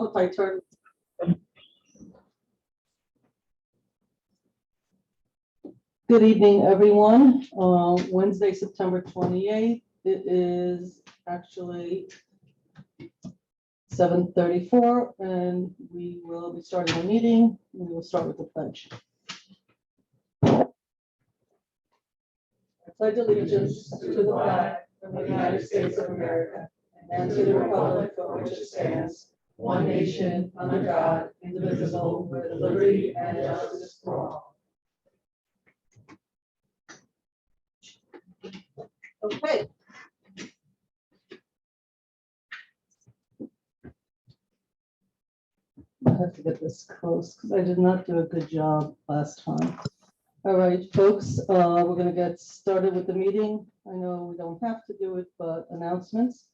if I turn. Good evening, everyone. Wednesday, September 28th. It is actually 7:34, and we will be starting the meeting. We will start with the pledge. I pledge allegiance to the flag of the United States of America and to the republic for which it stands, one nation, under God, indivisible, with liberty and justice for all. Okay. I have to get this close because I did not do a good job last time. All right, folks, we're going to get started with the meeting. I know we don't have to do it, but announcements.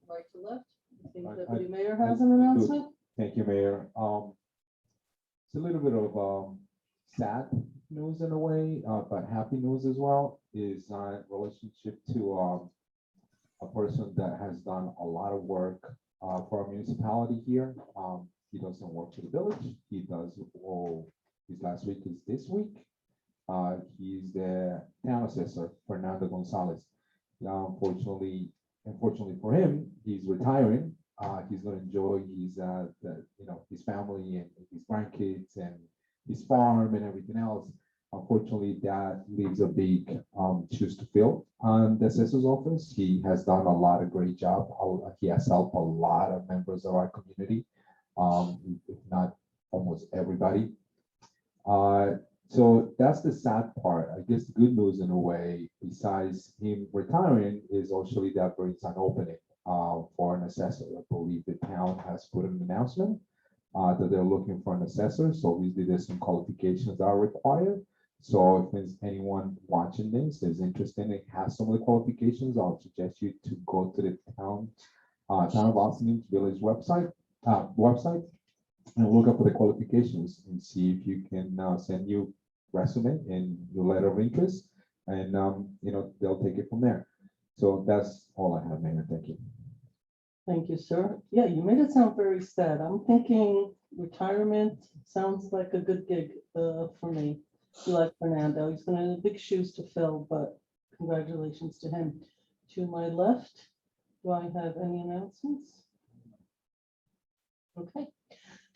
Right to left. I think Deputy Mayor has an announcement. Thank you, Mayor. It's a little bit of sad news in a way, but happy news as well. Is in relationship to a person that has done a lot of work for our municipality here. He doesn't work for the village. He does, his last week is this week. He's the town assessor, Fernando Gonzalez. Unfortunately for him, he's retiring. He's going to enjoy his, his family and his grandkids and his farm and everything else. Unfortunately, that leaves a big shoes to fill on the assessor's office. He has done a lot of great job. He has helped a lot of members of our community, if not almost everybody. So that's the sad part. I guess the good news in a way, besides him retiring, is actually that there is an opening for an assessor. I believe the town has put an announcement that they're looking for an assessor. So obviously there's some qualifications that are required. So if there's anyone watching this is interested and has some of the qualifications, I'll suggest you to go to the town of Austin Village website and look up for the qualifications and see if you can send you resume and your letter of interest, and they'll take it from there. So that's all I have, Mayor. Thank you. Thank you, sir. Yeah, you made it sound very sad. I'm thinking retirement sounds like a good gig for me. You like Fernando. He's going to have big shoes to fill, but congratulations to him. To my left, do I have any announcements? Okay.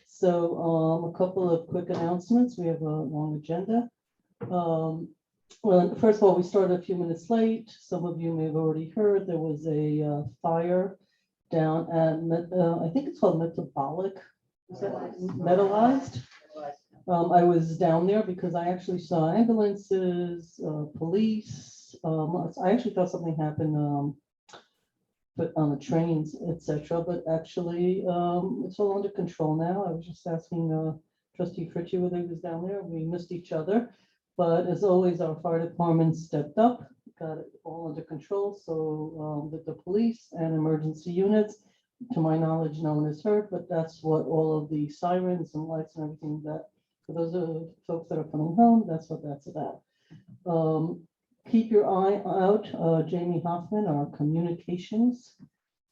So a couple of quick announcements. We have a long agenda. Well, first of all, we started a few minutes late. Some of you may have already heard there was a fire down at, I think it's called Metabolic. Is that Metalized? I was down there because I actually saw ambulances, police. I actually thought something happened but on the trains, etc. But actually, it's all under control now. I was just asking Trustee Fritchie whether he was down there. We missed each other. But as always, our fire department stepped up, got it all under control. So with the police and emergency units, to my knowledge, no one is hurt, but that's what all of the sirens and lights and everything that, for those of folks that are coming home, that's what that's about. Keep your eye out. Jaime Hoffman, our communications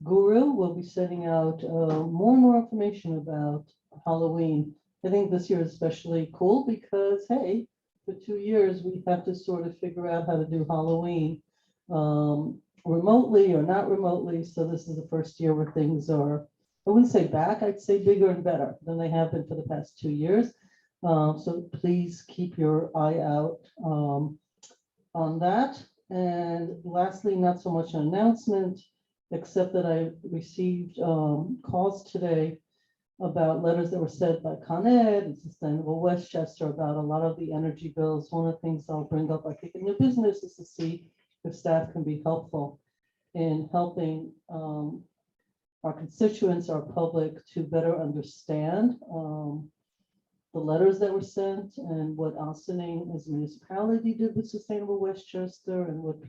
guru, will be sending out more and more information about Halloween. I think this year is especially cool because, hey, for 2 years, we have to sort of figure out how to do Halloween remotely or not remotely. So this is the first year where things are, I wouldn't say back, I'd say bigger and better than they have been for the past 2 years. So please keep your eye out on that. And lastly, not so much an announcement, except that I received calls today about letters that were sent by Con Ed and Sustainable Westchester about a lot of the energy bills. One of the things I'll bring up, I think, in new business is to see if staff can be helpful in helping our constituents, our public, to better understand the letters that were sent and what Austining as a municipality did with Sustainable Westchester and what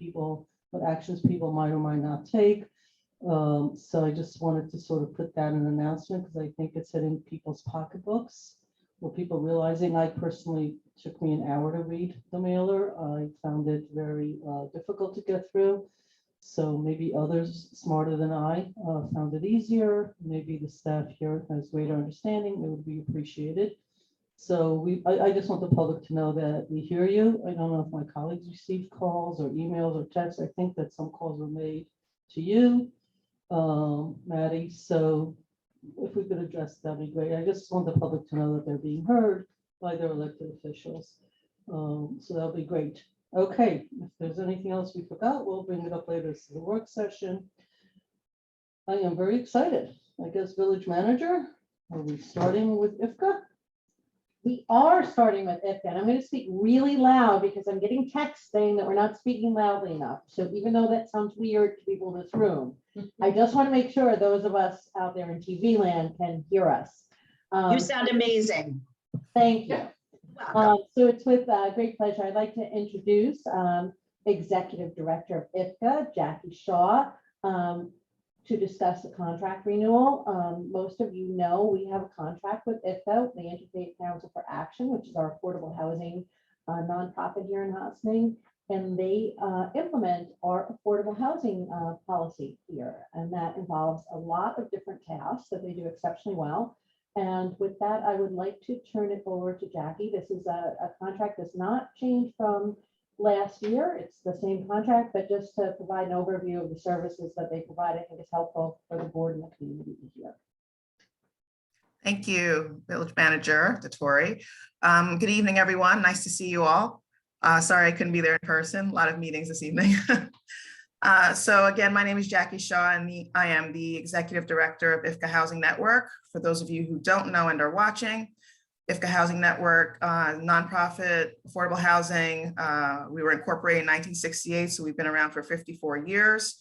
actions people might or might not take. So I just wanted to sort of put that in an announcement because I think it's hitting people's pocketbooks, or people realizing. I personally took me an hour to read the mailer. I found it very difficult to get through. So maybe others smarter than I found it easier. Maybe the staff here has greater understanding. It would be appreciated. So I just want the public to know that we hear you. I don't know if my colleagues received calls or emails or texts. I think that some calls were made to you, Maddi. So if we could address that'd be great. I just want the public to know that they're being heard by their elected officials. So that'll be great. Okay, if there's anything else we forgot, we'll bring it up later. This is a work session. I am very excited. I guess village manager, are we starting with IFCA? We are starting with IFCA, and I'm going to speak really loud because I'm getting texts saying that we're not speaking loudly enough. So even though that sounds weird to people in this room, I just want to make sure those of us out there in TV land can hear us. You sound amazing. Thank you. Welcome. So it's with great pleasure. I'd like to introduce Executive Director of IFCA, Jackie Shaw, to discuss the contract renewal. Most of you know we have a contract with IFCA, the Interfaith Council for Action, which is our affordable housing nonprofit here in Hosning, and they implement our affordable housing policy here. And that involves a lot of different tasks that they do exceptionally well. And with that, I would like to turn it over to Jackie. This is a contract that's not changed from last year. It's the same contract, but just to provide an overview of the services that they provide, I think is helpful for the board and the community to hear. Thank you, Village Manager Dettori. Good evening, everyone. Nice to see you all. Sorry I couldn't be there in person. A lot of meetings this evening. So again, my name is Jackie Shaw, and I am the Executive Director of IFCA Housing Network. For those of you who don't know and are watching, IFCA Housing Network, nonprofit, affordable housing. We were incorporated in 1968, so we've been around for 54 years.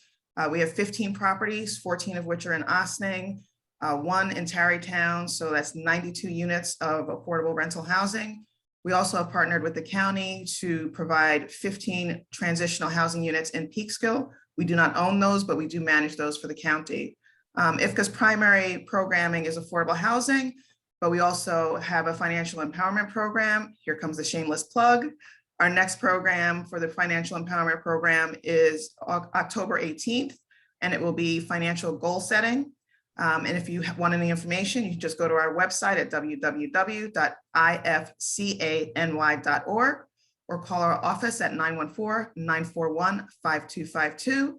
We have 15 properties, 14 of which are in Ossining, 1 in Tarrytown, so that's 92 units of affordable rental housing. We also have partnered with the county to provide 15 transitional housing units in Peekskill. We do not own those, but we do manage those for the county. IFCA's primary programming is affordable housing, but we also have a financial empowerment program. Here comes the shameless plug. Our next program for the financial empowerment program is October 18th, and it will be financial goal setting. And if you want any information, you can just go to our website at www.ifcany.org or call our office at 914-941-5252.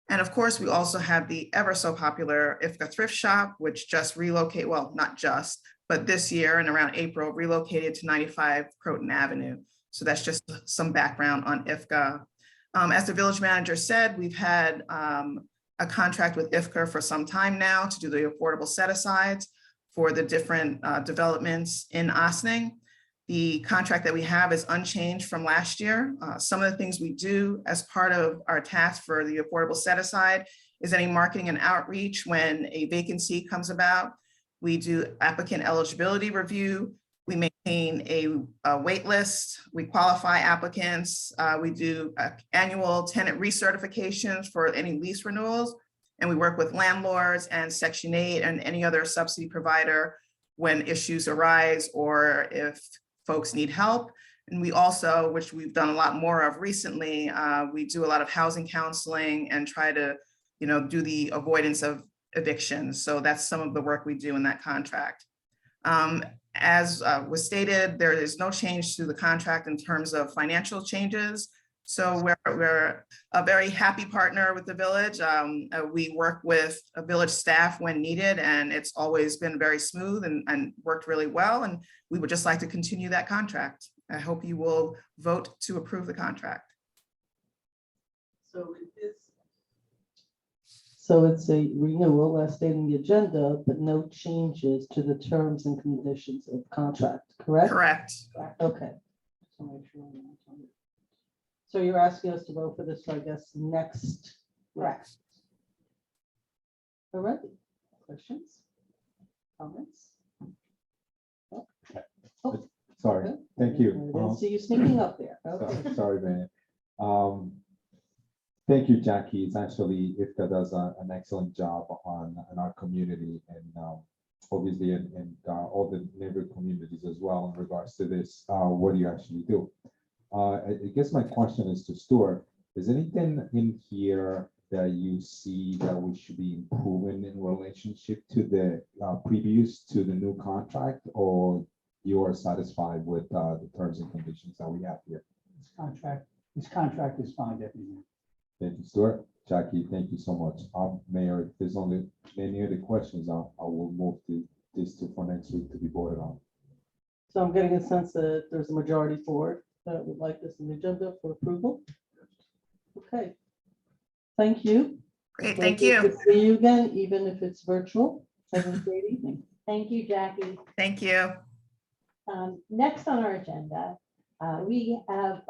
And of course, we also have the ever so popular IFCA Thrift Shop, which just relocated, well, not just, but this year and around April, relocated to 95 Croton Avenue. So that's just some background on IFCA. As the village manager said, we've had a contract with IFCA for some time now to do the affordable set-asides for the different developments in Ossining. The contract that we have is unchanged from last year. Some of the things we do as part of our task for the affordable set-aside is any marketing and outreach when a vacancy comes about. We do applicant eligibility review. We maintain a wait list. We qualify applicants. We do annual tenant recertifications for any lease renewals. And we work with landlords and Section 8 and any other subsidy provider when issues arise or if folks need help. And we also, which we've done a lot more of recently, we do a lot of housing counseling and try to, do the avoidance of evictions. So that's some of the work we do in that contract. As was stated, there is no change to the contract in terms of financial changes. So we're a very happy partner with the village. We work with a village staff when needed, and it's always been very smooth and worked really well. And we would just like to continue that contract. I hope you will vote to approve the contract. So it's a renewal as stated in the agenda, but no changes to the terms and conditions of contract, correct? Correct. Okay. So you're asking us to vote for this, I guess, next. Correct. All right. Questions? Comments? Oh, Sorry, okay. thank I you. didn't see you sneaking up there. Okay. Sorry, man. Thank you, Jackie. It's actually, IFCA does an excellent job in our community and obviously in all the neighborhood communities as well in regards to this. What do you actually do? I guess my question is to Stuart. Is anything in here that you see that we should be improving in relationship to the previous to the new contract, or you are satisfied with the terms and conditions that we have here? This contract is fine, Deputy Mayor. Thank you, Stuart. Jackie, thank you so much. Mayor, if there's only any other questions, I will move this to for next week to be voted on. So I'm getting a sense that there's a majority for it that would like this in the agenda for approval. Okay. Thank you. Great, thank Pleasure you. to see you again, even if it's virtual. Have a great evening. Thank you, Jackie. Thank you. Next on our agenda, we have,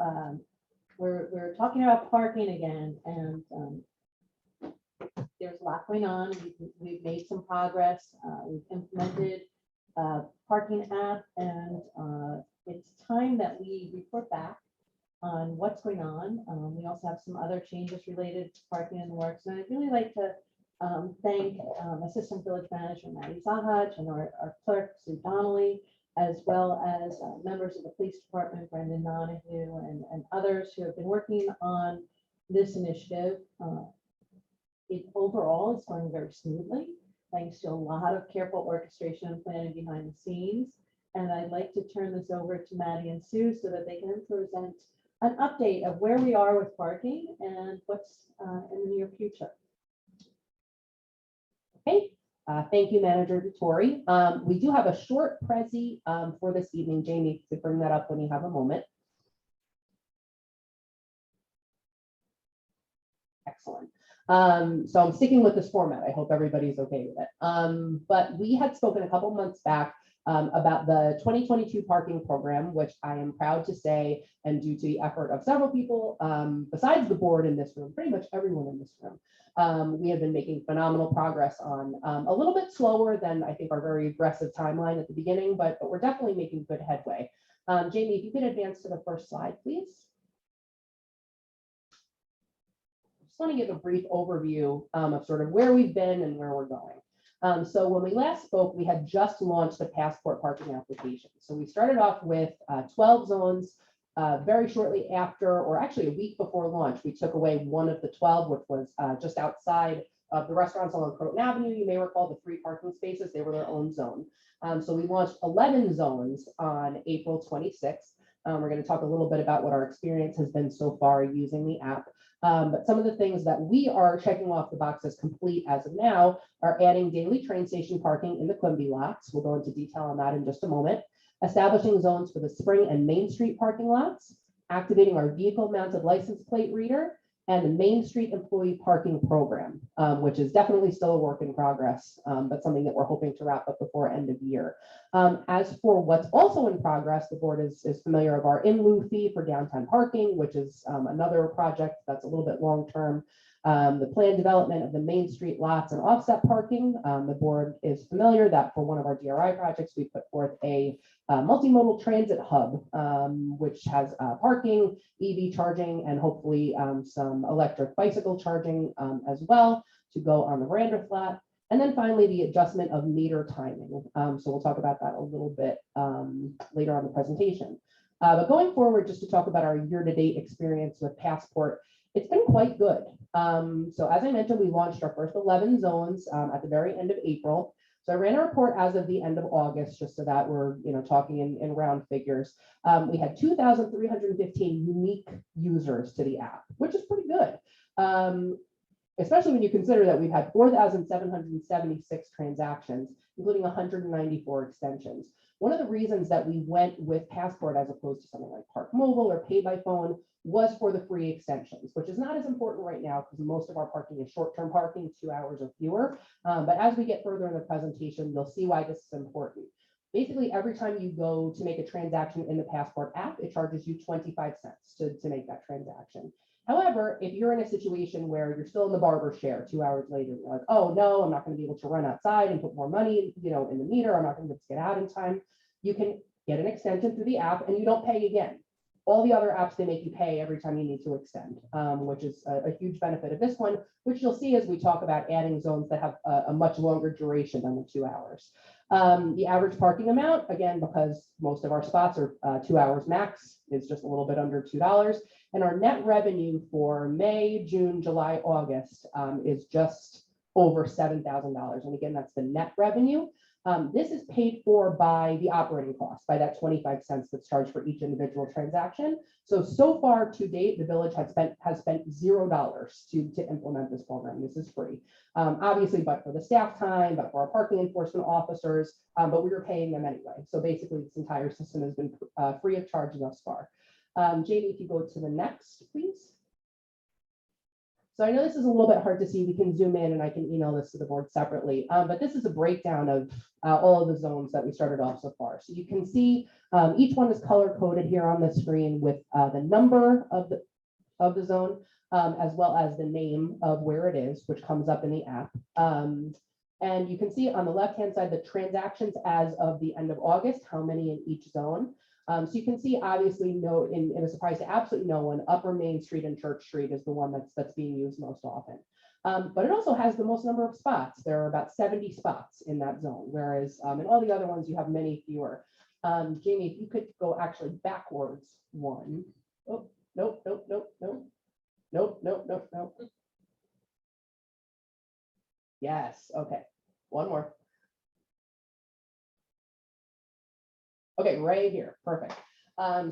we're talking about parking again, and there's a lot going on. We've made some progress. We've implemented a parking app, and it's time that we report back on what's going on. We also have some other changes related to parking in the works, and I'd really like to thank Assistant Village Manager Maddi Zachacz and our clerk, Sue Donnelly, as well as members of the police department, Brendan Donahue, and others who have been working on this initiative. It overall is going very smoothly, thanks to a lot of careful orchestration and planning behind the scenes. And I'd like to turn this over to Maddi and Sue so that they can present an update of where we are with parking and what's in the near future. Okay, thank you, Manager Vittori. We do have a short prezi for this evening. Jamie, if you could bring that up when you have a moment. Excellent. So I'm sticking with this format. I hope everybody's okay with it. But we had spoken a couple months back about the 2022 parking program, which I am proud to say, and due to the effort of several people besides the board in this room, pretty much everyone in this room, we have been making phenomenal progress on a little bit slower than I think our very aggressive timeline at the beginning, but we're definitely making good headway. Jamie, if you could advance to the first slide, please. Just want to give a brief overview of sort of where we've been and where we're going. So when we last spoke, we had just launched the passport parking application. So we started off with 12 zones. Very shortly after, or actually a week before launch, we took away one of the 12, which was just outside of the restaurants along Croton Avenue. You may recall the 3 parking spaces, they were their own zone. So we launched 11 zones on April 26th. We're going to talk a little bit about what our experience has been so far using the app. But some of the things that we are checking off the box as complete as of now are adding daily train station parking in the Quimby lots. We'll go into detail on that in just a moment. Establishing zones for the Spring and Main Street parking lots, activating our vehicle mounted license plate reader, and the Main Street employee parking program, which is definitely still a work in progress, but something that we're hoping to wrap up before end of year. As for what's also in progress, the board is familiar of our in lieu fee for downtown parking, which is another project that's a little bit long-term. The planned development of the Main Street lots and offset parking. The board is familiar that for one of our DRI projects, we put forth a multimodal transit hub, which has parking, EV charging, and hopefully some electric bicycle charging as well to go on the veranda flat. And then finally, the adjustment of meter timing. So we'll talk about that a little bit later on the presentation. But going forward, just to talk about our year-to-date experience with Passport, it's been quite good. So as I mentioned, we launched our first 11 zones at the very end of April. So I ran a report as of the end of August, just so that we're talking in round figures. We had 2,315 unique users to the app, which is pretty good. Especially when you consider that we've had 4,776 transactions, including 194 extensions. One of the reasons that we went with Passport as opposed to something like Park Mobile or Pay by Phone was for the free extensions, which is not as important right now because most of our parking is short-term parking, 2 hours or fewer. But as we get further in the presentation, you'll see why this is important. Basically, every time you go to make a transaction in the Passport app, it charges you 25 cents to make that transaction. However, if you're in a situation where you're still in the barber chair 2 hours later, you're like, oh no, I'm not going to be able to run outside and put more money, in the meter. I'm not going to get out in time. You can get an extension through the app and you don't pay again. All the other apps, they make you pay every time you need to extend, which is a huge benefit of this one, which you'll see as we talk about adding zones that have a much longer duration than the 2 hours. The average parking amount, again, because most of our spots are 2 hours max, is just a little bit under $2. And our net revenue for May, June, July, August is just over $7,000. And again, that's the net revenue. This is paid for by the operating cost, by that 25 cents that's charged for each individual transaction. So far to date, the village has spent $0 to implement this program. This is free, obviously, but for the staff time, but for our parking enforcement officers, but we were paying them anyway. So basically, this entire system has been free of charge thus far. Jamie, if you go to the next, please. So I know this is a little bit hard to see. We can zoom in and I can email this to the board separately, but this is a breakdown of all of the zones that we started off so far. So you can see each one is color coded here on the screen with the number of the zone, as well as the name of where it is, which comes up in the app. And you can see on the left-hand side, the transactions as of the end of August, how many in each zone. So you can see, obviously, in a surprise to absolutely no one, Upper Main Street and Church Street is the one that's being used most often. But it also has the most number of spots. There are about 70 spots in that zone, whereas in all the other ones, you have many fewer. Jamie, if you could go actually backwards one. Oh, nope, nope, nope, nope. Nope, nope, nope, nope. Yes, okay. One more. Okay, right here, perfect.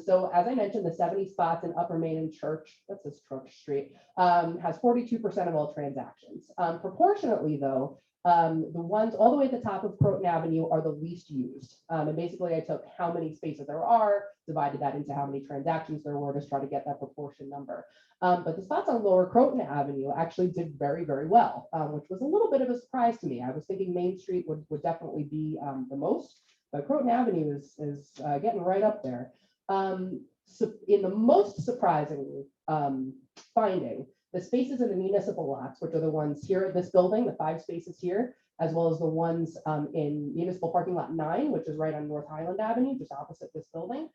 So as I mentioned, the 70 spots in Upper Main and Church, that's this Church Street, has 42% of all transactions. Proportionately though, the ones all the way at the top of Croton Avenue are the least used. And basically I took how many spaces there are, divided that into how many transactions there were to try to get that proportion number. But the spots on Lower Croton Avenue actually did very, very well, which was a little bit of a surprise to me. I was thinking Main Street would definitely be the most. But Croton Avenue is getting right up there. So in the most surprising finding, the spaces in the municipal lots, which are the ones here at this building, the 5 spaces here, as well as the ones in municipal parking lot 9, which is right on North Highland Avenue, just opposite this building.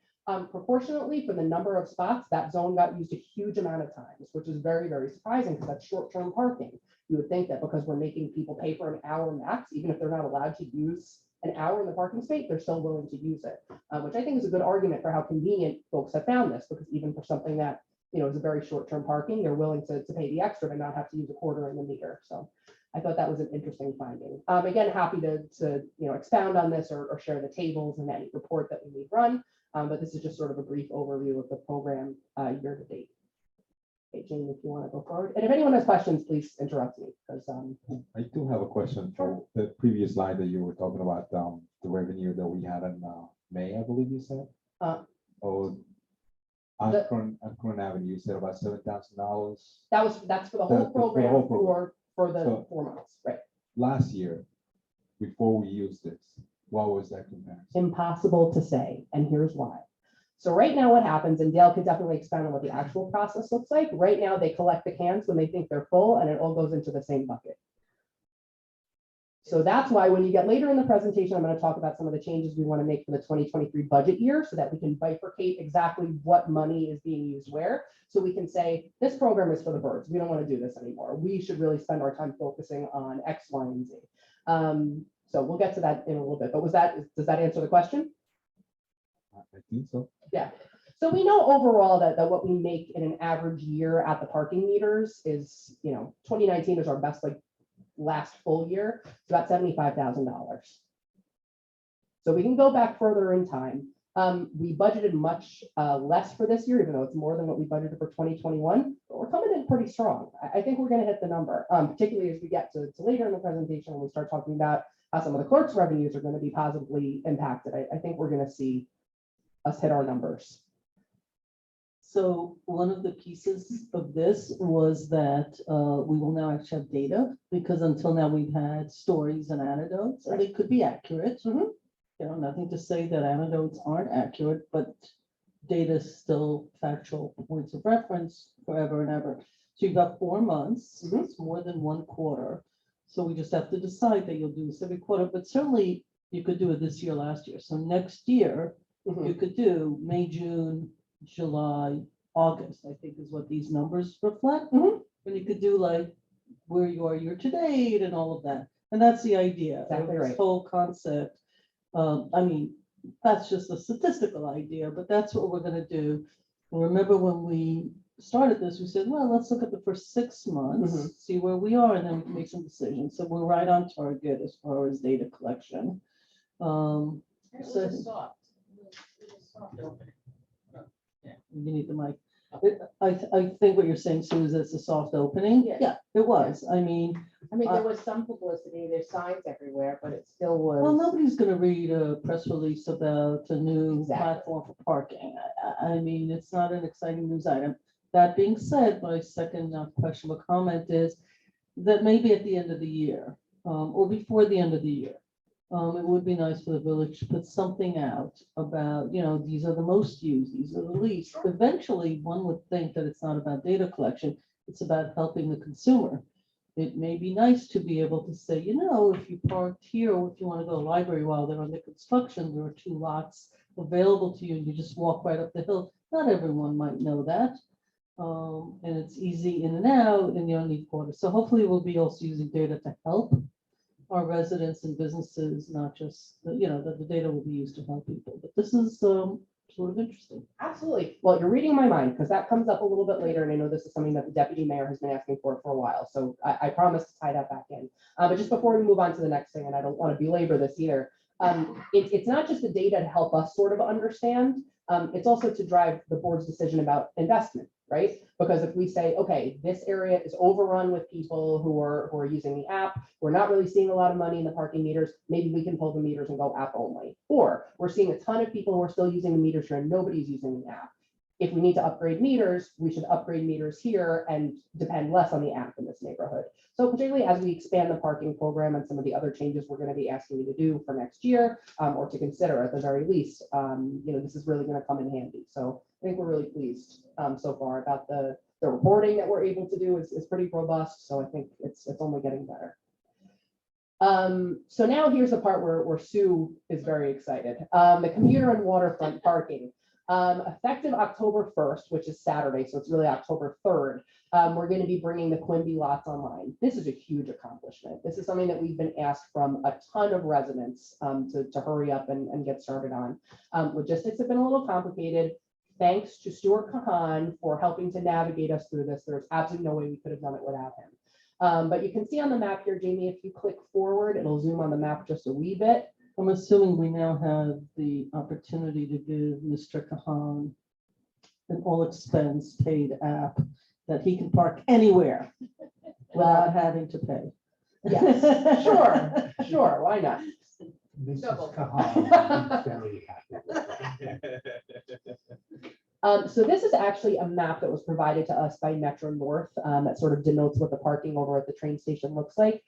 Proportionately, for the number of spots, that zone got used a huge amount of times, which is very, very surprising because that's short-term parking. You would think that because we're making people pay for an hour max, even if they're not allowed to use an hour in the parking space, they're still willing to use it, which I think is a good argument for how convenient folks have found this, because even for something that, you know, is a very short-term parking, they're willing to pay the extra to not have to use a quarter in the meter. So I thought that was an interesting finding. Again, happy to you know, expound on this or share the tables and any report that we need run, but this is just sort of a brief overview of the program year to date. Okay, Jamie, if you want to go forward. And if anyone has questions, please interrupt me, because I do have a question for the previous slide that you were talking about, the revenue that we had in May, I believe you said. Akron Avenue, you said about $7,000. that's for the whole program for the 4 months, right? Last year, before we used this, what was that comparison? Impossible to say, and here's why. So right now what happens, and Dale could definitely expand on what the actual process looks like. Right now, they collect the cans when they think they're full, and it all goes into the same bucket. So that's why when you get later in the presentation, I'm going to talk about some of the changes we want to make for the 2023 budget year so that we can bifurcate exactly what money is being used where. So we can say, this program is for the birds. We don't want to do this anymore. We should really spend our time focusing on X, Y, and Z. So we'll get to that in a little bit. But does that answer the question? I think so. Yeah. So we know overall that what we make in an average year at the parking meters is, you know, 2019 is our best last full year. It's about $75,000. So we can go back further in time. We budgeted much less for this year, even though it's more than what we budgeted for 2021, but we're coming in pretty strong. I think we're going to hit the number, particularly as we get to later in the presentation when we start talking about how some of the clerk's revenues are going to be positively impacted. I think we're going to see us hit our numbers. So one of the pieces of this was that we will now actually have data, because until now we've had stories and anecdotes, and they could be accurate. Mhm. You know, nothing to say that anecdotes aren't accurate, but data is still factual points of reference forever and ever. So you've got 4 months, Mhm. it's more than 1 quarter. So we just have to decide that you'll do this every quarter, but certainly you could do it this year, last year. So next year, Mhm. you could do May, June, July, August, I think is what these numbers reflect. Mhm. And you could do like where you are year to date and all of that. And that's the idea. of Exactly this right. whole concept. I mean, that's just a statistical idea, but that's what we're gonna do. Remember when we started this, we said, well, let's look at the first 6 months, Mhm. see where we are, and then we can make some decisions. So we're right on target as far as data collection. So you need the mic. I think what you're saying, Sue, is it's a soft opening. Yeah. Yeah, it was. I mean, there was some publicity, there's signs everywhere, but it still well, was. nobody's gonna read a press release about a new Exactly. platform for parking. I mean, it's not an exciting news item. That being said, my second question or comment is that maybe at the end of the year, or before the end of the year, it would be nice for the village to put something out about, these are the most used, these are the least. Eventually, one would think that it's not about data collection, it's about helping the consumer. It may be nice to be able to say, if you parked here, or if you want to go to the library while they're under construction, there are 2 lots available to you, and you just walk right up the hill. Not everyone might know that. And it's easy in and out, and you don't need quarters. So hopefully we'll be also using data to help our residents and businesses, not just, that the data will be used to help people. But this is sort of interesting. Absolutely. Well, you're reading my mind because that comes up a little bit later. And I know this is something that the deputy mayor has been asking for a while. So I promise to tie that back in. But just before we move on to the next thing, and I don't want to belabor this either, it's not just the data to help us sort of understand. It's also to drive the board's decision about investment, right? Because if we say, okay, this area is overrun with people who are using the app, we're not really seeing a lot of money in the parking meters, maybe we can pull the meters and go app only. Or we're seeing a ton of people who are still using the meters here and nobody's using the app. If we need to upgrade meters, we should upgrade meters here and depend less on the app in this neighborhood. So particularly as we expand the parking program and some of the other changes we're going to be asking you to do for next year, or to consider at the very least, this is really going to come in handy. So I think we're really pleased so far about the reporting that we're able to do is pretty robust. So I think it's only getting better. So now here's the part where Sue is very excited. The commuter and waterfront parking. Effective October 1st, which is Saturday, so it's really October 3rd, we're going to be bringing the Quimby lots online. This is a huge accomplishment. This is something that we've been asked from a ton of residents to hurry up and get started on. Logistics have been a little complicated. Thanks to Stuart Kahan for helping to navigate us through this. There's absolutely no way we could have done it without him. But you can see on the map here, Jamie, if you click forward, it'll zoom on the map just a wee bit. I'm assuming we now have the opportunity to give Mr. Kahan an all expense paid app that he can park anywhere without having to pay. Yes, sure, why not? Mrs. Kahan is very happy. So this is actually a map that was provided to us by Metro North that sort of denotes what the parking over at the train station looks like.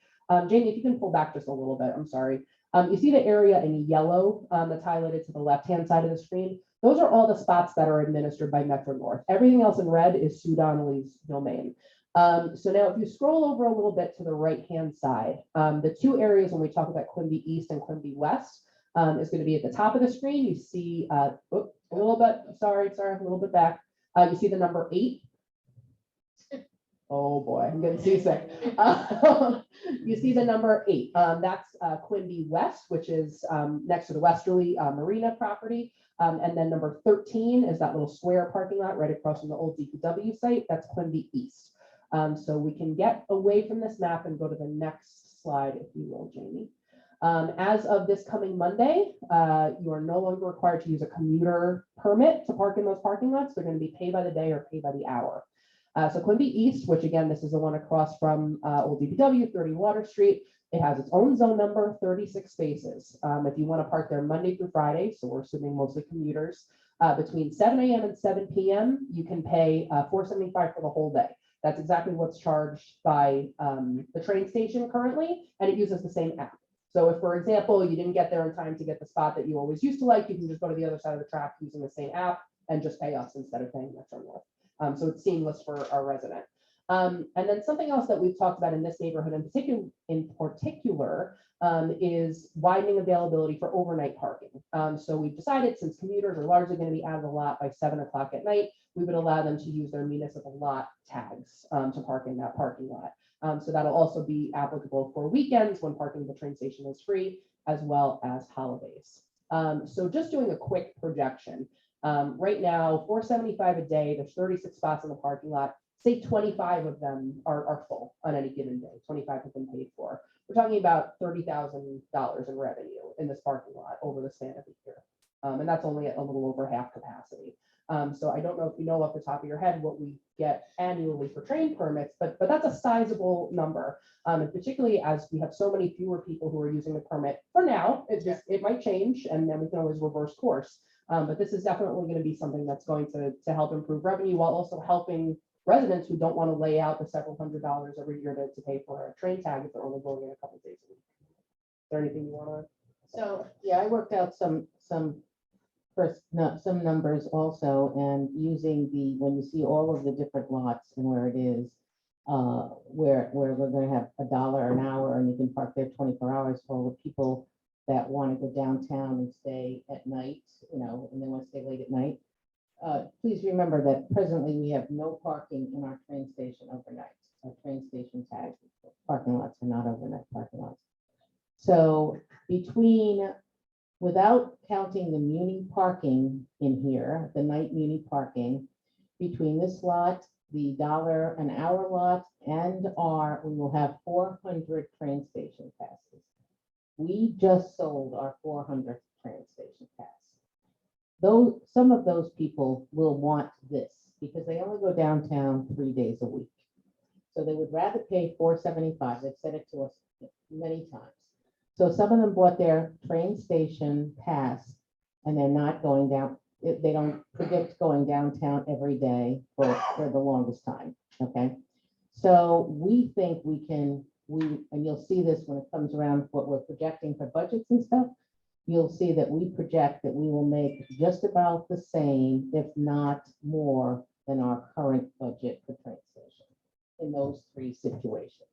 Jamie, if you can pull back just a little bit, I'm sorry. You see the area in yellow that's highlighted to the left-hand side of the screen. Those are all the spots that are administered by Metro North. Everything else in red is Sue Donnelly's domain. So now if you scroll over a little bit to the right-hand side, the 2 areas when we talk about Quimby East and Quimby West is going to be at the top of the screen. You see a little bit, sorry, a little bit back. You see the number 8. Oh boy, I'm getting seasick. You see the number 8. That's Quimby West, which is next to the Westerly Marina property. And then number 13 is that little square parking lot right across from the old DPW site. That's Quimby East. So we can get away from this map and go to the next slide, if you will, Jamie. As of this coming Monday, you are no longer required to use a commuter permit to park in those parking lots. They're going to be pay by the day or pay by the hour. So Quimby East, which again, this is the one across from old DPW, 30 Water Street. It has its own zone number, 36 spaces. If you want to park there Monday through Friday, so we're assuming mostly commuters, between 7 a.m. and 7 p.m., you can pay $4.75 for the whole day. That's exactly what's charged by the train station currently, and it uses the same app. So if, for example, you didn't get there in time to get the spot that you always used to like, you can just go to the other side of the track using the same app and just pay us instead of paying Metro North. So it's seamless for our resident. And then something else that we've talked about in this neighborhood in particular is widening availability for overnight parking. So we've decided, since commuters are largely going to be out of the lot by 7 o'clock at night, we would allow them to use their municipal lot tags to park in that parking lot. So that'll also be applicable for weekends when parking at the train station is free, as well as holidays. So just doing a quick projection. Right now, $475 a day, there's 36 spots in the parking lot. Say 25 of them are full on any given day. 25 have been paid for. We're talking about $30,000 in revenue in this parking lot over the span of the year. And that's only at a little over half capacity. So I don't know if you know off the top of your head what we get annually for train permits, but that's a sizable number. And particularly as we have so many fewer people who are using the permit for now, it might change, and then we can always reverse course. But this is definitely going to be something that's going to help improve revenue while also helping residents who don't want to lay out the several $100s every year to pay for a train tag if they're only going in a couple days a week. Is there anything you want to? So, yeah, I worked out some numbers also, and using when you see all of the different lots and where it is, where we're going to have $1 an hour and you can park there 24 hours for all the people that want to go downtown and stay at night, and they want to stay late at night. Please remember that presently we have no parking in our train station overnight. Our train station tags, parking lots are not overnight parking lots. So without counting the muni parking in here, the night muni parking, between this lot, the $1 an hour lot, and we will have 400 train station passes. We just sold our 400th train station pass. Though some of those people will want this because they only go downtown 3 days a week. So they would rather pay $475. They've said it to us many times. So some of them bought their train station pass and they're not going down. They don't predict going downtown every day for the longest time. Okay. So we think and you'll see this when it comes around what we're projecting for budgets and stuff. You'll see that we project that we will make just about the same, if not more, than our current budget for train station in those 3 situations.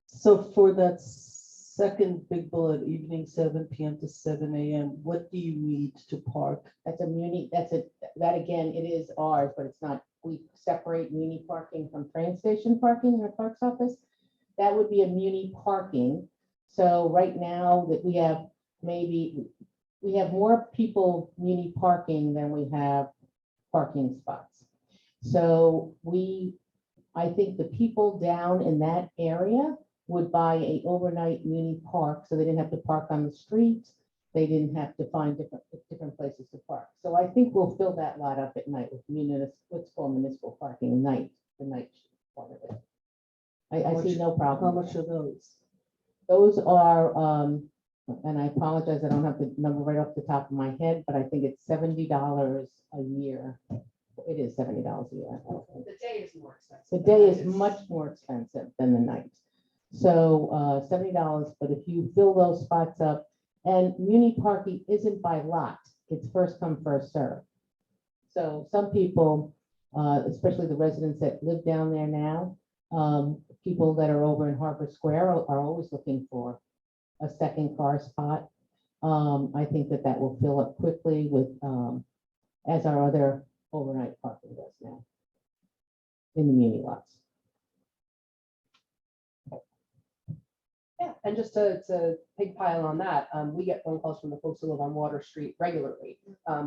So for that second big bullet, evening 7 p.m. to 7 a.m., what do you need to park? That's that again, it is ours, but it's not, we separate muni parking from train station parking in the clerk's office. That would be a muni parking. So right now that we have more people muni parking than we have parking spots. So I think the people down in that area would buy a overnight muni park, so they didn't have to park on the street. They didn't have to find different places to park. So I think we'll fill that lot up at night with what's called municipal parking night, the night part of it. I see no problem. How much are those? Those are, and I apologize, I don't have the number right off the top of my head, but I think it's $70 a year. It is $70 a year. The day is more expensive. The day is much more expensive than the night. So $70, but if you fill those spots up, and muni parking isn't by lot, it's first come, first serve. So some people, especially the residents that live down there now, people that are over in Harbor Square are always looking for a second car spot. I think that will fill up quickly with, as our other overnight parking does now in the muni lots. Yeah, and just to pig pile on that, we get phone calls from the folks who live on Water Street regularly,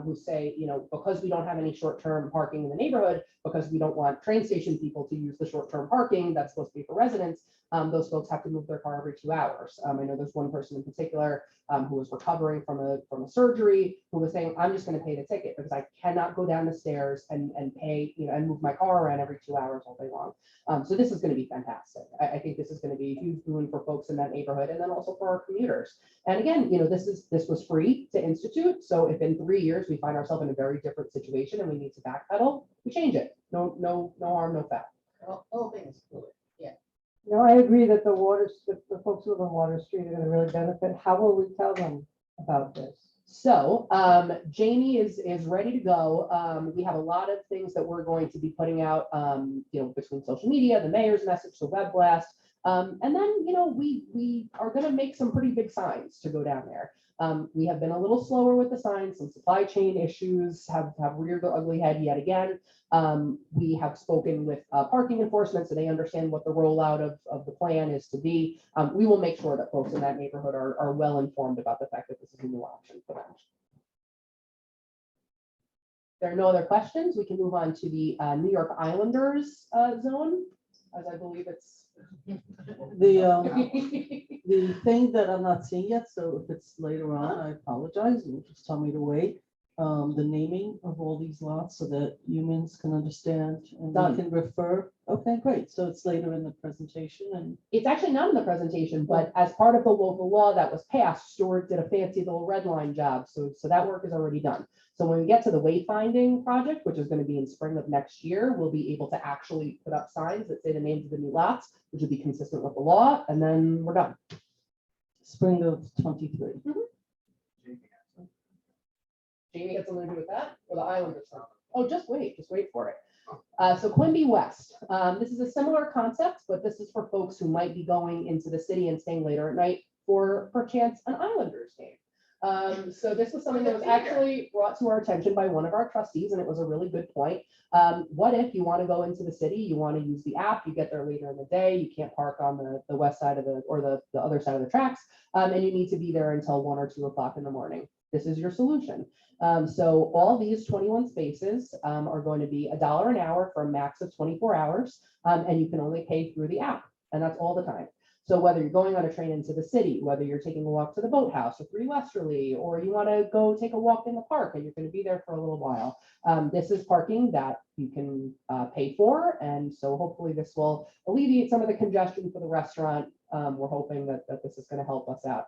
who say, because we don't have any short-term parking in the neighborhood, because we don't want train station people to use the short-term parking that's supposed to be for residents, those folks have to move their car every 2 hours. I know there's one person in particular who was recovering from a surgery who was saying, I'm just going to pay the ticket because I cannot go down the stairs and pay, and move my car around every 2 hours all day long. So this is going to be fantastic. I think this is going to be a huge boon for folks in that neighborhood, and then also for our commuters. And again, this was free to institute. So if in 3 years we find ourselves in a very different situation and we need to backpedal, we change it. No harm, no foul. The whole thing is fluid. No, I agree that the folks who live on Water Street are going to really benefit. How will we tell them about this? So Jaime is ready to go. We have a lot of things that we're going to be putting out, between social media, the mayor's message, the web blast. And then, we are gonna make some pretty big signs to go down there. We have been a little slower with the signs, some supply chain issues have reared their ugly head yet again. We have spoken with parking enforcement, so they understand what the rollout of the plan is to be. We will make sure that folks in that neighborhood are well informed about the fact that this is a new option for them. If there are no other questions, we can move on to the New York Islanders zone, as I believe it's. The thing that I'm not seeing yet, so if it's later on, I apologize, you'll just tell me to wait. The naming of all these lots so that humans can understand and Done. they can refer. Okay, great. So it's later in the presentation and It's actually not in the presentation, but as part of the local law that was passed, Stuart did a fancy little red line job. So that work is already done. So when we get to the wayfinding project, which is going to be in spring of next year, we'll be able to actually put up signs that say the names of the new lots, which will be consistent with the law, and then we're done. spring of 23. Jamie had something to do with that, or the Islanders? Oh, just wait for it. So Quimby West, this is a similar concept, but this is for folks who might be going into the city and staying later at night for perchance an Islanders game. So this was something that was actually brought to our attention by one of our trustees, and it was a really good point. What if you want to go into the city, you want to use the app, you get there later in the day, you can't park on the west side of the other side of the tracks, and you need to be there until 1 or 2 o'clock in the morning. This is your solution. So all these 21 spaces are going to be $1 an hour for a max of 24 hours, and you can only pay through the app, and that's all the time. So whether you're going on a train into the city, whether you're taking a walk to the boathouse or 3 Westerly, or you want to go take a walk in the park and you're going to be there for a little while, this is parking that you can pay for, and so hopefully this will alleviate some of the congestion for the restaurant. We're hoping that this is going to help us out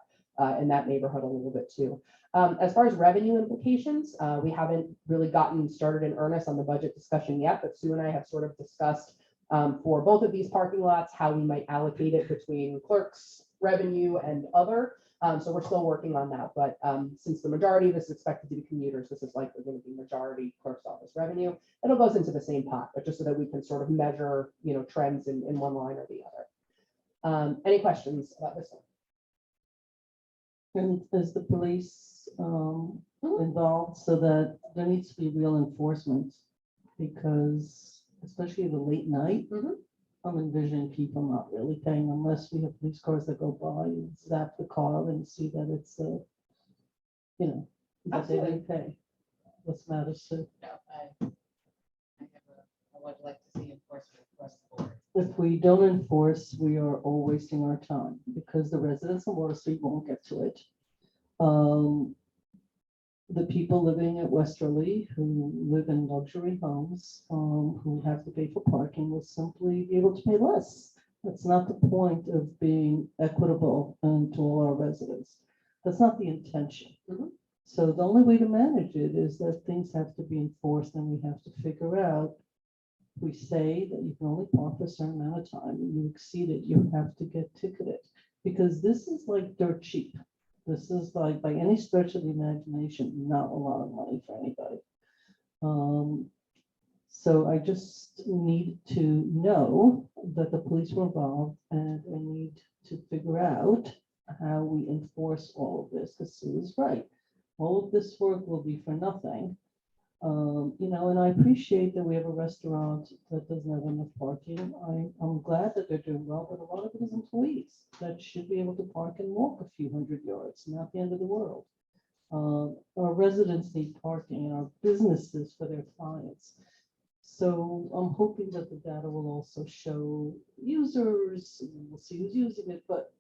in that neighborhood a little bit too. As far as revenue implications, we haven't really gotten started in earnest on the budget discussion yet, but Sue and I have sort of discussed for both of these parking lots, how we might allocate it between clerks, revenue, and other. So we're still working on that, but since the majority of this is expected to be commuters, this is likely going to be majority clerk's office revenue. It all goes into the same pot, but just so that we can sort of measure, trends in one line or the other. Any questions about this one? And is the police involved so that there needs to be real enforcement? Because especially the late night, I'm envisioning people not really paying unless we have police cars that go by and zap the car and see that it's, that they didn't pay. What's the matter, Sue? No, I would like to see enforcement across the board. If we don't enforce, we are all wasting our time because the residents of Water Street won't get to it. The people living at Westerly who live in luxury homes, who have to pay for parking will simply be able to pay less. That's not the point of being equitable to all our residents. That's not the intention. So the only way to manage it is that things have to be enforced and we have to figure out. We say that you can only park for a certain amount of time and you exceed it, you have to get ticketed because this is like dirt cheap. This is like, by any stretch of the imagination, not a lot of money for anybody. So I just need to know that the police were involved and I need to figure out how we enforce all of this, because Sue is right. All of this work will be for nothing. And I appreciate that we have a restaurant that doesn't have enough parking. I'm glad that they're doing well, but a lot of it is employees that should be able to park and walk a few hundred yards, not the end of the world. Our residents need parking and our businesses for their clients. So I'm hoping that the data will also show users, we'll see who's using it, but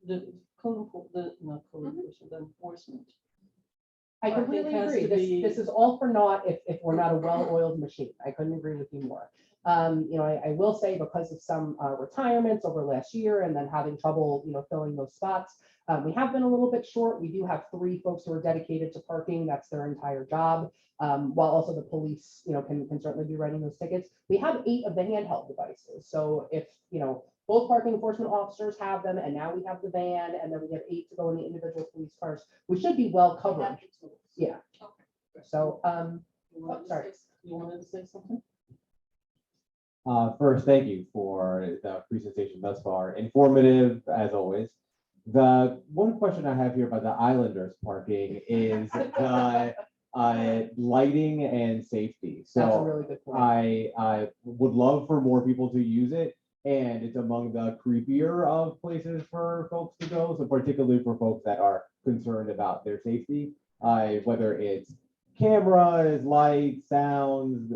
the enforcement. I I think completely has agree. to be- This is all for naught if we're not a well-oiled machine. I couldn't agree with you more. I will say because of some retirements over last year and then having trouble, filling those spots, we have been a little bit short. We do have 3 folks who are dedicated to parking. That's their entire job. While also the police, can certainly be writing those tickets. We have 8 of the handheld devices. So if, both parking enforcement officers have them, and now we have the van, and then we have 8 to go in the individual police cars, we should be well covered. Yeah. So, sorry. You wanted to say something? First, thank you for the presentation thus far. Informative as always. The one question I have here about the Islanders parking is lighting and safety. That's a So really good point. I would love for more people to use it, and it's among the creepier of places for folks to go. So particularly for folks that are concerned about their safety, whether it's cameras, lights, sounds,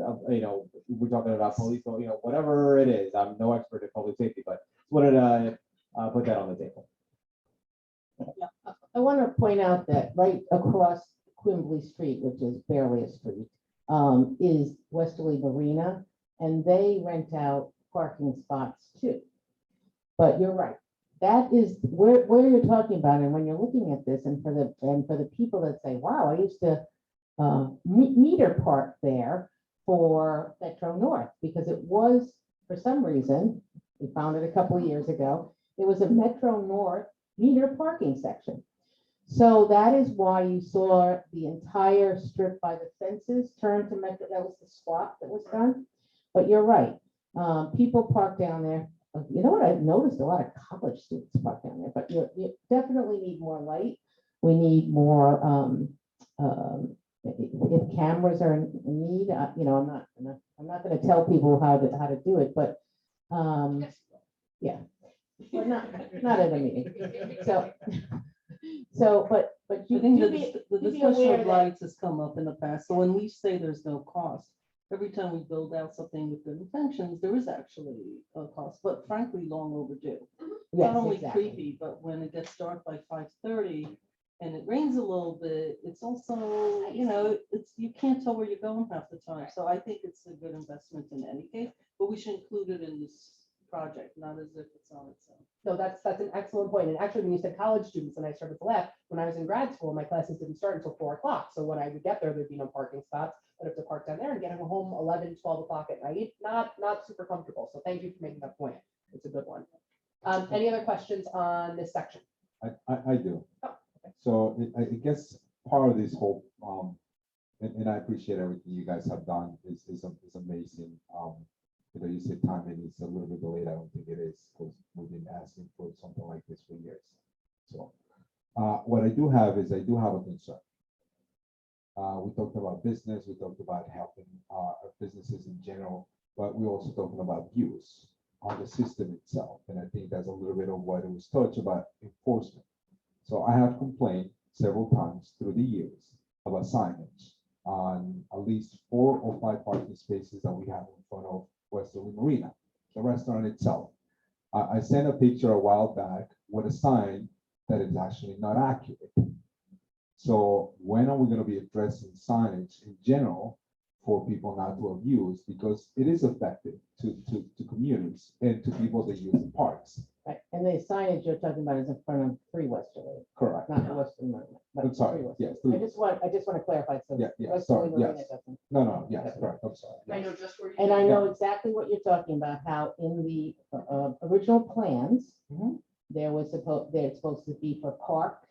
we're talking about police, whatever it is. I'm no expert at public safety, but just wanted to put that on the table. I want to point out that right across Quimbley Street, which is barely a street, is Westerly Marina, and they rent out parking spots too. But you're right. That is where you're talking about, and when you're looking at this, and for the people that say, "Wow, I used to meter park there for Metro North," because it was, for some reason, we found it a couple of years ago. It was a Metro North meter parking section. So that is why you saw the entire strip by the fences turn to Metro. That was the swap that was done. But you're right. People park down there. You know what? I've noticed a lot of college students park down there, but you definitely need more light. We need more, if cameras are in need, I'm not going to tell people how to do it, but yeah, but not at a meeting. But I you think do the be discussion aware of that lights has come up in the past. So when we say there's no cost, every time we build out something with good intentions, there is actually a cost, but frankly, long overdue. yes, Not only exactly. creepy, but when it gets dark by 5:30 and it rains a little bit, it's also, you can't tell where you're going half the time. So I think it's a good investment in any case, but we should include it in this project, not as if it's on its own. No, that's an excellent point. And actually, when you said college students, and I started to laugh, when I was in grad school, my classes didn't start until 4 o'clock. So when I would get there, there'd be no parking spots. But if to park down there and getting home 11, 12 o'clock at night, not super comfortable. So thank you for making that point. It's a good one. Any other questions on this section? I do. Oh, So I guess part of this whole, and I appreciate everything you guys have done is amazing. You said timing is a little bit delayed. I don't think it is, because we've been asking for something like this for years. So what I do have is a concern. We talked about business, we talked about helping our businesses in general, but we're also talking about use on the system itself. And I think that's a little bit of what it was touched about enforcement. So I have complained several times through the years about signage on at least 4 or 5 parking spaces that we have in front of Westerly Marina, the restaurant itself. I sent a picture a while back with a sign that is actually not accurate. So when are we going to be addressing signage in general for people not to abuse? Because it is effective to communities and to people that use the parks. Right. And the signage you're talking about is in front of 3 Westerly, Correct. not the Western Marina. But I'm sorry. 3 Westerly. Yes. 3. I just want to clarify. So Yeah, Westerly sorry, Marina yes. doesn't. No, yes, correct. I'm sorry. I Yes. know just where you. And I know exactly what you're talking about, how in the original plans, there's supposed to be for park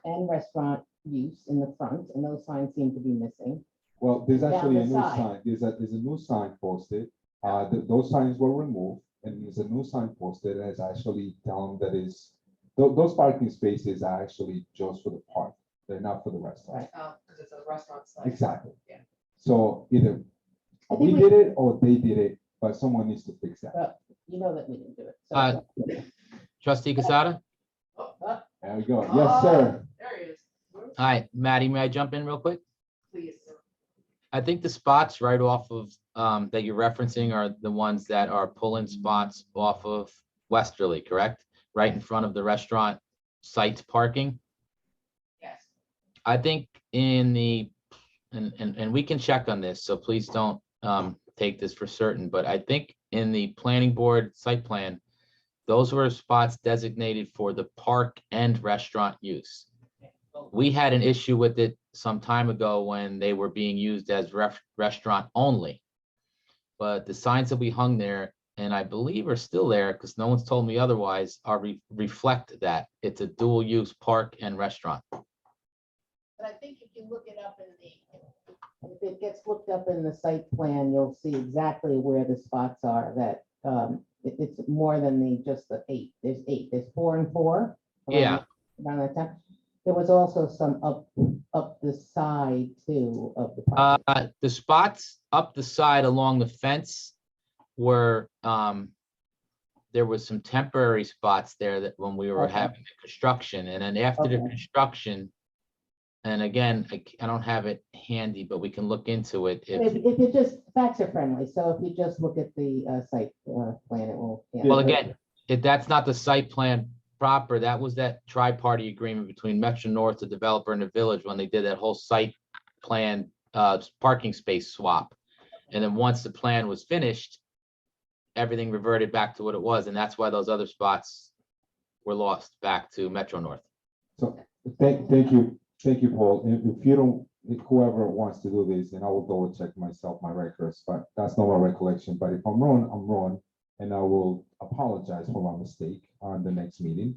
and restaurant use in the front, and those signs seem to be missing. Well, there's Down actually the a new side. sign. There's a new sign posted. Those signs were removed, and there's a new sign posted as actually telling that is those parking spaces are actually just for the park. They're not for the restaurant. Oh, because it's a restaurant sign. Exactly. Yeah. So either I we think did it or they did it, but someone needs to fix that. you know that we didn't do it. So Trustee Casada? There we go. Yes, sir. There he is. Hi, Maddie, may I jump in real quick? Please. I think the spots right off of, that you're referencing are the ones that are pull-in spots off of Westerly, correct? Right in front of the restaurant site parking. Yes. I think in the, and we can check on this, so please don't take this for certain, but I think in the planning board site plan, those were spots designated for the park and restaurant use. We had an issue with it some time ago when they were being used as restaurant only. But the signs that we hung there, and I believe are still there, because no one's told me otherwise, are reflect that it's a dual use park and restaurant. But I think if you look it up in If it gets looked up in the site plan, you'll see exactly where the spots are that, it's more than just the 8. There's 8, there's 4 and 4. Yeah. Around that time. There was also some up the side too of the property. The spots up the side along the fence were, there was some temporary spots there that when we were Okay. having the construction, and then after the Okay. construction, and again, I don't have it handy, but we can look into it. If you just, facts are friendly, so if you just look at the site plan, it will. Yeah. Well, again, if that's not the site plan proper, that was that tri-party agreement between Metro North, the developer, and the village when they did that whole site plan parking space swap. And then once the plan was finished, everything reverted back to what it was, and that's why those other spots were lost back to Metro North. So thank you, Paul. If you don't, if whoever wants to do this, and I will double check myself, my records, but that's not my recollection. But if I'm wrong, I'm wrong, and I will apologize for my mistake on the next meeting.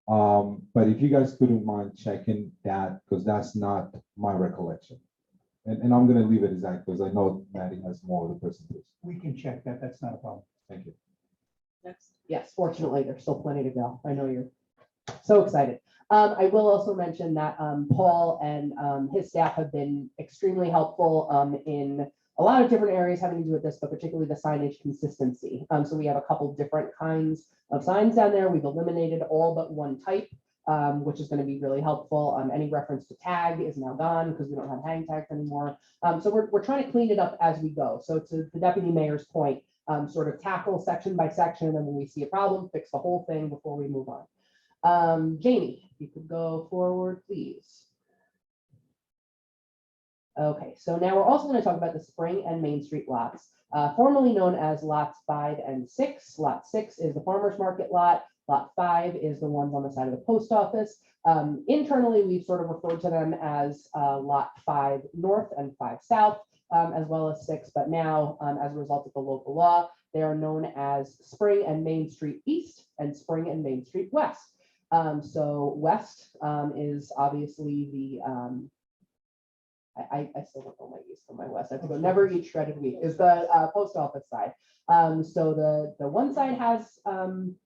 But if you guys couldn't mind checking that, because that's not my recollection. And I'm gonna leave it as that, because I know Maddi has more of the percentage. We can check that. That's not a problem. Thank you. Yes, fortunately, there's still plenty to go. I know you're so excited. I will also mention that Paul and his staff have been extremely helpful in a lot of different areas having to do with this, but particularly the signage consistency. So we have a couple different kinds of signs down there. We've eliminated all but one type, which is going to be really helpful. Any reference to tag is now gone because we don't have hang tags anymore. So we're trying to clean it up as we go. So to the deputy mayor's point, sort of tackle section by section, and when we see a problem, fix the whole thing before we move on. Jaime, if you could go forward, please. Okay, so now we're also going to talk about the Spring and Main Street lots, formerly known as lots 5 and 6. Lot 6 is the farmer's market lot. Lot 5 is the ones on the side of the post office. Internally, we've sort of referred to them as Lot 5 North and 5 South, as well as 6. But now, as a result of the local law, they are known as Spring and Main Street East and Spring and Main Street West. So West is obviously the, I still don't know my east from my west. I have to go never eat shredded wheat is the post office side. So the one side has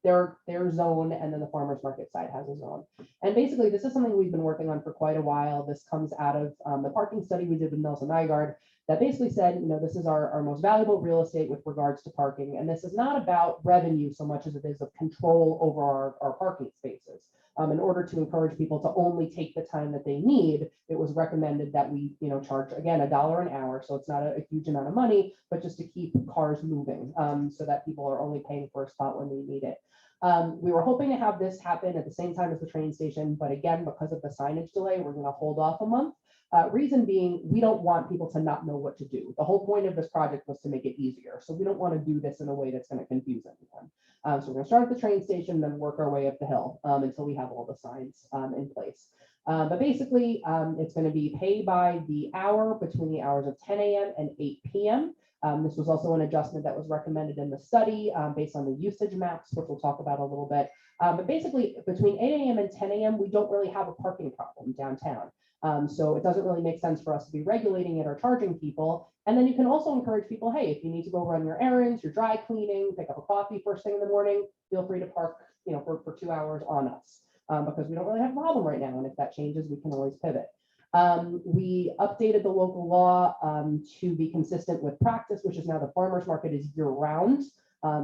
their zone, and then the farmer's market side has a zone. And basically, this is something we've been working on for quite a while. This comes out of the parking study we did with Nelson Nygaard that basically said, you know, this is our most valuable real estate with regards to parking. And this is not about revenue so much as it is of control over our parking spaces. In order to encourage people to only take the time that they need, it was recommended that we, you know, charge again $1 an hour. So it's not a huge amount of money, but just to keep cars moving, so that people are only paying for a spot when they need it. We were hoping to have this happen at the same time as the train station, but again, because of the signage delay, we're going to hold off a month. Reason being, we don't want people to not know what to do. The whole point of this project was to make it easier. So we don't want to do this in a way that's going to confuse everyone. So we're going to start at the train station, then work our way up the hill until we have all the signs in place. But basically, it's going to be pay by the hour between the hours of 10 a.m. and 8 p.m. This was also an adjustment that was recommended in the study based on the usage maps, which we'll talk about a little bit. But basically, between 8 a.m. and 10 a.m., we don't really have a parking problem downtown. So it doesn't really make sense for us to be regulating it or charging people. And then you can also encourage people, hey, if you need to go run your errands, your dry cleaning, pick up a coffee first thing in the morning, feel free to park, you know, for 2 hours on us, because we don't really have a problem right now. And if that changes, we can always pivot. We updated the local law to be consistent with practice, which is now the farmer's market is year round.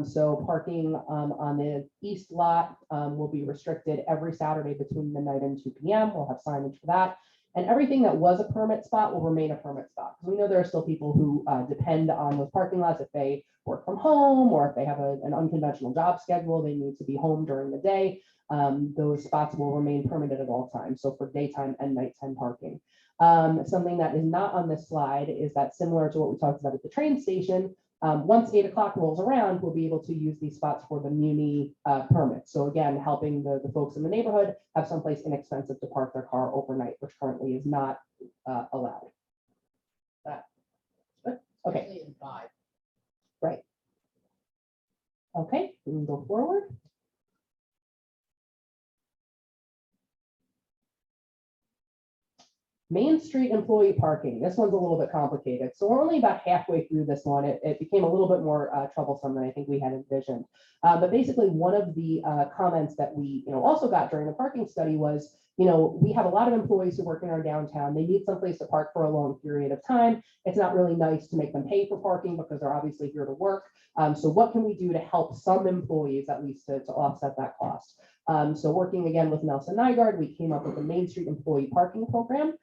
So parking on the east lot will be restricted every Saturday between midnight and 2 p.m. We'll have signage for that. And everything that was a permit spot will remain a permit spot. Because we know there are still people who depend on those parking lots if they work from home or if they have an unconventional job schedule, they need to be home during the day. Those spots will remain permitted at all times. So for daytime and nighttime parking. Something that is not on this slide is that similar to what we talked about at the train station, once 8 o'clock rolls around, we'll be able to use these spots for the muni permit. So again, helping the folks in the neighborhood have someplace inexpensive to park their car overnight, which currently is not allowed. Okay. Right. Okay, we can go forward. Main Street employee parking. This one's a little bit complicated. So we're only about halfway through this one. It became a little bit more troublesome than I think we had envisioned. But basically, one of the comments that we also got during the parking study was, we have a lot of employees who work in our downtown. They need someplace to park for a long period of time. It's not really nice to make them pay for parking because they're obviously here to work. So what can we do to help some employees at least to offset that cost? So working again with Nelson Nygaard, we came up with a Main Street employee parking program.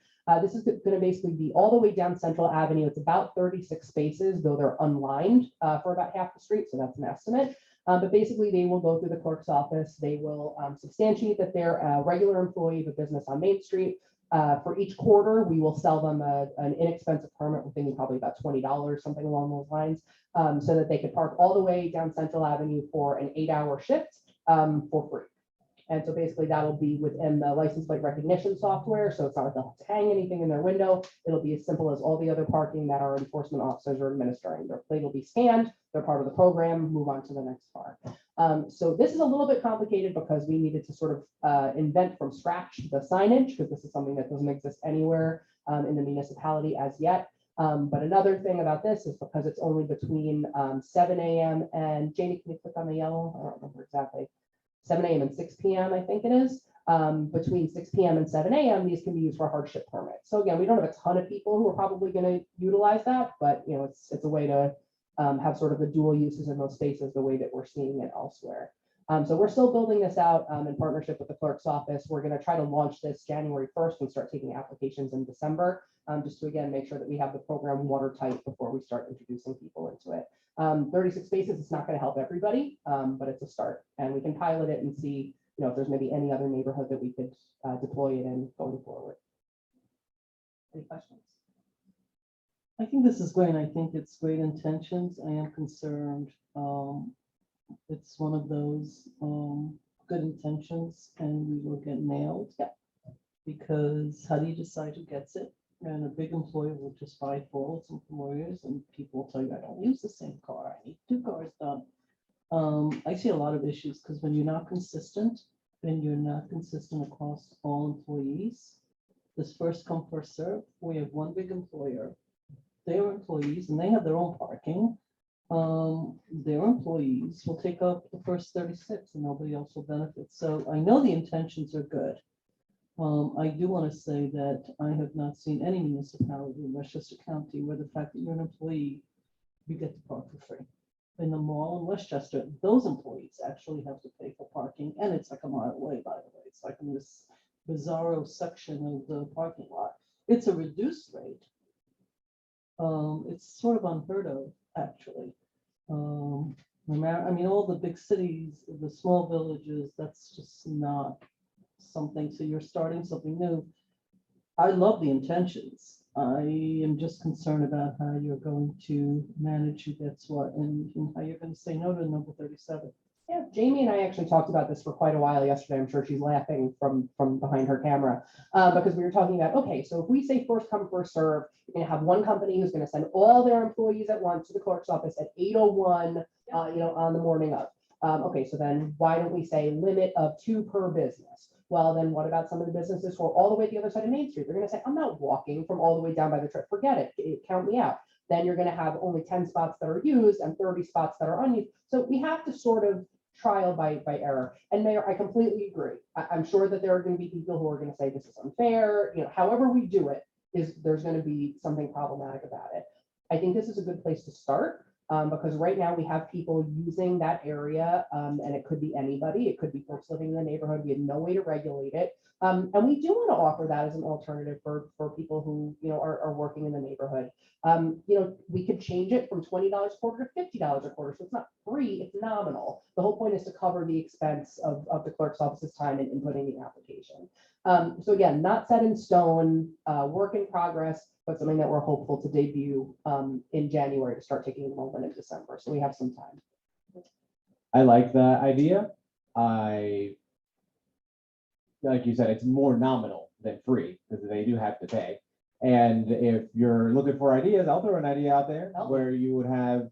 This is going to basically be all the way down Central Avenue. It's about 36 spaces, though they're unlined for about half the street. So that's an estimate. But basically, they will go through the clerk's office. They will substantiate that they're a regular employee of a business on Main Street. For each quarter, we will sell them an inexpensive permit. We're thinking probably about $20, something along those lines, so that they could park all the way down Central Avenue for an 8-hour shift for free. And so basically that'll be within the license plate recognition software. So it's not like they'll have to hang anything in their window. It'll be as simple as all the other parking that our enforcement officers are administering. Their plate will be scanned. They're part of the program, move on to the next car. So this is a little bit complicated because we needed to sort of invent from scratch the signage, because this is something that doesn't exist anywhere in the municipality as yet. But another thing about this is because it's only between 7 a.m. and Jamie, can you click on the yellow? I don't remember exactly. 7 a.m. and 6 p.m. I think it is. Between 6 p.m. and 7 a.m. these can be used for hardship permits. So again, we don't have a ton of people who are probably going to utilize that, but it's a way to have sort of the dual uses in those spaces the way that we're seeing it elsewhere. So we're still building this out in partnership with the clerk's office. We're going to try to launch this January 1st and start taking applications in December, just to again make sure that we have the program watertight before we start introducing people into it. 36 spaces, it's not going to help everybody, but it's a start, and we can pilot it and see, if there's maybe any other neighborhood that we could deploy it in going forward. Any questions? I think this is great. I think it's great intentions. I am concerned. It's one of those good intentions, and we will get nailed. Yeah. Because how do you decide who gets it? And a big employer will just buy it for all its employers, and people will tell you, I don't use the same car. I need 2 cars done. I see a lot of issues because when you're not consistent, across all employees, this first come, first serve. We have one big employer, their employees, and they have their own parking. Their employees will take up the first 36 and nobody else will benefit. So I know the intentions are good. I do want to say that I have not seen any municipality in Westchester County where the fact that you're an employee, you get to park for free. In the mall in Westchester, those employees actually have to pay for parking, and it's like a mile away, by the way. It's like in this bizarro section of the parking lot. It's a reduced rate. It's sort of unheard of, actually. I mean, all the big cities, the small villages, that's just not something. So you're starting something new. I love the intentions. I am just concerned about how you're going to manage who gets what and how you're going to say no to number 37. Yeah, Jamie and I actually talked about this for quite a while yesterday. I'm sure she's laughing from behind her camera because we were talking about, okay, so if we say first come, first serve, you're going to have one company who's going to send all their employees at once to the clerk's office at 8:01, on the morning of. Okay, so then why don't we say limit of 2 per business? Well, then what about some of the businesses who are all the way to the other side of Main Street? They're going to say, I'm not walking from all the way down by the trip. Forget it. Count me out. Then you're going to have only 10 spots that are used and 30 spots that are unused. So we have to sort of trial by error. And Mayor, I completely agree. I'm sure that there are going to be people who are going to say this is unfair. However we do it, there's going to be something problematic about it. I think this is a good place to start. Because right now we have people using that area, and it could be anybody. It could be folks living in the neighborhood. We have no way to regulate it. And we do want to offer that as an alternative for people who are working in the neighborhood. We could change it from $20 a quarter to $50 a quarter. So it's not free, it's nominal. The whole point is to cover the expense of the clerk's office's time in inputting the application. So again, not set in stone, work in progress, but something that we're hopeful to debut in January to start taking enrollment in December. So we have some time. I like the idea. Like you said, it's more nominal than free because they do have to pay. And if you're looking for ideas, I'll throw an idea out there where you would have,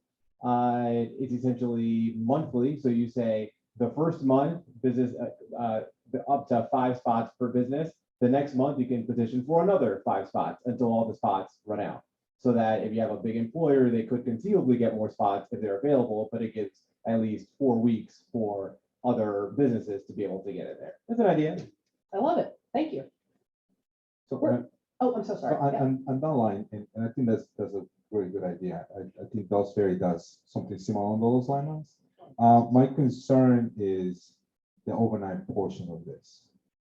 it's essentially monthly. So you say the first month business up to 5 spots per business. The next month, you can petition for another 5 spots until all the spots run out. So that if you have a big employer, they could conceivably get more spots if they're available, but it gives at least 4 weeks for other businesses to be able to get it there. That's an idea. I love it. Thank you. So We're- Oh, I'm so sorry. Yeah. on that line, and I think that's a very good idea. I think Dobbs Ferry does something similar on those lines. My concern is the overnight portion of this.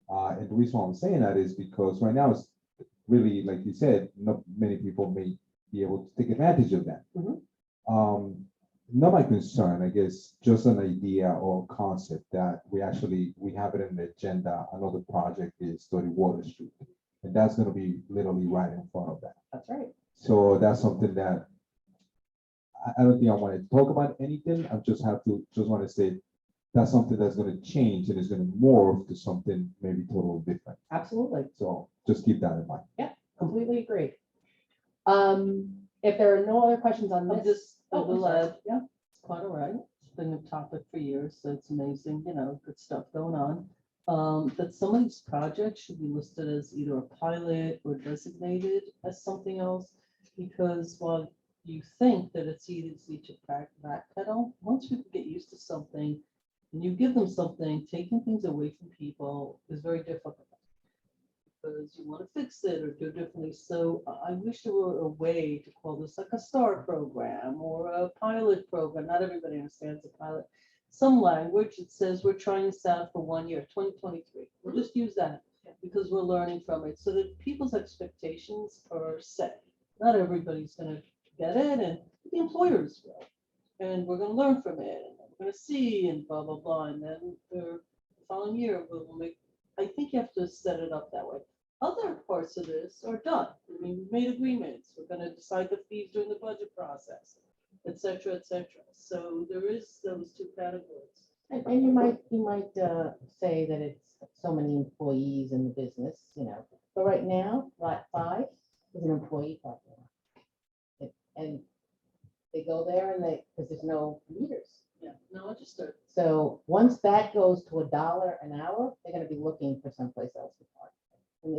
And the reason why I'm saying that is because right now it's really, like you said, not many people may be able to take advantage of that. Mhm. Not my concern, I guess, just an idea or concept that we have it in the agenda. Another project is 30 Water Street. And that's gonna be literally right in front of that. That's right. So that's something that I don't think I wanted to talk about anything. I just want to say that's something that's gonna change and is gonna morph to something maybe totally different. Absolutely. So just keep that in mind. Completely agree. If there are no other questions on I'm this. just, I Oh, I'm will sorry. add, yeah, it's quite all right. It's been a topic for years, so it's amazing, good stuff going on. That some of these projects should be listed as either a pilot or designated as something else. Because while you think that it's easy to backpedal, once people get used to something and you give them something, taking things away from people is very difficult. Because you want to fix it or do it differently. So I wish there were a way to call this like a STAR program or a pilot program. Not everybody understands a pilot. Some language that says we're trying this out for 1 year, 2023. We'll just use that because we're learning from it so that people's expectations are set. Not everybody's going to get it, and the employers will. And we're going to learn from it, and we're going to see, and blah, blah, blah. And then the following year, we'll make, I think you have to set it up that way. Other parts of this are done. I mean, we've made agreements. We're going to decide the fees during the budget process, et cetera, et cetera. So there is those two categories. And you might say that it's so many employees in the business, but right now, lot 5 is an employee parking lot. And they go there and because there's no meters. Yeah, no, understood. So once that goes to $1 an hour, they're gonna be looking for someplace else to park. And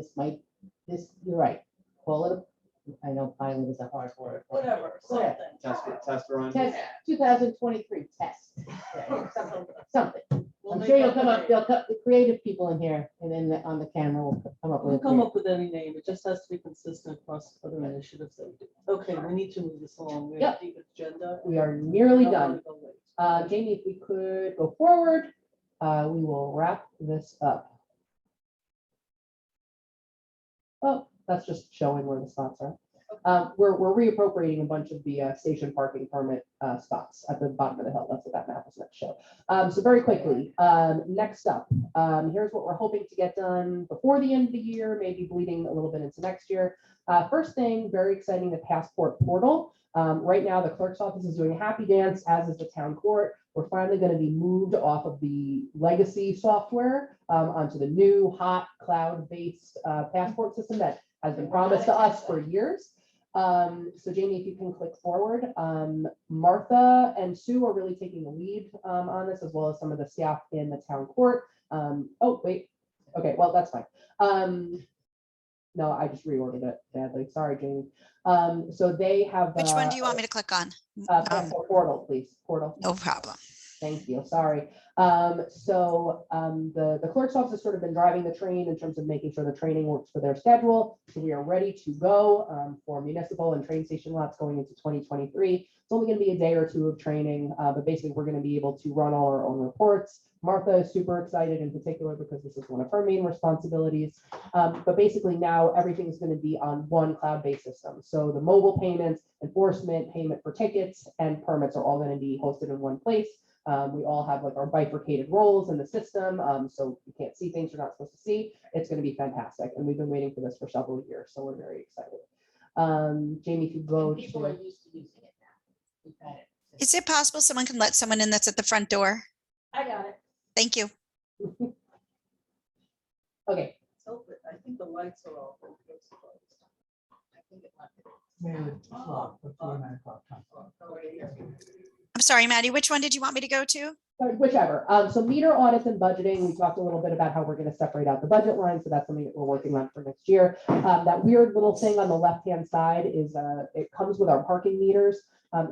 you're right, call it, I know pilot is a hard word. Whatever, Whatever. something. Test run. Test, 2023 test. Something. We'll I'm make sure you'll up come a up, name. they'll cut the creative people in here, and then on the camera, we'll come up with. We'll a come creative- up with any name. It just has to be consistent across other initiatives that we do. Okay, we need to move this along. We have a deep agenda. We are nearly Don't done. wanna go late. Jamie, if we could go forward, we will wrap this up. Oh, that's just showing where the spots are. We're reappropriating a bunch of the station parking permit spots at the bottom of the hill. That's what that map is meant to show. So very quickly, next up, here's what we're hoping to get done before the end of the year, maybe bleeding a little bit into next year. First thing, very exciting, the passport portal. Right now, the clerk's office is doing a happy dance, as is the town court. We're finally going to be moved off of the legacy software onto the new hot cloud-based passport system that has been promised to us for years. So Jamie, if you can click forward, Martha and Sue are really taking the lead on this, as well as some of the staff in the town court. Oh, wait. Okay, well, that's fine. No, I just reordered it badly. Sorry, Jamie. So they have. Which one do you want me to click on? Passport portal, please. Portal. No problem. Thank you. Sorry. The clerk's office has sort of been driving the train in terms of making sure the training works for their schedule. So we are ready to go for municipal and train station lots going into 2023. It's only going to be a day or two of training, but basically we're going to be able to run all our own reports. Martha is super excited in particular because this is one of her main responsibilities. But basically now everything's going to be on one cloud-based system. So the mobile payments, enforcement, payment for tickets, and permits are all going to be hosted in one place. We all have like our bifurcated roles in the system, so you can't see things you're not supposed to see. It's going to be fantastic, and we've been waiting for this for several years, so we're very excited. Jamie, if you go People are to, used to using it now. We've had it. Is it possible someone can let someone in that's at the front door? I got it. Thank you. okay, So, I think the lights are off. and it's closed. I think it might be. Maybe it's locked before 9 o'clock. Oh, right here. I'm sorry, Maddie, which one did you want me to go to? Whichever. So meter audits and budgeting, we talked a little bit about how we're going to separate out the budget line. So that's something that we're working on for next year. That weird little thing on the left-hand side is it comes with our parking meters.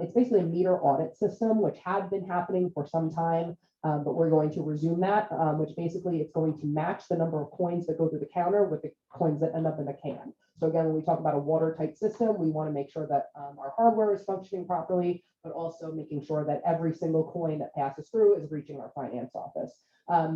It's basically a meter audit system, which had been happening for some time, but we're going to resume that, which basically it's going to match the number of coins that go through the counter with the coins that end up in the can. So again, when we talk about a watertight system, we want to make sure that our hardware is functioning properly, but also making sure that every single coin that passes through is reaching our finance office.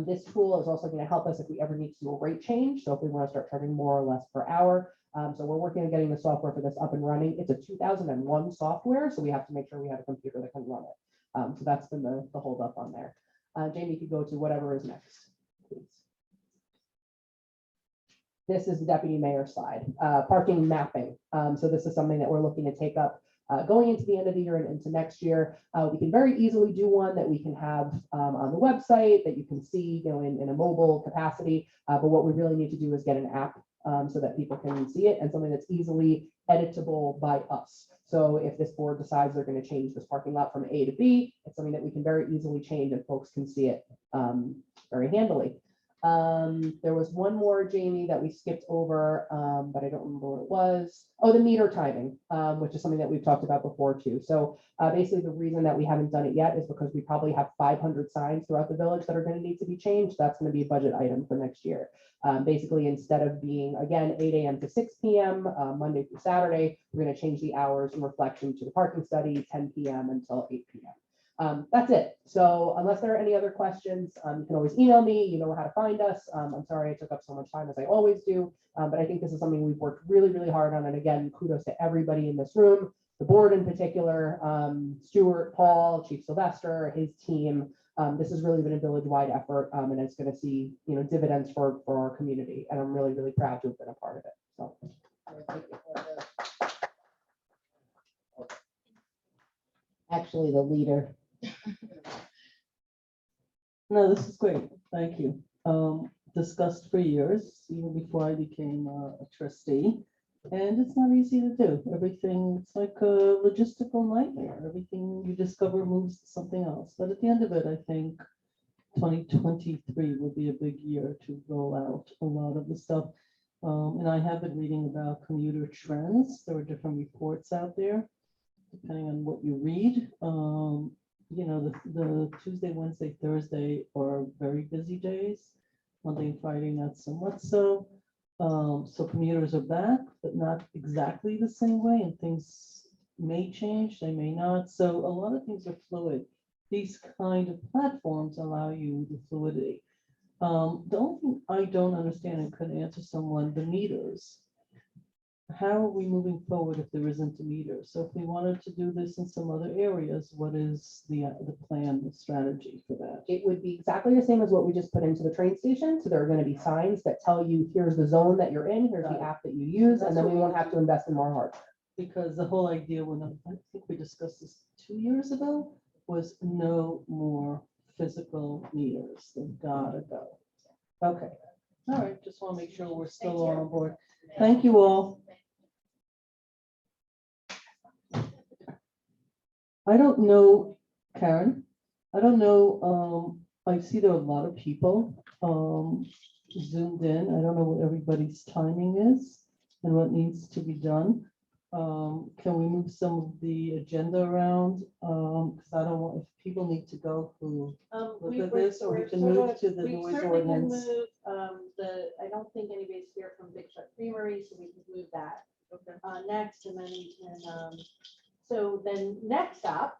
This tool is also going to help us if we ever need to do a rate change. So if we want to start charging more or less per hour. So we're working on getting the software for this up and running. It's a 2001 software, so we have to make sure we have a computer that can run it. So that's been the hold up on there. Jamie could go to whatever is next, please. This is the deputy mayor's side, parking mapping. So this is something that we're looking to take up going into the end of the year and into next year. We can very easily do one that we can have on the website that you can see, in a mobile capacity. But what we really need to do is get an app so that people can see it, and something that's easily editable by us. So if this board decides they're going to change this parking lot from A to B, it's something that we can very easily change and folks can see it very handily. There was one more, Jamie, that we skipped over, but I don't remember what it was. Oh, the meter timing, which is something that we've talked about before too. So basically the reason that we haven't done it yet is because we probably have 500 signs throughout the village that are going to need to be changed. That's going to be a budget item for next year. Basically, instead of being, again, 8 a.m. to 6 p.m., Monday through Saturday, we're going to change the hours in reflection to the parking study, 10 p.m. until 8 p.m. That's it. So unless there are any other questions, you can always email me. You know how to find us. I'm sorry I took up so much time as I always do, but I think this is something we've worked really, really hard on. And again, kudos to everybody in this room, the board in particular, Stuart, Paul, Chief Sylvester, his team. This has really been a village-wide effort, and it's going to see dividends for our community. And I'm really, really proud to have been a part of it. So. Actually, the leader. No, this is great. Thank you. Discussed for years, even before I became a trustee. And it's not easy to do. Everything, it's like a logistical nightmare. Everything you discover moves to something else. But at the end of it, I think 2023 will be a big year to roll out a lot of the stuff. And I have been reading about commuter trends. There are different reports out there, depending on what you read. The Tuesday, Wednesday, Thursday are very busy days. Monday and Friday, not so much so. So commuters are back, but not exactly the same way, and things may change, they may not. So a lot of things are fluid. These kind of platforms allow you the fluidity. The only thing I don't understand and could answer someone, the meters. How are we moving forward if there isn't a meter? So if we wanted to do this in some other areas, what is the plan, the strategy for that? It would be exactly the same as what we just put into the train station. So there are going to be signs that tell you, here's the zone that you're in, here's the app that you use, and then we won't have to invest in more hardware. Because the whole idea, when I think we discussed this 2 years ago, was no more physical meters. They've got to go. Okay. All right. Just want to make sure we're still on board. Thank you all. I don't know, Karen. I don't know. I see there are a lot of people zoomed in. I don't know what everybody's timing is and what needs to be done. Can we move some of the agenda around? Because I don't want, if people need to go who look at this, or we can move to the noise ordinance. I don't think anybody's here from Bigfoot Creamery, so we can move that next, and then we can. So then next up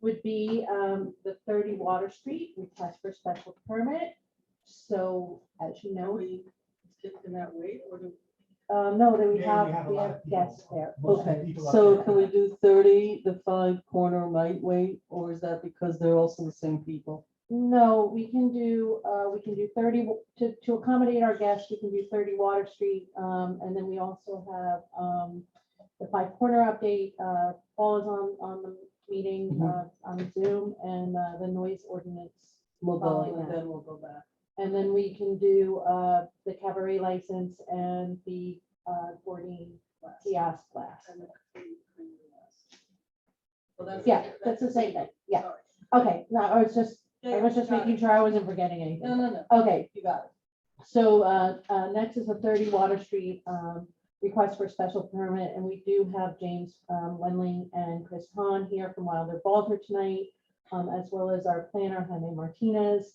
would be the 30 Water Street request for special permit. So as you know, we in that way, or do no, then we Yeah, have we have a lot of people. guests there. Most of the okay, people up so there. can we do 30, the 5 corner might wait, or is that because they're also the same people? No, we can do 30 to accommodate our guests. We can do 30 Water Street, and then we also have the 5 corner update. Paul is on the meeting on Zoom, and the noise ordinance. We'll go, following and that. then we'll go back. And then we can do the cabaret license and the Gourdine kiosk class. Yeah, that's the same thing. Yeah. Okay, no, I was just making sure I wasn't forgetting anything. No, Okay, you got it. so next is a 30 Water Street request for special permit, and we do have James Wendling and Chris Kahan here from Wilder Balter tonight, as well as our planner, Jaime Martinez.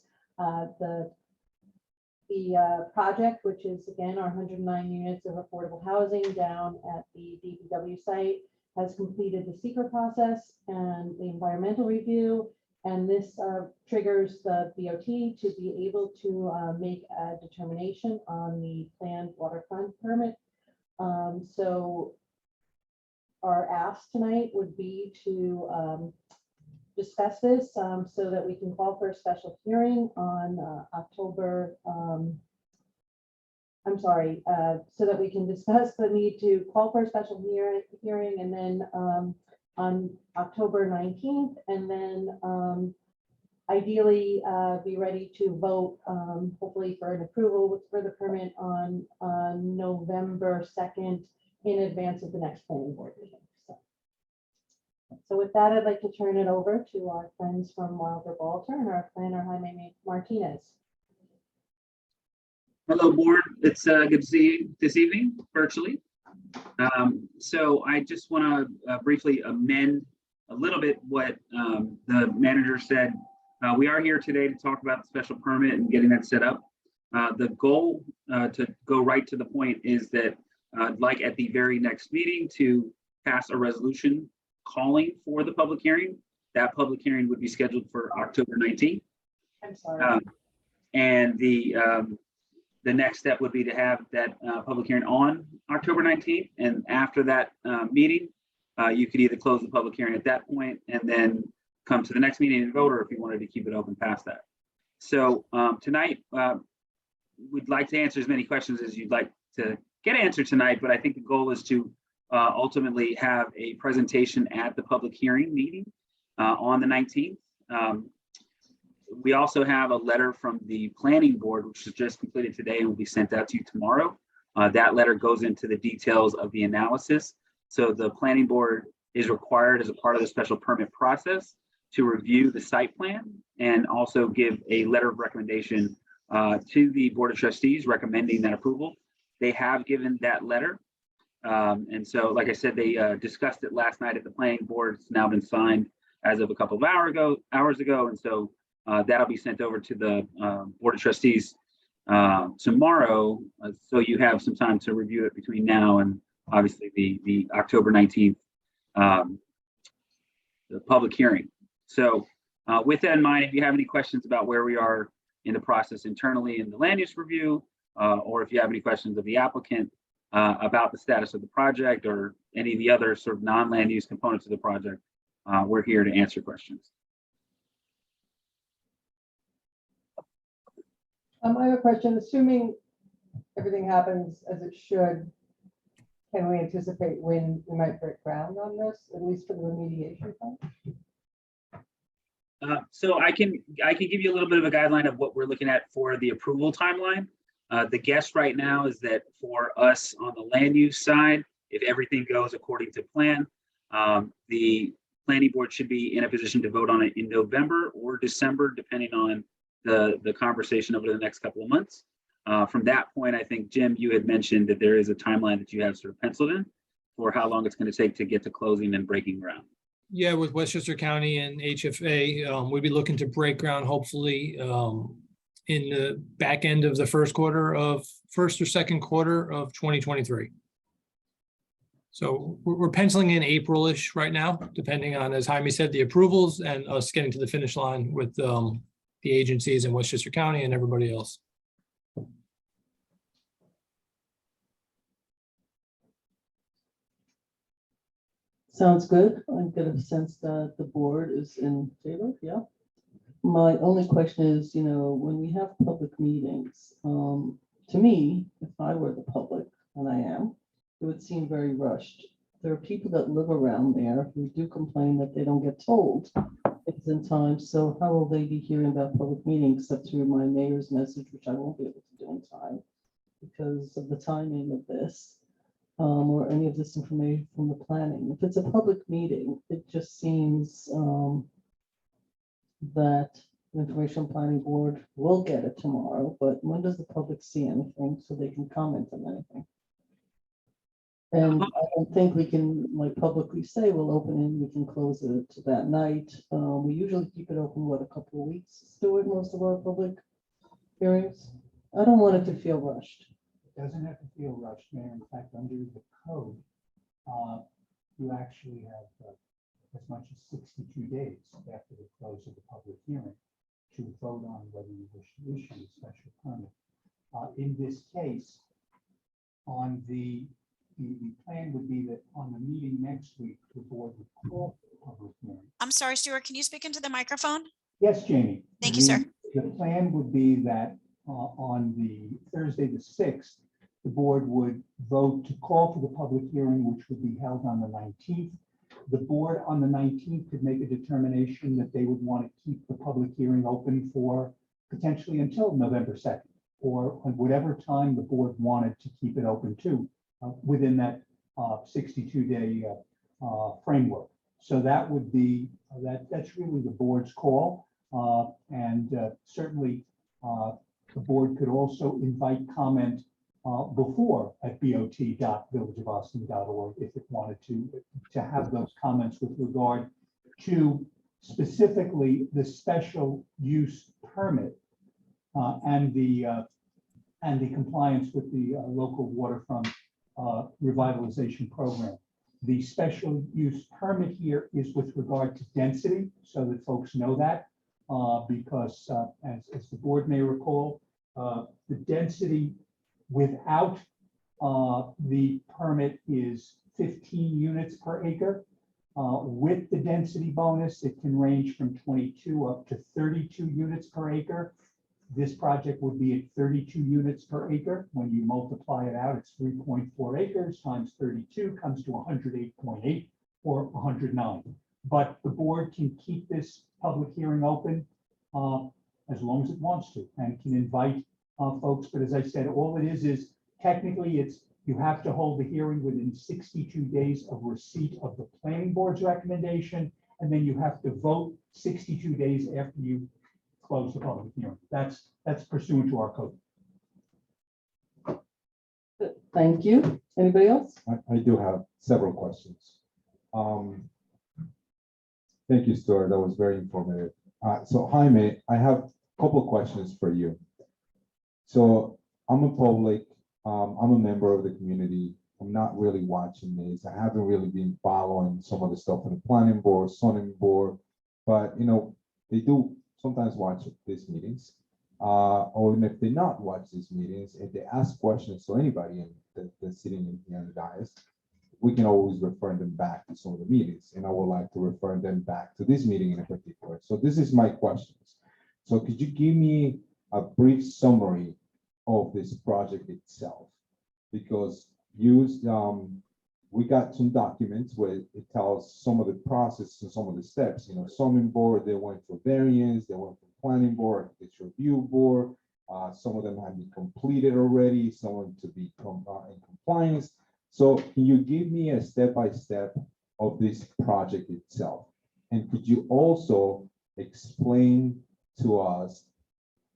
The project, which is again our 109 units of affordable housing down at the DPW site, has completed the secret process and the environmental review. And this triggers the BOT to be able to make a determination on the planned waterfront permit. So our ask tonight would be to discuss this so that we can call for a special hearing on October. So that we can discuss the need to call for a special hearing and then on October 19th, and then ideally be ready to vote, hopefully for an approval for the permit on November 2nd in advance of the next planning board meeting. So with that, I'd like to turn it over to our friends from Wilder Balter and our planner, Jaime Martinez. Hello, board. It's good to see you this evening virtually. So I just want to briefly amend a little bit what the manager said. We are here today to talk about the special permit and getting that set up. The goal to go right to the point is that I'd like at the very next meeting to pass a resolution calling for the public hearing. That public hearing would be scheduled for October 19th. I'm sorry. And the next step would be to have that public hearing on October 19th. And after that meeting, you could either close the public hearing at that point and then come to the next meeting and vote, or if you wanted to keep it open past that. So tonight, we'd like to answer as many questions as you'd like to get answered tonight, but I think the goal is to ultimately have a presentation at the public hearing meeting on the 19th. We also have a letter from the planning board, which was just completed today and will be sent out to you tomorrow. That letter goes into the details of the analysis. So the planning board is required as a part of the special permit process to review the site plan and also give a letter of recommendation to the Board of Trustees recommending that approval. They have given that letter. And so, like I said, they discussed it last night at the planning board. It's now been signed as of a couple of hours ago. And so that'll be sent over to the Board of Trustees tomorrow. So you have some time to review it between now and obviously the October 19th the public hearing. So with that in mind, if you have any questions about where we are in the process internally in the land use review, or if you have any questions of the applicant about the status of the project or any of the other sort of non-land use components of the project, we're here to answer questions. I have a question. Assuming everything happens as it should, can we anticipate when we might break ground on this, at least for the remediation fund? So I can give you a little bit of a guideline of what we're looking at for the approval timeline. The guess right now is that for us on the land use side, if everything goes according to plan, the planning board should be in a position to vote on it in November or December, depending on the conversation over the next couple of months. From that point, I think, Jim, you had mentioned that there is a timeline that you have sort of penciled in for how long it's going to take to get to closing and breaking ground. Yeah, with Westchester County and HFA, we'd be looking to break ground hopefully in the back end of the first or second quarter of 2023. So we're penciling in April-ish right now, depending on, as Jaime said, the approvals and us getting to the finish line with the agencies in Westchester County and everybody else. Sounds good. I get a sense that the board is in favor, yeah. My only question is, when we have public meetings, to me, if I were the public, and I am, it would seem very rushed. There are people that live around there who do complain that they don't get told things in time. So how will they be hearing about public meetings except through my mayor's message, which I won't be able to do in time because of the timing of this? or any of this information from the planning. If it's a public meeting, it just seems that the Information Planning Board will get it tomorrow, but when does the public see anything so they can comment on anything? And I don't think we can like publicly say we'll open it, we can close it that night. We usually keep it open, what, a couple of weeks, Stuart, most of our public hearings? I don't want it to feel rushed. It doesn't have to feel rushed, Mayor. In fact, under the code, you actually have as much as 62 days after the close of the public hearing to vote on whether you wish to issue a special permit. In this case, on the plan would be that on the meeting next week, the board would call for the public hearing. I'm sorry, Stuart, can you speak into the microphone? Yes, Jamie. Thank you, sir. The plan would be that on the Thursday, the 6th, the board would vote to call for the public hearing, which would be held on the 19th. The board on the 19th could make a determination that they would want to keep the public hearing open for potentially until November 2nd, or at whatever time the board wanted to keep it open to within that 62-day framework. So that would be, that's really the board's call. And certainly the board could also invite comment before at bot.villageofboston.org if it wanted to have those comments with regard to specifically the special use permit and the compliance with the local waterfront revitalization program. The special use permit here is with regard to density, so that folks know that, because as the board may recall, the density without the permit is 15 units per acre. With the density bonus, it can range from 22 up to 32 units per acre. This project would be at 32 units per acre. When you multiply it out, it's 3.4 acres times 32 comes to 108.8 or 109. But the board can keep this public hearing open as long as it wants to, and can invite folks. But as I said, all it is technically you have to hold the hearing within 62 days of receipt of the planning board's recommendation, and then you have to vote 62 days after you close the public hearing. That's pursuant to our code. Thank you. Anybody else? I do have several questions. Thank you, Stuart. That was very informative. So Jaime, I have a couple of questions for you. So I'm a public, I'm a member of the community. I'm not really watching this. I haven't really been following some of the stuff on the planning board, zoning board, but you know, they do sometimes watch these meetings. Or even if they not watch these meetings, if they ask questions to anybody that's sitting in here on the dais, we can always refer them back to some of the meetings. And I would like to refer them back to this meeting in particular. So this is my questions. So could you give me a brief summary of this project itself? Because we got some documents where it tells some of the process and some of the steps. You know, zoning board, they went for variance, they went for planning board, architecture review board. Some of them have been completed already, some of them to be in compliance. So can you give me a step-by-step of this project itself? And could you also explain to us,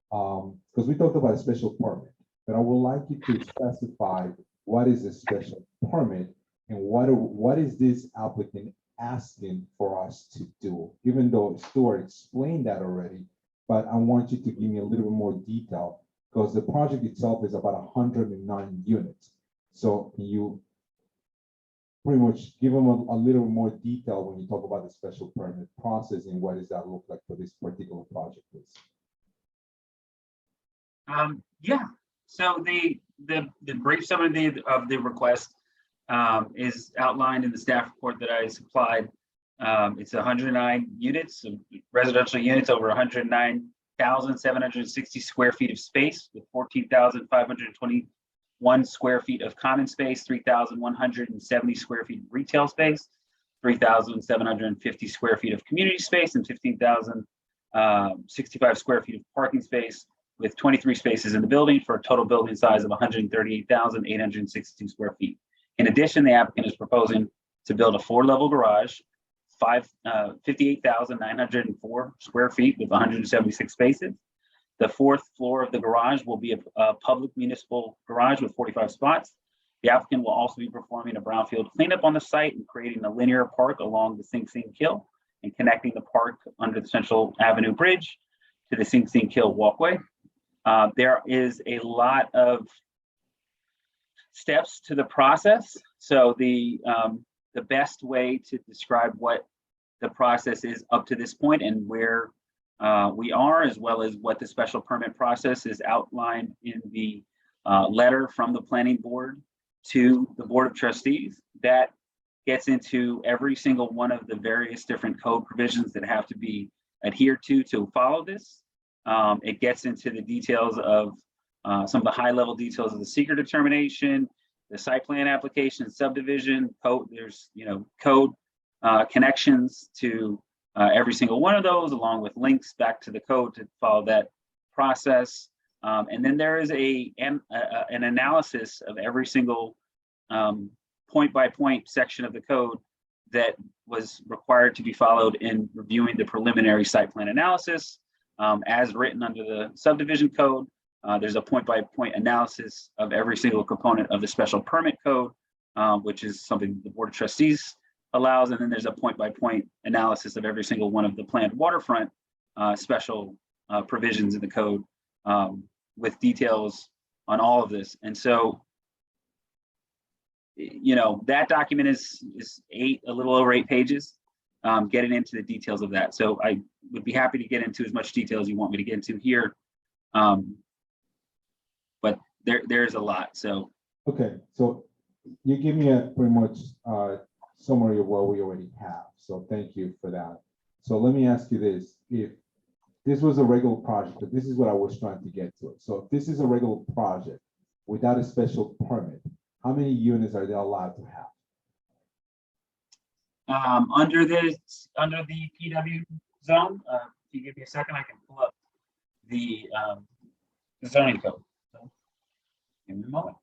because we talked about a special permit, but I would like you to specify what is a special permit and what is this applicant asking for us to do? Even though Stuart explained that already, but I want you to give me a little bit more detail because the project itself is about 109 units. So can you pretty much give them a little more detail when you talk about the special permit process and what does that look like for this particular project, please? Yeah. So the brief summary of the request is outlined in the staff report that I supplied. It's 109 units, residential units over 109,760 square feet of space with 14,521 square feet of common space, 3,170 square feet of retail space, 3,750 square feet of community space, and 15,065 square feet of parking space, with 23 spaces in the building for a total building size of 138,862 square feet. In addition, the applicant is proposing to build a 4-level garage, 58,904 square feet with 176 spaces. The 4th floor of the garage will be a public municipal garage with 45 spots. The applicant will also be performing a brownfield cleanup on the site and creating a linear park along the Sing Sing Kill and connecting the park under the Central Avenue Bridge to the Sing Sing Kill walkway. There is a lot of steps to the process. So the best way to describe what the process is up to this point and where we are, as well as what the special permit process is outlined in the letter from the planning board to the Board of Trustees. That gets into every single one of the various different code provisions that have to be adhered to follow this. It gets into the details of some of the high level details of the seeker determination, the site plan application, subdivision code. There's code connections to every single one of those, along with links back to the code to follow that process. And then there is an analysis of every single point by point section of the code that was required to be followed in reviewing the preliminary site plan analysis as written under the subdivision code. There's a point by point analysis of every single component of the special permit code, which is something the Board of Trustees allows. And then there's a point by point analysis of every single one of the planned waterfront special provisions in the code with details on all of this. And so, that document is a little over 8 pages, getting into the details of that. So I would be happy to get into as much detail as you want me to get into here. But there's a lot. So Okay, so you give me a pretty much summary of what we already have. So thank you for that. So let me ask you this: if this was a regular project, but this is what I was trying to get to. So if this is a regular project without a special permit, how many units are they allowed to have? Under the PW zone, if you give me a second, I can pull up the zoning code. So, give me a moment.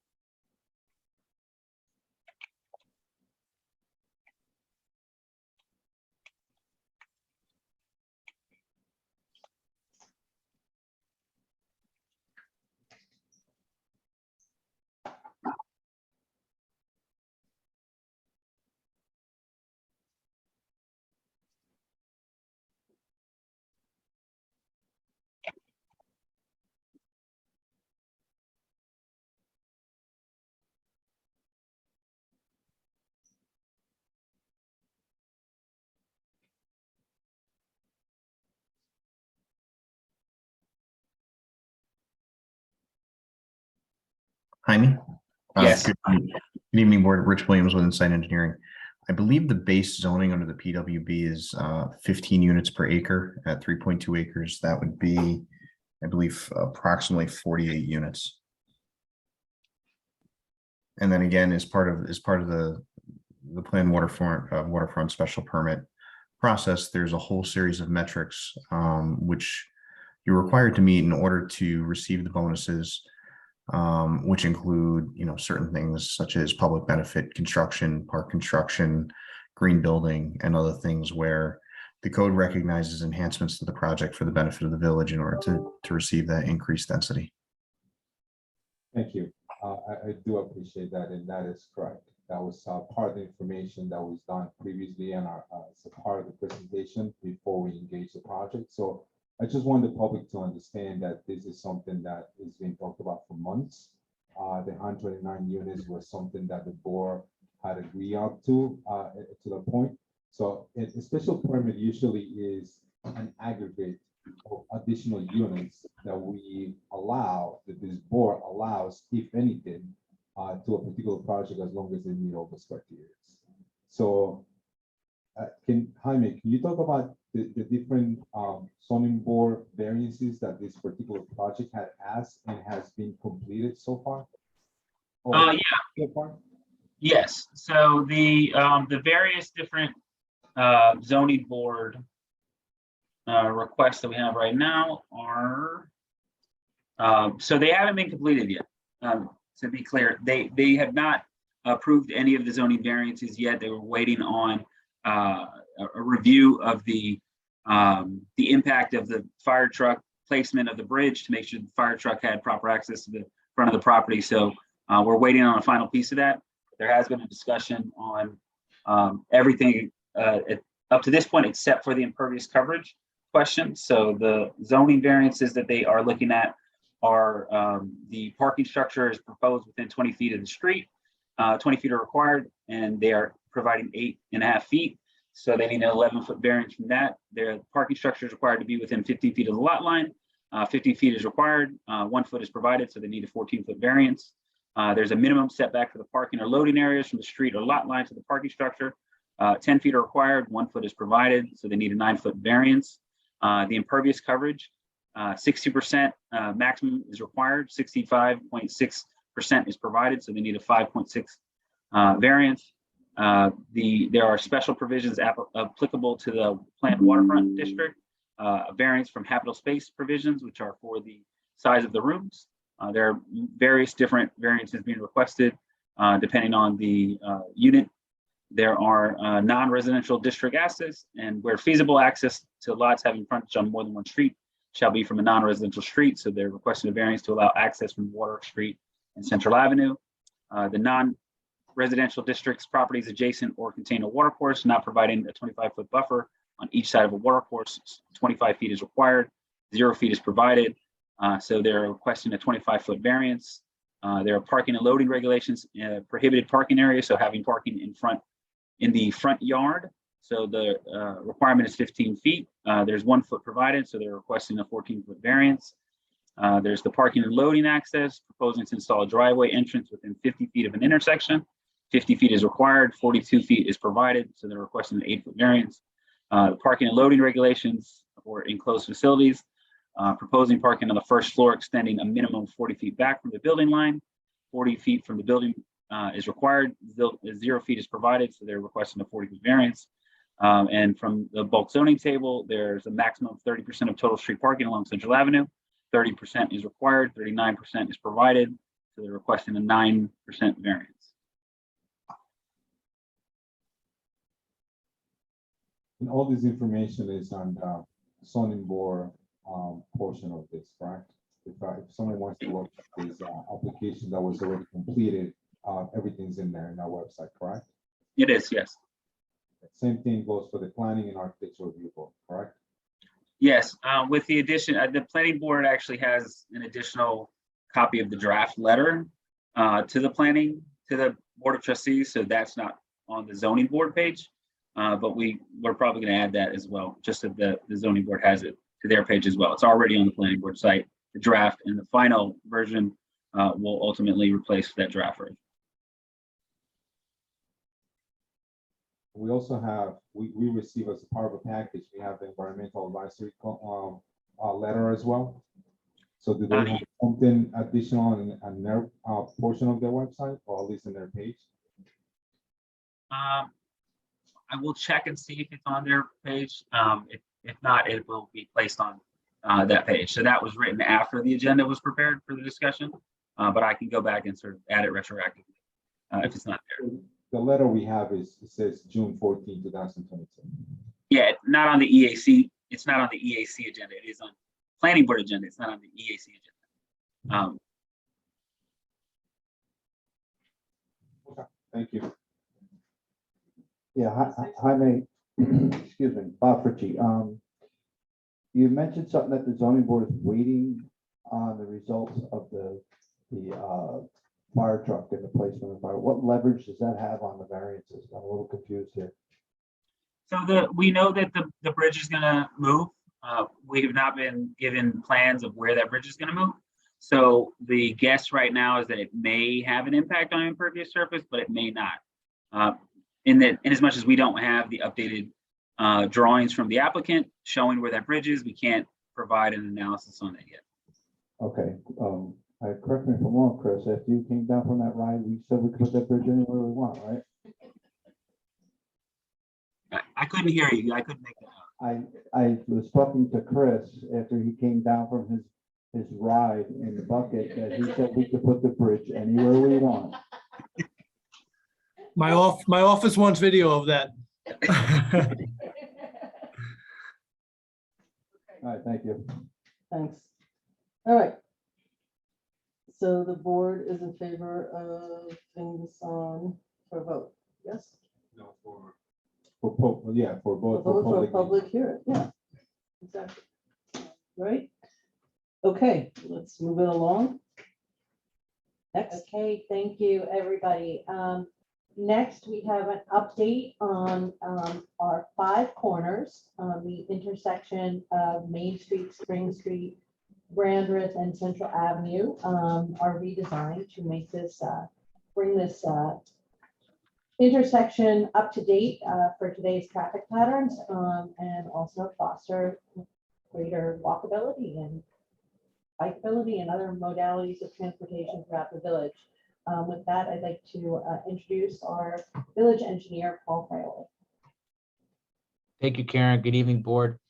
Jaime? Yes. Good evening, Board. Rich Williams with Insight Engineering. I believe the base zoning under the PWB is 15 units per acre at 3.2 acres. That would be, I believe, approximately 48 units. And then again, as part of the planned waterfront special permit process, there's a whole series of metrics which you're required to meet in order to receive the bonuses, which include, certain things such as public benefit construction, park construction, green building, and other things where the code recognizes enhancements to the project for the benefit of the village in order to receive that increased density. Thank you. I do appreciate that, and that is correct. That was part of the information that was done previously and as a part of the presentation before we engage the project. So I just want the public to understand that this is something that is being talked about for months. The 129 units was something that the board had agreed up to the point. So a special permit usually is an aggregate of additional units that we allow, that this board allows, if anything, to a particular project as long as they meet all the criteria. So Jaime, can you talk about the different zoning board variances that this particular project had asked and has been completed so far? Yeah. So far? Yes. So the various different zoning board requests that we have right now are so they haven't been completed yet. To be clear, they have not approved any of the zoning variances yet. They were waiting on a review of the impact of the fire truck placement of the bridge to make sure the fire truck had proper access to the front of the property. So we're waiting on a final piece of that. There has been a discussion on everything up to this point, except for the impervious coverage question. So the zoning variances that they are looking at are the parking structure is proposed within 20 feet of the street. 20 feet are required, and they are providing 8.5 feet. So they need an 11-foot variance from that. Their parking structure is required to be within 15 feet of the lot line. 50 feet is required. 1 foot is provided, so they need a 14-foot variance. There's a minimum setback for the parking or loading areas from the street or lot line to the parking structure. 10 feet are required. 1 foot is provided, so they need a 9-foot variance. The impervious coverage, 60% maximum is required. 65.6% is provided, so they need a 5.6 variance. There are special provisions applicable to the planned waterfront district, a variance from habitable space provisions, which are for the size of the rooms. There are various different variances being requested depending on the unit. There are non-residential district access, and where feasible, access to lots having frontage on more than one street shall be from a non-residential street. So they're requesting a variance to allow access from Water Street and Central Avenue. The non-residential district's properties adjacent or contain a watercourse, not providing a 25-foot buffer on each side of a watercourse. 25 feet is required, 0 feet is provided. So they're requesting a 25-foot variance. There are parking and loading regulations, prohibited parking areas, so having parking in the front yard. So the requirement is 15 feet. There's 1 foot provided, so they're requesting a 14-foot variance. There's the parking and loading access, proposing to install a driveway entrance within 50 feet of an intersection. 50 feet is required, 42 feet is provided, so they're requesting an 8-foot variance. The parking and loading regulations for enclosed facilities, proposing parking on the first floor extending a minimum of 40 feet back from the building line. 40 feet from the building is required, 0 feet is provided, so they're requesting a 40-foot variance. And from the bulk zoning table, there's a maximum of 30% of total street parking along Central Avenue. 30% is required, 39% is provided, so they're requesting a 9% variance. And all this information is on the zoning board portion of this, correct? If someone wants to look at this application that was already completed, everything's in there in our website, correct? It is, yes. Same thing goes for the planning and architectural review board, correct? Yes, with the addition, the planning board actually has an additional copy of the draft letter to the board of trustees, so that's not on the zoning board page. But we're probably going to add that as well, just that the zoning board has it to their page as well. It's already on the planning board site, the draft, and the final version will ultimately replace that draft version. We also have, we receive as a part of a package, we have the environmental advisory letter as well. So do they have something additional in their portion of their website, or at least in their page? I will check and see if it's on their page. If not, it will be placed on that page. So that was written after the agenda was prepared for the discussion, but I can go back and sort of add it retroactively if it's not there. The letter we have it says June 14, 2022. Yeah, not on the EAC. It's not on the EAC agenda. It is on planning board agenda. It's not on the EAC agenda. Okay, thank you. Yeah, Jaime, excuse me, Bob Ritchie. You mentioned something that the zoning board is waiting on the results of the fire truck and the placement of fire. What leverage does that have on the variances? I'm a little confused here. So we know that the bridge is going to move. We have not been given plans of where that bridge is going to move. So the guess right now is that it may have an impact on impervious surface, but it may not. In as much as we don't have the updated drawings from the applicant showing where that bridge is, we can't provide an analysis on that yet. Okay. Correct me if I'm wrong, Chris. After you came down from that ride, we said we could put that bridge anywhere we want, right? I couldn't hear you. I couldn't make that out. I was talking to Chris after he came down from his ride in the bucket, that he said we could put the bridge anywhere we want. My office wants video of that. All right, thank you. Thanks. All right. So the board is in favor of putting this on for a vote, yes? No, for both, A vote for a public hearing, yeah. Exactly. Right? Okay, let's move it along. Next. Okay, thank you, everybody. Next, we have an update on our 5 corners, the intersection of Main Street, Spring Street, Brandreth, and Central Avenue are redesigned to make this, bring this intersection up to date for today's traffic patterns and also foster greater walkability and bikeability and other modalities of transportation throughout the village. With that, I'd like to introduce our village engineer, Paul Fraioli. Thank you, Karen. Good evening, board.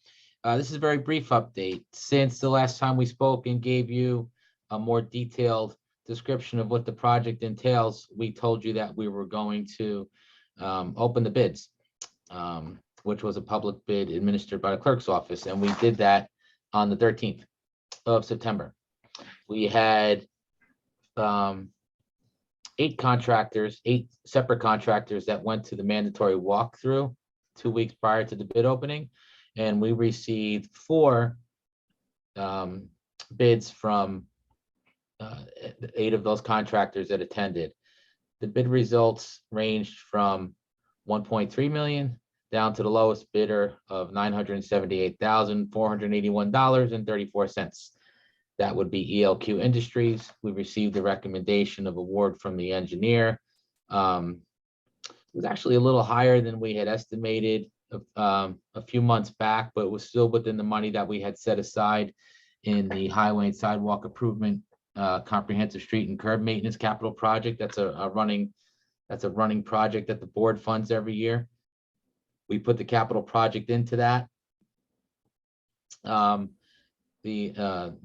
This is a very brief update. Since the last time we spoke and gave you a more detailed description of what the project entails, we told you that we were going to open the bids, which was a public bid administered by the clerk's office. And we did that on the 13th of September. We had 8 separate contractors that went to the mandatory walkthrough 2 weeks prior to the bid opening. And we received 4 bids from 8 of those contractors that attended. The bid results ranged from 1.3 million down to the lowest bidder of $978,481.34. That would be ELQ Industries. We received a recommendation of award from the engineer. It was actually a little higher than we had estimated a few months back, but it was still within the money that we had set aside in the highway and sidewalk improvement, comprehensive street and curb maintenance capital project. That's a running project that the board funds every year. We put the capital project into that. The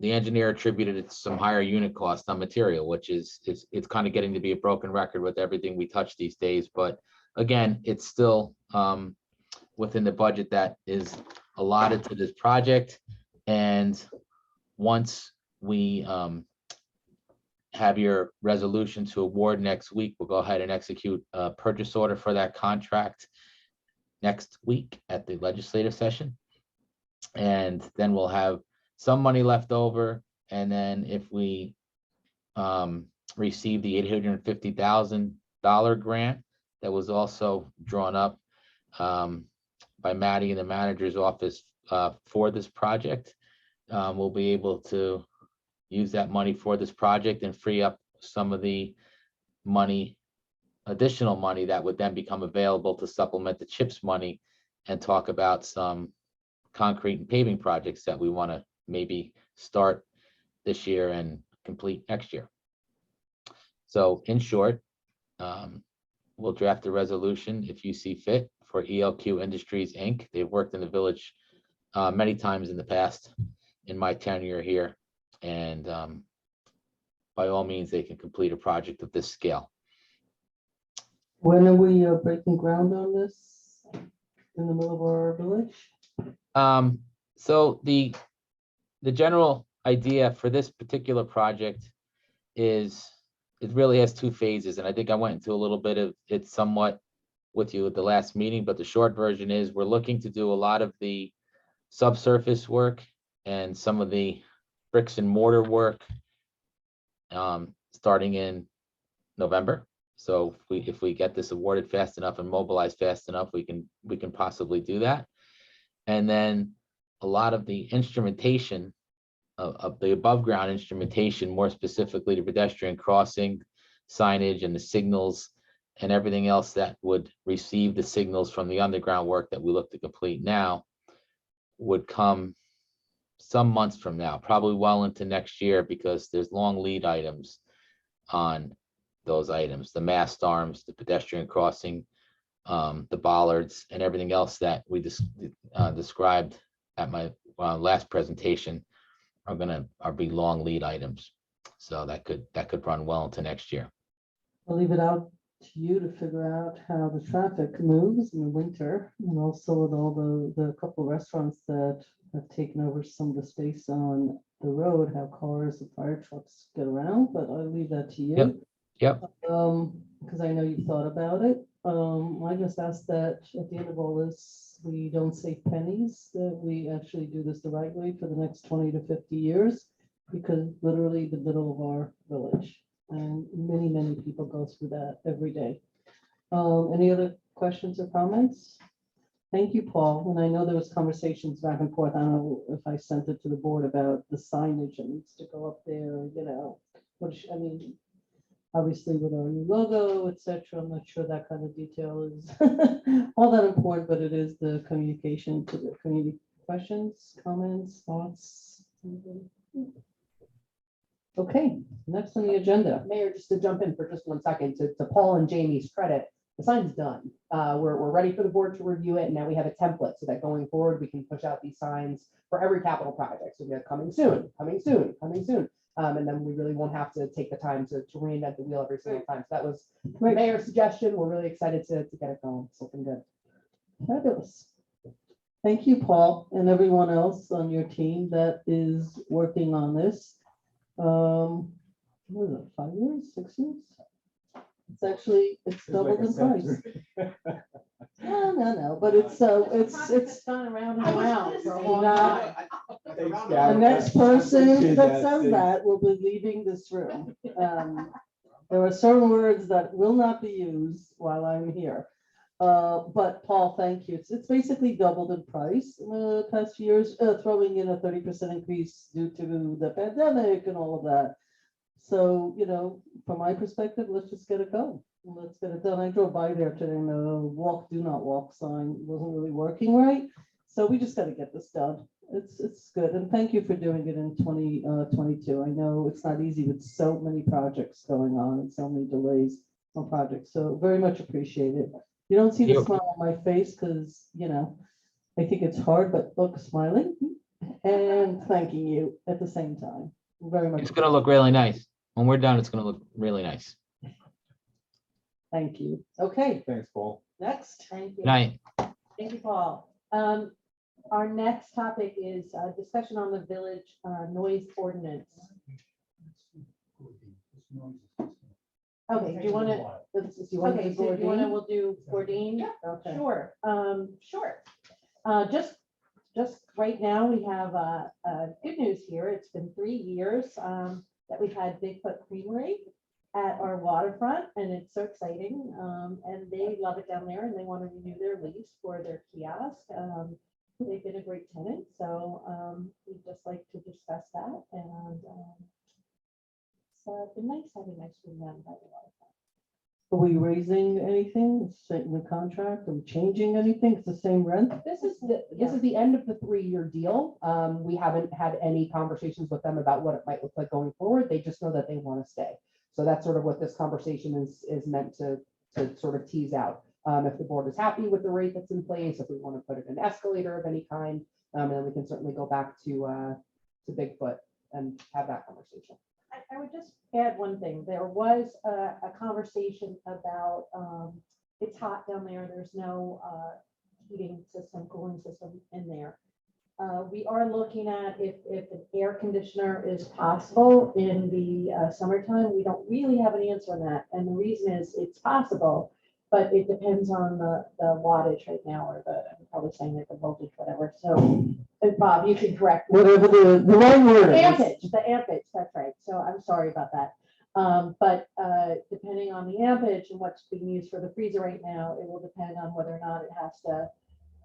engineer attributed it to some higher unit cost on material, which is it's kind of getting to be a broken record with everything we touch these days. But again, it's still within the budget that is allotted to this project. And once we have your resolution to award next week, we'll go ahead and execute a purchase order for that contract next week at the legislative session. And then we'll have some money left over. And then if we receive the $850,000 grant that was also drawn up by Maddi in the manager's office for this project, we'll be able to use that money for this project and free up some of the money, additional money that would then become available to supplement the CHIPS money and talk about some concrete and paving projects that we want to maybe start this year and complete next year. So in short, we'll draft a resolution if you see fit for ELQ Industries, Inc. They've worked in the village many times in the past in my tenure here. And by all means, they can complete a project of this scale. When are we breaking ground on this in the middle of our village? So the general idea for this particular project is it really has 2 phases. And I think I went into a little bit of it somewhat with you at the last meeting, but the short version is we're looking to do a lot of the subsurface work and some of the bricks and mortar work starting in November. So if we get this awarded fast enough and mobilized fast enough, we can possibly do that. And then a lot of the instrumentation of the above ground instrumentation, more specifically the pedestrian crossing signage and the signals and everything else that would receive the signals from the underground work that we look to complete now, would come some months from now, probably well into next year, because there's long lead items on those items, the mast arms, the pedestrian crossing, the bollards, and everything else that we described at my last presentation are be long lead items. So that could run well into next year. I'll leave it out to you to figure out how the traffic moves in the winter, and also with all the couple of restaurants that have taken over some of the space on the road, how cars and fire trucks get around, but I'll leave that to you. Yep. Because I know you've thought about it. I just ask that at the end of all this, we don't save pennies, that we actually do this the right way for the next 20 to 50 years, because literally the middle of our village. And many, many people go through that every day. Any other questions or comments? Thank you, Paul. And I know there was conversations back and forth. I don't know if I sent it to the board about the signage that needs to go up there, you know, which, I mean, obviously with our new logo, et cetera. I'm not sure that kind of detail is all that important, but it is the communication to the community. Questions, comments, thoughts? Okay, next on the agenda. Mayor, just to jump in for just 1 second, to Paul and Jamie's credit, the sign's done. We're ready for the board to review it, and now we have a template so that going forward, we can push out these signs for every capital project. So we have coming soon, coming soon, coming soon. And then we really won't have to take the time to reinvent the wheel every single time. So that was the mayor's suggestion. We're really excited to get it going. It's looking good. Fabulous. Thank you, Paul, and everyone else on your team that is working on this. What is it, 5 years, 6 years? It's actually, it's doubled in price. No, but it's gone around and around for a long not- time. the next person that says that will be leaving this room. There are certain words that will not be used while I'm here. But Paul, thank you. It's basically doubled in price in the past few years, throwing in a 30% increase due to the pandemic and all of that. So, you know, from my perspective, let's just get it going. Let's get it done. I drove by there today and the walk, do not walk sign wasn't really working right. So we just got to get this done. It's good. And thank you for doing it in 2022. I know it's not easy with so many projects going on and so many delays on projects. So very much appreciated. You don't see the smile on my face because, you know, I think it's hard, but look, smiling and thanking you at the same time. Very much. It's going to look really nice. When we're done, it's going to look really nice. Thank you. Okay, Thanks, Paul. next. Thank you. Night. Thank you, Paul. Our next topic is a discussion on the village noise ordinance. Okay, do you want to? Okay, so do you want to, we'll do Gourdine? Okay. Sure, sure. Just right now, we have good news here. It's been 3 years that we've had Bigfoot Creamery at our waterfront, and it's so exciting. And they love it down there, and they want to renew their lease for their kiosk. They've been a great tenant, so we'd just like to discuss that. And it's been nice having ice cream down by the waterfront. Are we raising anything? It's in the contract? Are we changing anything? It's the same rent? This is the end of the 3-year deal. We haven't had any conversations with them about what it might look like going forward. They just know that they want to stay. So that's sort of what this conversation is meant to sort of tease out. If the board is happy with the rate that's in place, if we want to put it an escalator of any kind, and then we can certainly go back to Bigfoot and have that conversation. I would just add one thing. There was a conversation about it's hot down there. There's no heating system, cooling system in there. We are looking at if an air conditioner is possible in the summertime. We don't really have an answer on that. And the reason is it's possible, but it depends on the wattage right now, or I'm probably saying it, the voltage, whatever. So Bob, you can correct me. Whatever the right word is. The ampage, that's right. So I'm sorry about that. But depending on the ampage and what's being used for the freezer right now, it will depend on whether or not it has to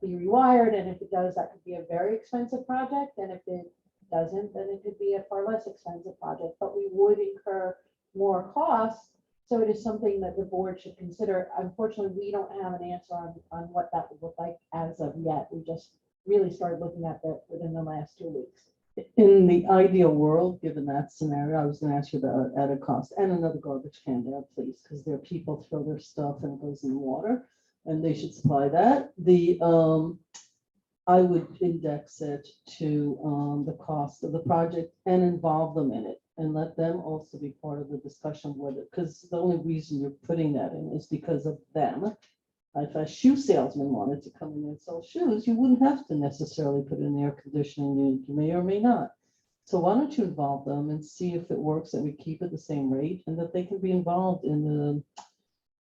be rewired. And if it does, that could be a very expensive project. And if it doesn't, then it could be a far less expensive project, but we would incur more costs. So it is something that the board should consider. Unfortunately, we don't have an answer on what that would look like as of yet. We just really started looking at that within the last 2 weeks. In the ideal world, given that scenario, I was going to ask you about added cost and another garbage can there, please, because there are people throw their stuff and it goes in the water, and they should supply that. I would index it to the cost of the project and involve them in it and let them also be part of the discussion with it. Because the only reason you're putting that in is because of them. If a shoe salesman wanted to come in and sell shoes, you wouldn't have to necessarily put in air conditioning unit. You may or may not. So why don't you involve them and see if it works, that we keep it the same rate and that they can be involved in the,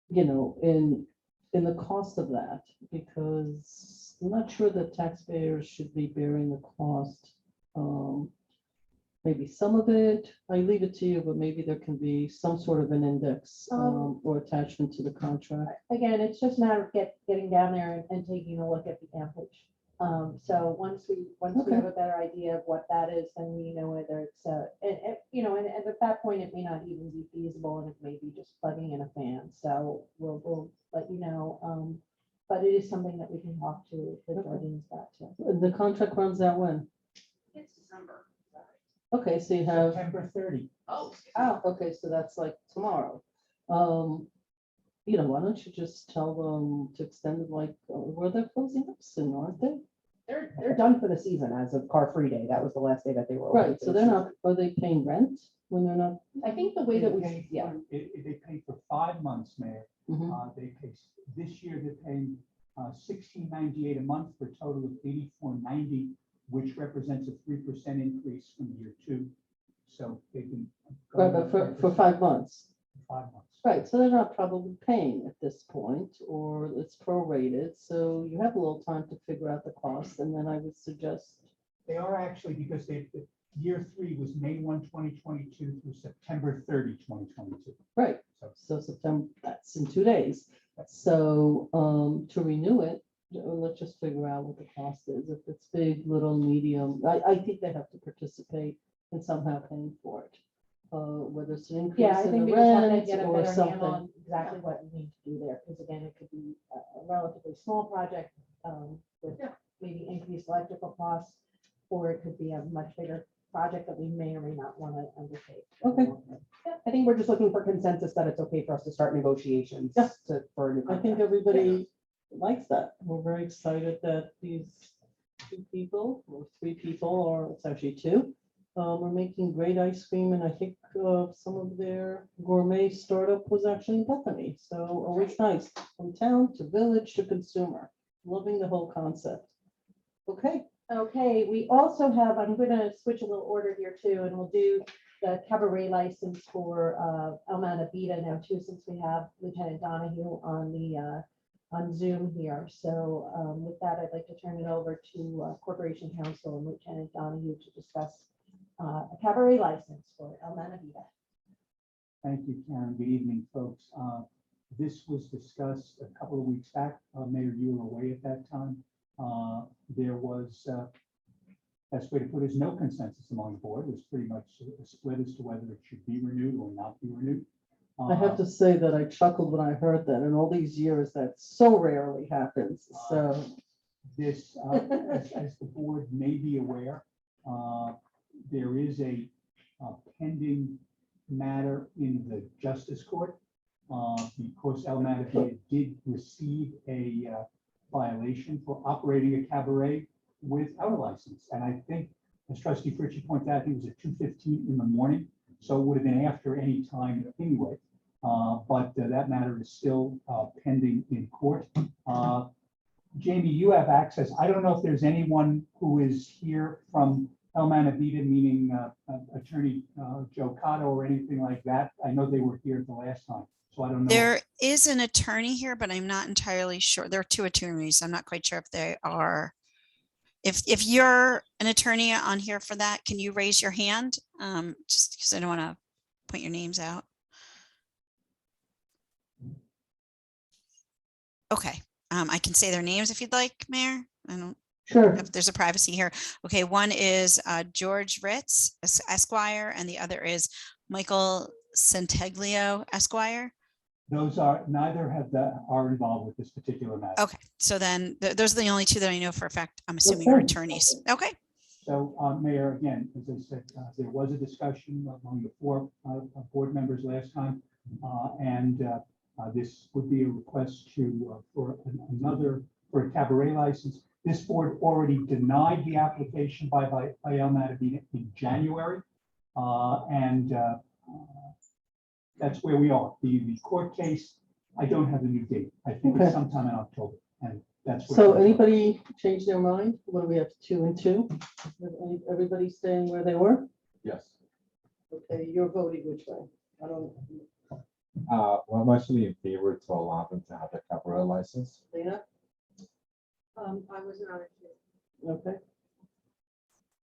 you know, in the cost of that, because I'm not sure that taxpayers should be bearing the cost. Maybe some of it, I leave it to you, but maybe there can be some sort of an index or attachment to the contract. Again, it's just a matter of getting down there and taking a look at the ampage. So once we Okay. have a better idea of what that is, then we know whether it's and at that point, it may not even be feasible, and it may be just plugging in a fan. So we'll let you know. But it is something that we can talk to the Guardians about too. The contract runs out when? It's December. Okay, so you have, September 30. Oh. okay, so that's like tomorrow. You know, why don't you just tell them to extend it, like, where they're closing up soon, aren't they? They're done for the season as of car free day. That was the last day that they were. open Right, for so the they're season. not, are they paying rent when they're not? I think the way that we, yeah. They pay for 5 months, Mayor. Mhm. They pay, this year they're paying $16.98 a month for a total of $84.90, which represents a 3% increase from year 2. So they've been. Right, but for 5 months. 5 months. Right, so they're not probably paying at this point, or it's prorated, so you have a little time to figure out the cost, and then I would suggest. They are actually, because year 3 was May 1, 2022 through September 30, 2022. Right, so September, that's in 2 days. So to renew it, let's just figure out what the cost is. If it's big, little, medium, I think they have to participate and somehow paying for it. Whether it's an increase Yeah, I in think the we just have to rent get a or better handle something. on exactly what we need to do there, because again, it could be a relatively small project with maybe increased electrical costs, or it could be a much bigger project that we may or may not want to undertake. Okay. Yeah, I think we're just looking for consensus that it's okay for us to start negotiations. Yeah. For a new I think contract. everybody likes that. We're very excited that these 2 people or 3 people, or it's actually 2, are making great ice cream, and I think some of their gourmet startup was actually in Bethany. So always nice, from town to village to consumer. Loving the whole concept. Okay, Okay, we also have, I'm going to switch a little order here too, and we'll do the cabaret license for Almana Vita now too, since we have Lieutenant Donahue on Zoom here. So with that, I'd like to turn it over to Corporation Counsel and Lieutenant Donahue to discuss a cabaret license for Almana Vita. Thank you, Karen. Good evening, folks. This was discussed a couple of weeks back. Mayor, you were away at that time. There was, best way to put it is no consensus among the board. It was pretty much a split as to whether it should be renewed or not be renewed. I have to say that I chuckled when I heard that. In all these years, that so rarely happens. So This, as the board may be aware, there is a pending matter in the Justice Court because Almana Vita did receive a violation for operating a cabaret without a license. And I think, as Trustee Fritchie pointed out, it was at 2:15 in the morning, so it would have been after any time anyway. But that matter is still pending in court. Jamie, you have access. I don't know if there's anyone who is here from Almana Vita, meaning Attorney Joe Cotto or anything like that. I know they were here the last time, so I don't know. There is an attorney here, but I'm not entirely sure. There are 2 attorneys. I'm not quite sure if they are. If you're an attorney on here for that, can you raise your hand? Just because I don't want to point your names out. Okay, I can say their names if you'd like, Mayor. I don't. sure. If there's a privacy here. Okay, one is George Ritz, Esquire, and the other is Michael Santeglio, Esquire. Those are, neither are involved with this particular matter. Okay, so then those are the only 2 that I know for a fact. I'm assuming are attorneys. Okay. So, Mayor, again, as I said, there was a discussion among the 4 board members last time, and this would be a request for a cabaret license. This board already denied the application by Maddi in January. And that's where we are. The court case, I don't have a new date. I think Okay. it's sometime in October, and that's. where So we are. anybody change their mind? What do we have, 2 and 2? Everybody staying where they were? Yes. Okay, you're voting which way? I don't, Well, I'm actually in favor to allow them to have a cabaret license. Dana? I was not. Okay,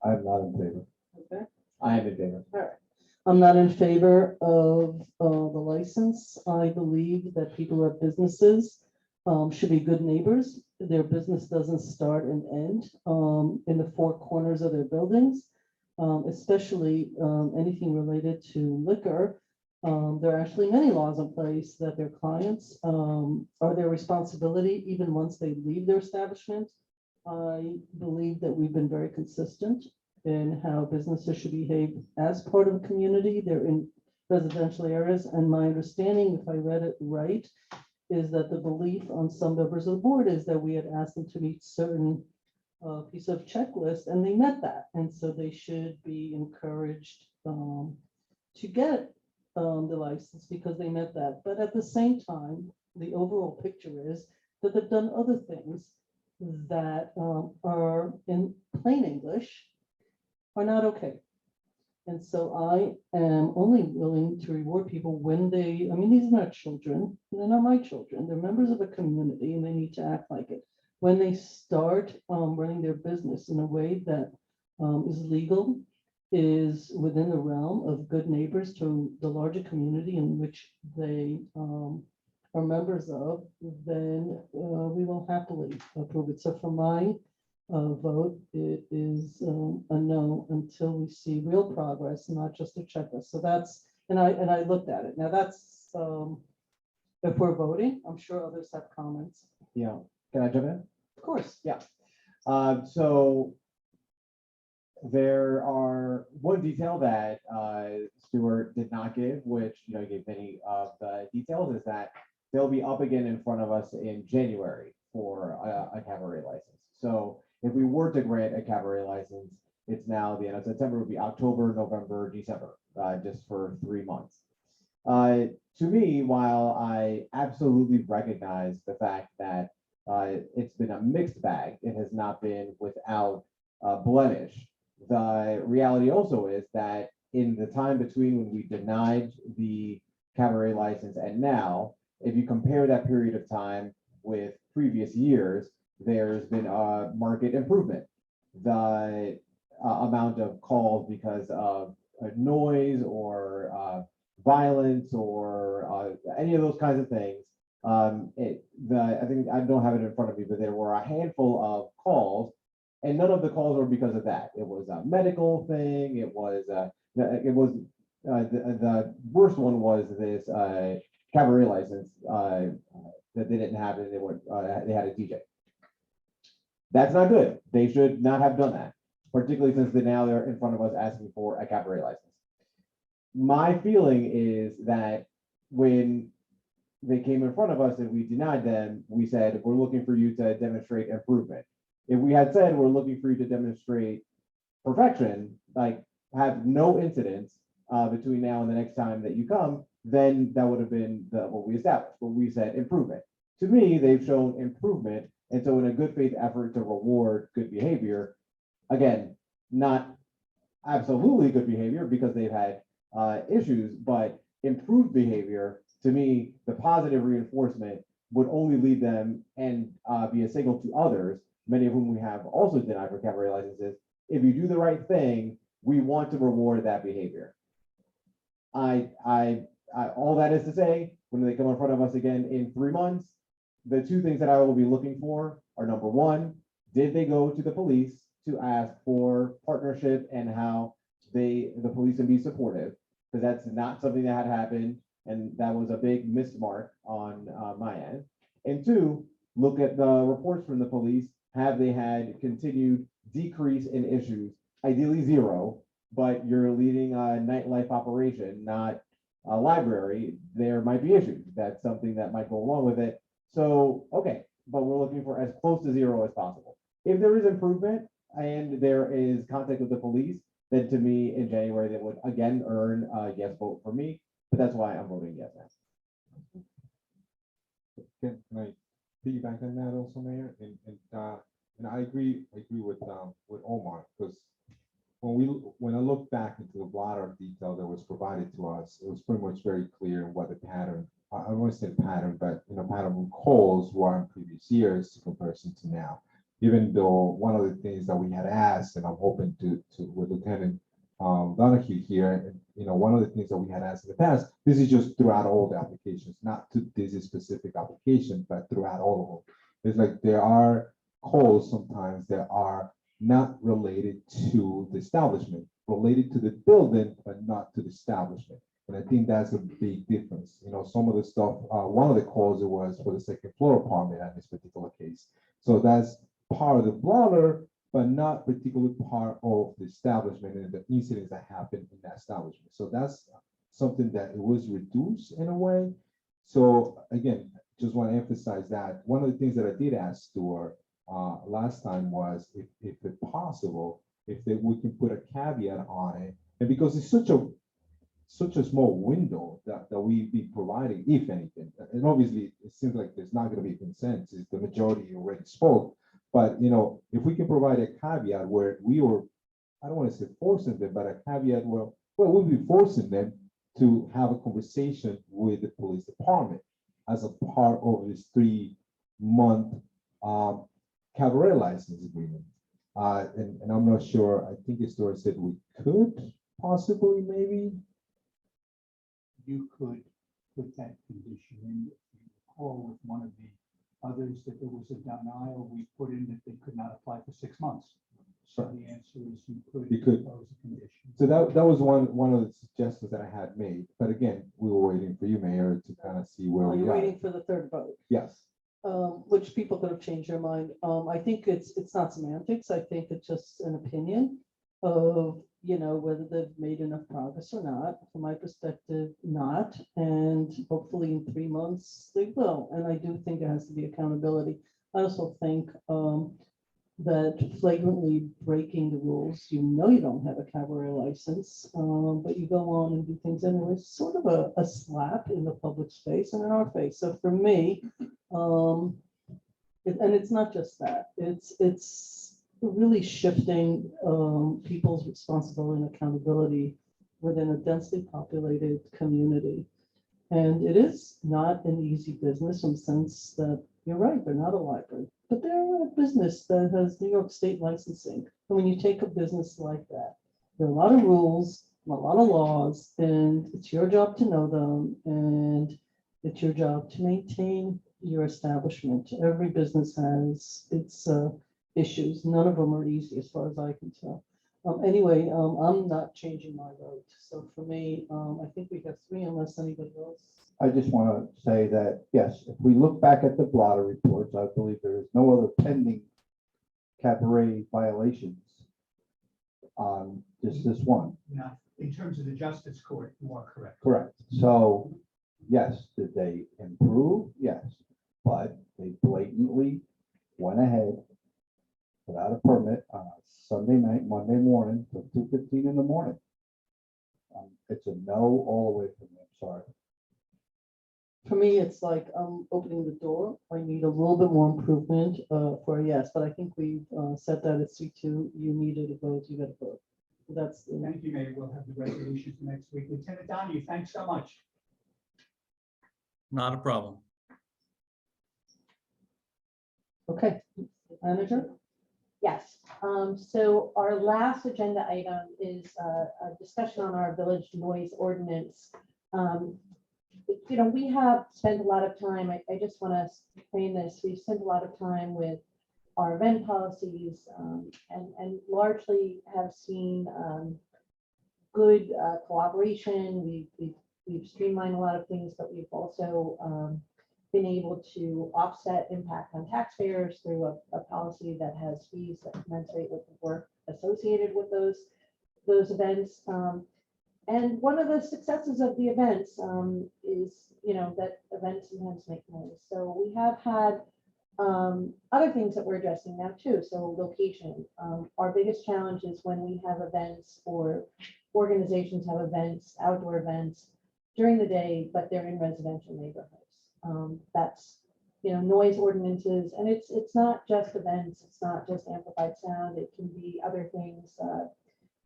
I'm not in favor. okay. I am in favor. I'm not in favor of the license. I believe that people who have businesses should be good neighbors. Their business doesn't start and end in the 4 corners of their buildings, especially anything related to liquor. There are actually many laws in place that their clients are their responsibility even once they leave their establishment. I believe that we've been very consistent in how businesses should behave as part of a community. They're in residential areas, and my understanding, if I read it right, is that the belief on some members of the board is that we had asked them to meet certain piece of checklist, and they met that, and so they should be encouraged to get the license because they met that. But at the same time, the overall picture is that they've done other things that are in plain English are not okay. And so I am only willing to reward people when they, I mean, these are not children, they're not my children, they're members of a community and they need to act like it. When they start running their business in a way that is legal, is within the realm of good neighbors to the larger community in which they are members of, then we will happily approve it. So for my vote, it is a no until we see real progress, not just a checklist. So that's, and I looked at it. Now that's, if we're voting, I'm sure others have comments. Yeah, can I jump in? Of course. Yeah. So there are one detail that Stuart did not give, which, you know, gave many of the details, is that they'll be up again in front of us in January for a cabaret license. So if we were to grant a cabaret license, it's now the end of September, would be October, November, December, just for 3 months. To me, while I absolutely recognize the fact that it's been a mixed bag, it has not been without blemish. The reality also is that in the time between when we denied the cabaret license and now, if you compare that period of time with previous years, there's been a market improvement. The amount of calls because of noise or violence or any of those kinds of things. I think I don't have it in front of me, but there were a handful of calls, and none of the calls were because of that. It was a medical thing. It was the worst one was this cabaret license that they didn't have, and they had a DJ. That's not good. They should not have done that, particularly since they're in front of us asking for a cabaret license. My feeling is that when they came in front of us and we denied them, we said, we're looking for you to demonstrate improvement. If we had said, we're looking for you to demonstrate perfection, like have no incidents between now and the next time that you come, then that would have been what we established. But we said improvement. To me, they've shown improvement. And so in a good faith effort to reward good behavior, again, not absolutely good behavior because they've had issues, but improved behavior, to me, the positive reinforcement would only lead them and be a signal to others, many of whom we have also denied for cabaret licenses. If you do the right thing, we want to reward that behavior. All that is to say, when they come in front of us again in 3 months, the 2 things that I will be looking for are, number 1, did they go to the police to ask for partnership and how the police can be supportive? Because that's not something that had happened, and that was a big mismark on my end. And 2, look at the reports from the police. Have they had continued decrease in issues? Ideally 0, but you're leading a nightlife operation, not a library. There might be issues. That's something that might go along with it. So, okay, but we're looking for as close to 0 as possible. If there is improvement and there is contact with the police, then to me in January, that would again earn a yes vote for me, but that's why I'm voting yes. Can I piggyback on that also, Mayor? And I agree with Omar, because when I look back into the blotter detail that was provided to us, it was pretty much very clear what the pattern, I won't say pattern, but pattern calls were in previous years in comparison to now. Even though one of the things that we had asked, and I'm hoping to with Lieutenant Donahue here, one of the things that we had asked in the past, this is just throughout all the applications, not to this specific application, but throughout all of them. It's like there are calls sometimes that are not related to the establishment, related to the building, but not to the establishment. And I think that's a big difference. Some of the stuff, one of the calls it was for the second floor apartment in this particular case. So that's part of the blotter, but not particularly part of the establishment and the incidents that happened in that establishment. So that's something that it was reduced in a way. So again, just want to emphasize that one of the things that I did ask Stuart last time was if it's possible, we can put a caveat on it. And because it's such a small window that we be providing, if anything, and obviously it seems like there's not going to be consensus, the majority already spoke. But if we can provide a caveat where we were, I don't want to say forcing them, but a caveat where, we'll be forcing them to have a conversation with the police department as a part of this 3-month cabaret license agreement. And I'm not sure, I think the story said we could possibly maybe. You could put that condition in. If you recall with one of the others that there was a denial, we put in that they could not apply for 6 months. So the answer is you could propose a condition. So that was one of the suggestions that I had made. But again, we were waiting for you, Mayor, to kind of see where we You're are. waiting for the third vote. Yes. Which people could have changed their mind. I think it's not semantics. I think it's just an opinion of, whether they've made enough progress or not. From my perspective, not. And hopefully in 3 months they will. And I do think there has to be accountability. I also think that flagrantly breaking the rules, you don't have a cabaret license, but you go on and do things anyway. It's sort of a slap in the public space and in our face. So for me, and it's not just that, it's really shifting people's responsibility and accountability within a densely populated community. And it is not an easy business in the sense that you're right, they're not a library, but they're a business that has New York State licensing. And when you take a business like that, there are a lot of rules, a lot of laws, and it's your job to know them, and it's your job to maintain your establishment. Every business has its issues. None of them are easy as far as I can tell. Anyway, I'm not changing my vote. So for me, I think we have 3 unless anybody else. I just want to say that, yes, if we look back at the blotter reports, I believe there is no other pending cabaret violations on just this one. Now, in terms of the justice court, you are correct. Correct. So, yes, did they improve? Yes, but they blatantly went ahead without a permit on a Sunday night, Monday morning till 2:15 in the morning. It's a no all the way from me. I'm sorry. For me, it's like I'm opening the door. I need a little bit more improvement for a yes, but I think we've said that at C2. You needed a vote, you got a vote. That's Thank you, Mayor. We'll have the resolution for next week. Lieutenant Donahue, thanks so much. Not a problem. okay. Manager? Yes, so our last agenda item is a discussion on our village noise ordinance. We have spent a lot of time, I just want to frame this, we've spent a lot of time with our event policies and largely have seen good cooperation. We've streamlined a lot of things, but we've also been able to offset impact on taxpayers through a policy that has fees that commensurate with the work associated with those events. And one of the successes of the events is, that events sometimes make noise. So we have had Other things that we're addressing now too, so location. Our biggest challenge is when we have events or organizations have events, outdoor events during the day, but they're in residential neighborhoods. That's, noise ordinances, and it's not just events, it's not just amplified sound, it can be other things,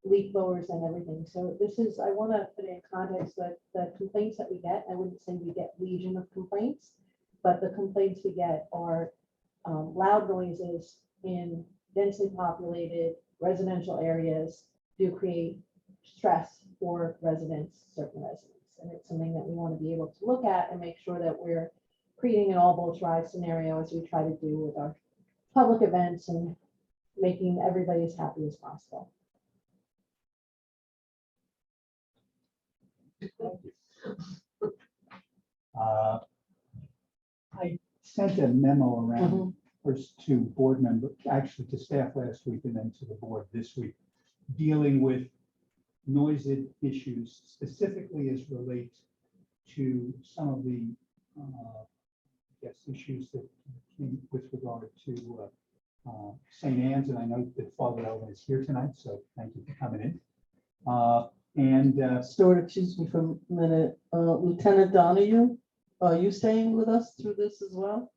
leaf blowers and everything. So I want to put in context that the complaints that we get, I wouldn't say we get legion of complaints, but the complaints we get are loud noises in densely populated residential areas do create stress for residents, certain residents. And it's something that we want to be able to look at and make sure that we're creating an all boats rise scenario as we try to do with our public events and making everybody as happy as possible. I sent a memo around first to board members, actually to staff last week and then to the board this week, dealing with noise issues specifically as relate to some of the issues that came with regard to St. Anne's, and I know that Father Ellen is here tonight, so thank you for coming in. Stuart, excuse me for a minute. Lieutenant Donahue, are you staying with us through this as well?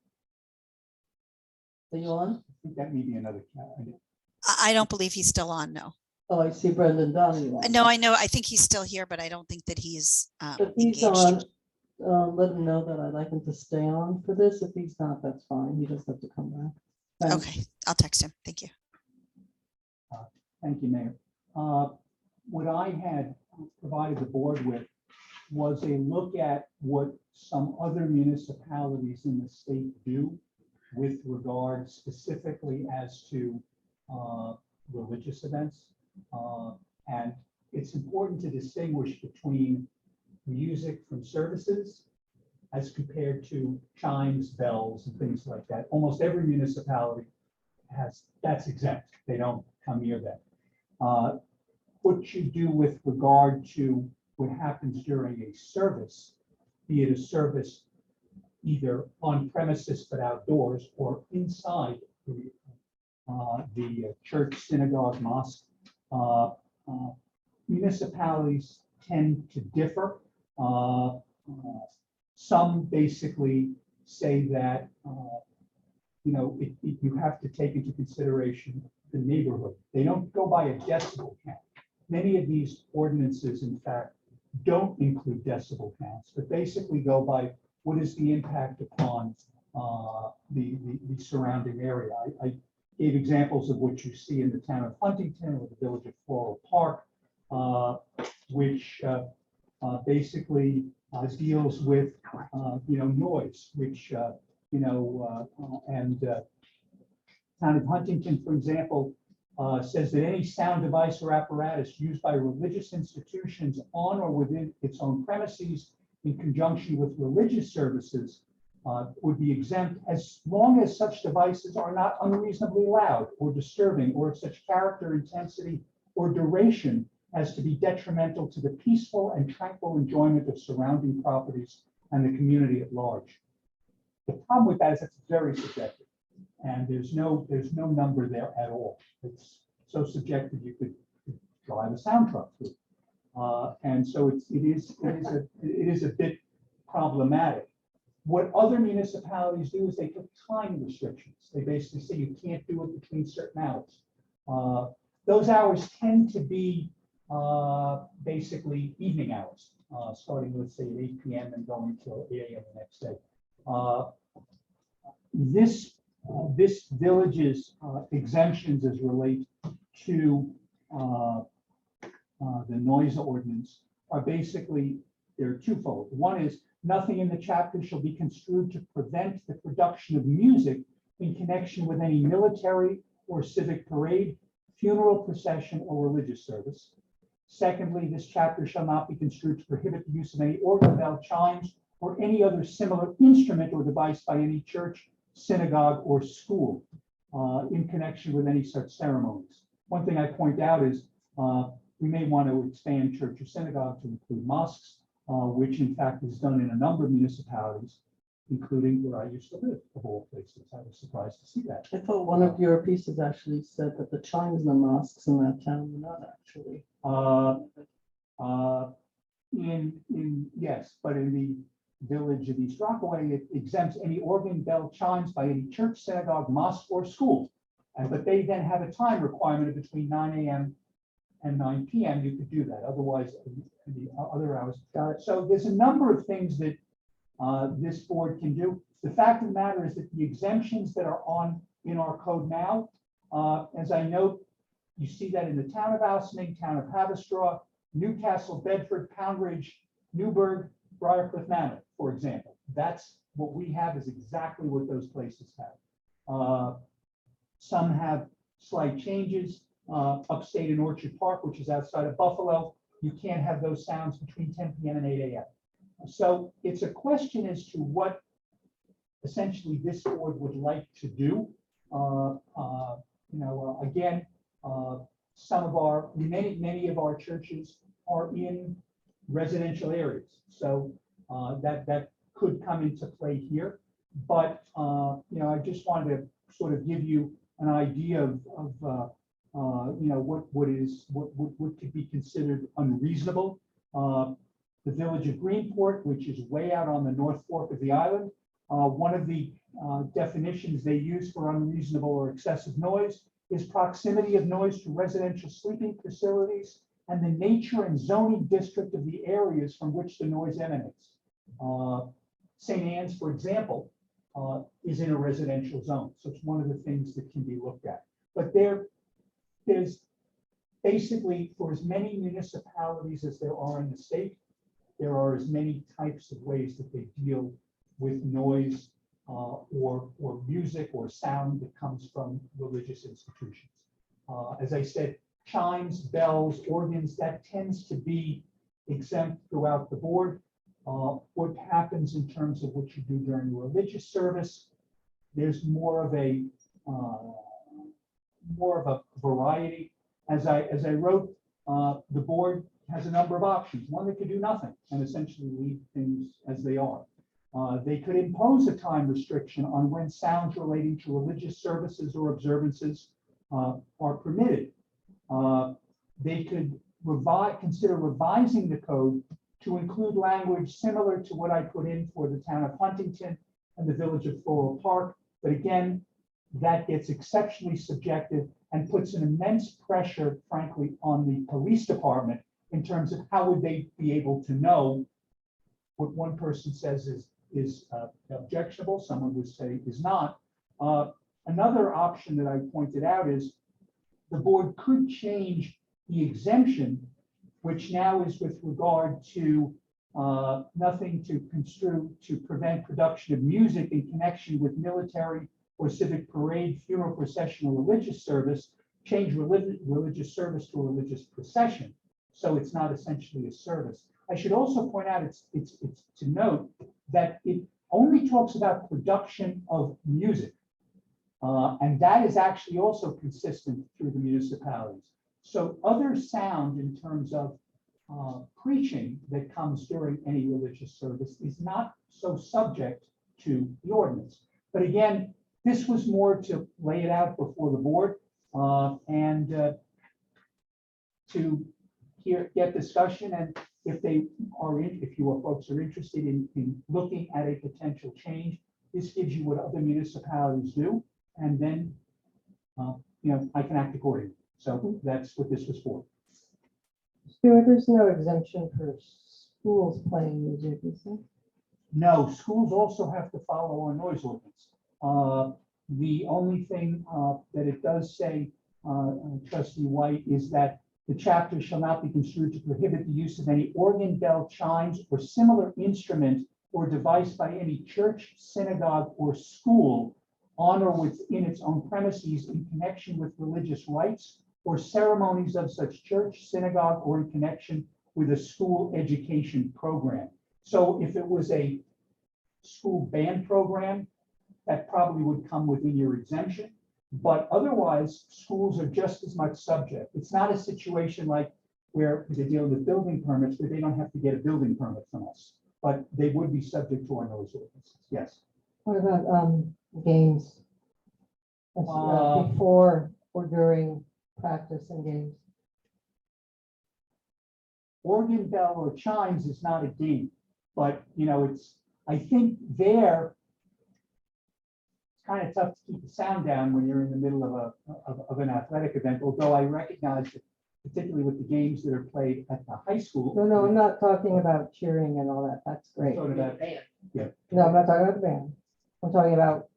Are you on? I think that may be another. I don't believe he's still on, no. Oh, I see Brendan Donahue. No, I know, I think he's still here, but I don't think that he's If he's engaged. on, let him know that I'd like him to stay on for this. If he's not, that's fine. He doesn't have to come back. Thanks. Okay, I'll text him. Thank you. Thank you, Mayor. What I had provided the board with was a look at what some other municipalities in the state do with regard specifically as to religious events. And it's important to distinguish between music from services as compared to chimes, bells, and things like that. Almost every municipality that's exempt. They don't come near that. What you do with regard to what happens during a service, be it a service either on premises but outdoors or inside the church, synagogue, mosque, municipalities tend to differ. Some basically say that you have to take into consideration the neighborhood. They don't go by a decibel count. Many of these ordinances, in fact, don't include decibel counts, but basically go by what is the impact upon the surrounding area. I gave examples of what you see in the town of Huntington or the village of Floral Park, which basically deals with noise, which and town of Huntington, for example, says that any sound device or apparatus used by religious institutions on or within its own premises in conjunction with religious services would be exempt as long as such devices are not unreasonably loud or disturbing or of such character, intensity, or duration as to be detrimental to the peaceful and tranquil enjoyment of surrounding properties and the community at large. The problem with that is it's very subjective, and there's no number there at all. It's so subjective you could drive a sound truck through, and so it is a bit problematic. What other municipalities do is they put time restrictions. They basically say you can't do it between certain hours. Those hours tend to be basically evening hours, starting, let's say, at 8 p.m. and going till 8 a.m. the next day. This village's exemptions as relate to the noise ordinance are basically, they're twofold. One is nothing in the chapter shall be construed to prevent the production of music in connection with any military or civic parade, funeral procession, or religious service. Secondly, this chapter shall not be construed to prohibit the use of any organ, bell, chimes, or any other similar instrument or device by any church, synagogue, or school in connection with any such ceremonies. One thing I point out is we may want to expand church or synagogue to include mosques, which in fact is done in a number of municipalities. including where I used to live, of all places. I was surprised to see that. I thought one of your pieces actually said that the chimes in the mosques in that town were not actually. Yes, but in the village of East Rockaway, it exempts any organ, bell, chimes by any church, synagogue, mosque, or school. But they then have a time requirement of between 9 a.m. and 9 p.m. You could do that. Otherwise, the other hours. So there's a number of things that this board can do. The fact of the matter is that the exemptions that are in our code now, as I note, you see that in the town of Alsing, town of Haverstraw, Newcastle, Bedford, Poundridge, Newburgh, Briarcliff Manor, for example. That's what we have, is exactly what those places have. Some have slight changes. Upstate in Orchard Park, which is outside of Buffalo, you can't have those sounds between 10 p.m. and 8 a.m. So it's a question as to what essentially this board would like to do. Again, many of our churches are in residential areas, so that could come into play here. But I just wanted to sort of give you an idea of what could be considered unreasonable. The village of Greenport, which is way out on the North Fork of the island, one of the definitions they use for unreasonable or excessive noise is proximity of noise to residential sleeping facilities and the nature and zoning district of the areas from which the noise emanates. St. Anne's, for example, is in a residential zone, so it's one of the things that can be looked at. But there's basically, for as many municipalities as there are in the state, there are as many types of ways that they deal with noise or music or sound that comes from religious institutions. As I said, chimes, bells, organs, that tends to be exempt throughout the board. What happens in terms of what you do during a religious service, there's more of a variety. As I wrote, the board has a number of options. One, they could do nothing and essentially leave things as they are. They could impose a time restriction on when sounds relating to religious services or observances are permitted. They could consider revising the code to include language similar to what I put in for the town of Huntington and the village of Floral Park. But again, that gets exceptionally subjective and puts an immense pressure, frankly, on the police department in terms of how would they be able to know what one person says is objectionable, someone would say is not. Another option that I pointed out is the board could change the exemption, which now is with regard to nothing to construe to prevent production of music in connection with military or civic parade, funeral procession, or religious service, change religious service to a religious procession. So it's not essentially a service. I should also point out, it's to note that it only talks about production of music. And that is actually also consistent through the municipalities. So other sound in terms of preaching that comes during any religious service is not so subject to the ordinance. But again, this was more to lay it out before the board and to get discussion. And if you folks are interested in looking at a potential change, this gives you what other municipalities do, and then I can act accordingly. So that's what this was for. Stuart, there's no exemption for schools playing music, is there? No, schools also have to follow our noise ordinance. The only thing that it does say, Trustee White, is that the chapter shall not be construed to prohibit the use of any organ, bell, chimes, or similar instrument or device by any church, synagogue, or school on or within its own premises in connection with religious rites or ceremonies of such church, synagogue, or in connection with a school education program. So if it was a school band program, that probably would come within your exemption. But otherwise, schools are just as much subject. It's not a situation like where they're dealing with building permits, where they don't have to get a building permit from us. but they would be subject to our noise ordinances, yes. What about games? Uh, Before or during practice and games? Organ bell or chimes is not a game, but it's, I think there, it's kind of tough to keep the sound down when you're in the middle of an athletic event, although I recognize that particularly with the games that are played at the high school. No, I'm not talking about cheering and all that. That's great. Sort of that- No, I'm not talking about the band. I'm talking about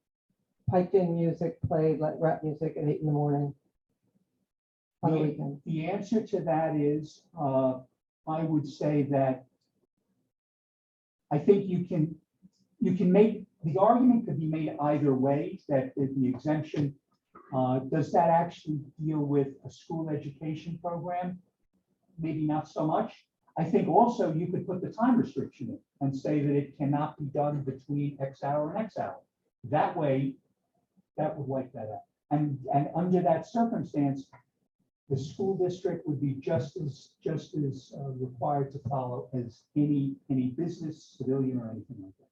piped in music played like rap music at 8 in the morning on the weekend. The answer to that is, I would say that I think you can make, the argument could be made either way, that the exemption, does that actually deal with a school education program? Maybe not so much. I think also you could put the time restriction in and say that it cannot be done between X hour and X hour. That way, that would wipe that out. And under that circumstance, the school district would be just as required to follow as any business, civilian, or anything like that.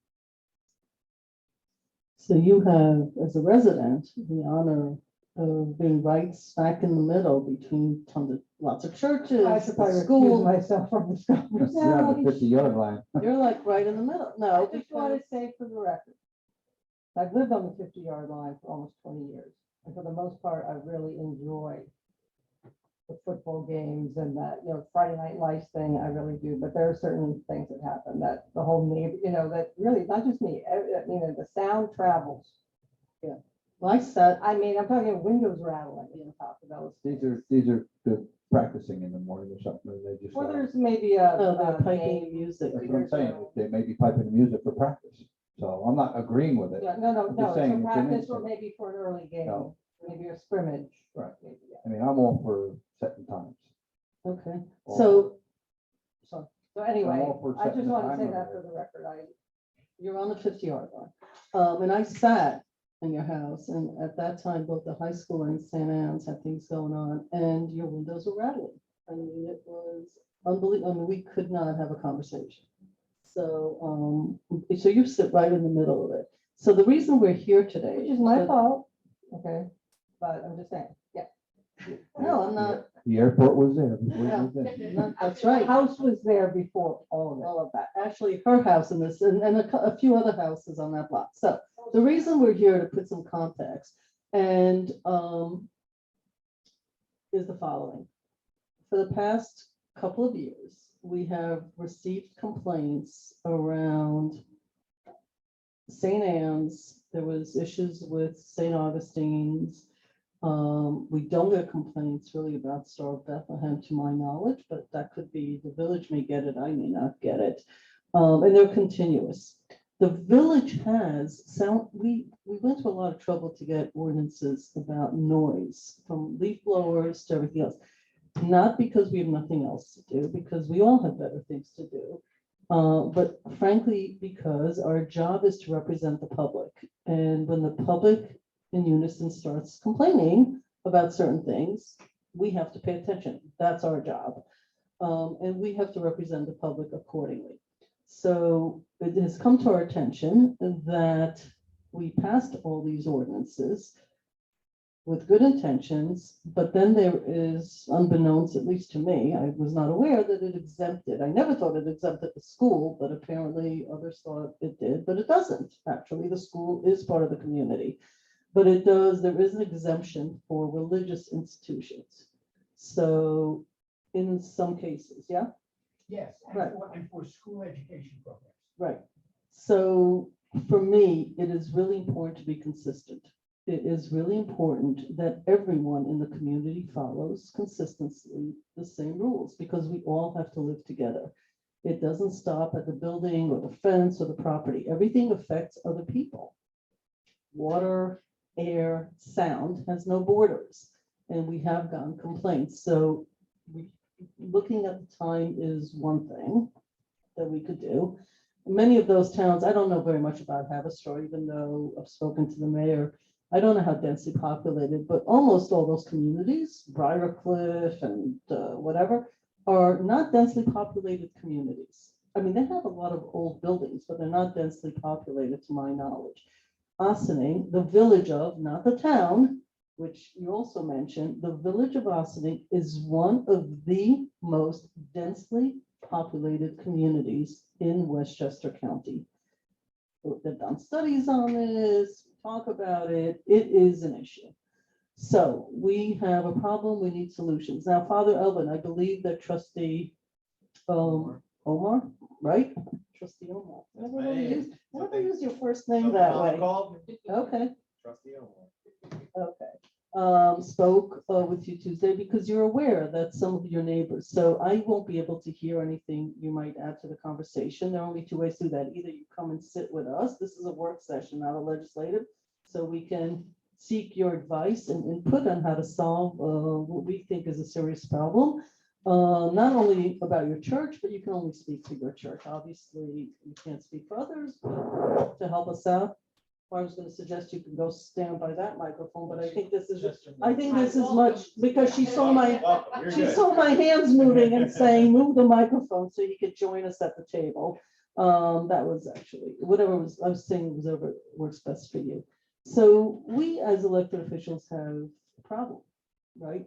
So you have, as a resident, the honor of being right smack in the middle between lots of churches, I should probably the recuse school. myself from this conversation. You're on the 50-yard line. You're like right in the middle. No, I just want to say for the record, I've lived on the 50-yard line for almost 20 years. And for the most part, I really enjoy the football games and that, Friday night lights thing, I really do. But there are certain things that happen that the whole neighbor, that really, not just me, the sound travels. Yeah. Well, I'm talking windows rattling in top of those. These are good practicing in the morning or something, and they just. Well, there's maybe a they're piping game. music. That's what I'm saying, they may be piping music for practice, so I'm not agreeing with it. Yeah, no, I'm just saying so it's an practice or instinct. maybe for an early game, No. maybe a scrimmage. Right. Maybe, yeah. I mean, I'm all for setting times. Okay, All- so So anyway, all for I just setting the want to say timer that there. for the record, you're on the 50-yard line. And I sat in your house, and at that time, both the high school and St. Anne's had things going on, and your windows were rattling. I mean, it was unbelievable. I mean, we could not have a conversation. So, so you sit right in the middle of it. So the reason we're here today. which is my that- fault, okay? But I'm just saying, yeah. No, I'm not. The airport was there. before Yeah. it was in. That's The right. house was there before all of it. All of that. Actually, her house in this, and a few other houses on that block. So the reason we're here to put some context and is the following. For the past couple of years, we have received complaints around St. Anne's. There was issues with St. Augustine's. We don't get complaints really about Star of Bethlehem to my knowledge, but that could be, the village may get it, I may not get it. And they're continuous. The village has sound, we went to a lot of trouble to get ordinances about noise, from leaf blowers to everything else. Not because we have nothing else to do, because we all have better things to do. But frankly, because our job is to represent the public. And when the public in unison starts complaining about certain things, we have to pay attention. That's our job. And we have to represent the public accordingly. So it has come to our attention that we passed all these ordinances with good intentions, but then there is, unbeknownst, at least to me, I was not aware that it exempted. I never thought it exempted the school, but apparently others thought it did, but it doesn't. Actually, the school is part of the community. But it does, there is an exemption for religious institutions. So in some cases, yeah, Yes, Right. and for school education programs. right. So for me, it is really important to be consistent. It is really important that everyone in the community follows consistently the same rules, because we all have to live together. It doesn't stop at the building or the fence or the property. Everything affects other people. Water, air, sound has no borders, and we have gotten complaints. So looking at the time is one thing that we could do. Many of those towns, I don't know very much about Haverstraw, even though I've spoken to the mayor. I don't know how densely populated, but almost all those communities, Briarcliff and whatever, are not densely populated communities. I mean, they have a lot of old buildings, but they're not densely populated to my knowledge. Ossining, the village of, not the town, which you also mentioned, the village of Ossining is one of the most densely populated communities in Westchester County. They've done studies on this, talk about it. It is an issue. So we have a problem. We need solutions. Now, Father Elvin, I believe that Trustee Omar, right? Trustee Omar. Never use your first name that way. Okay. Okay. Spoke with you Tuesday because you're aware that some of your neighbors, so I won't be able to hear anything you might add to the conversation. There are only two ways to do that. Either you come and sit with us. This is a work session, not a legislative, so we can seek your advice and input on how to solve what we think is a serious problem. Not only about your church, but you can only speak to your church. Obviously, you can't speak for others, but to help us out. I was going to suggest you can go stand by that microphone, but I think this is much because she saw my hands moving and saying, move the microphone so you could join us at the table. That was actually whatever I was saying was over works best for you. So we as elected officials have a problem, right?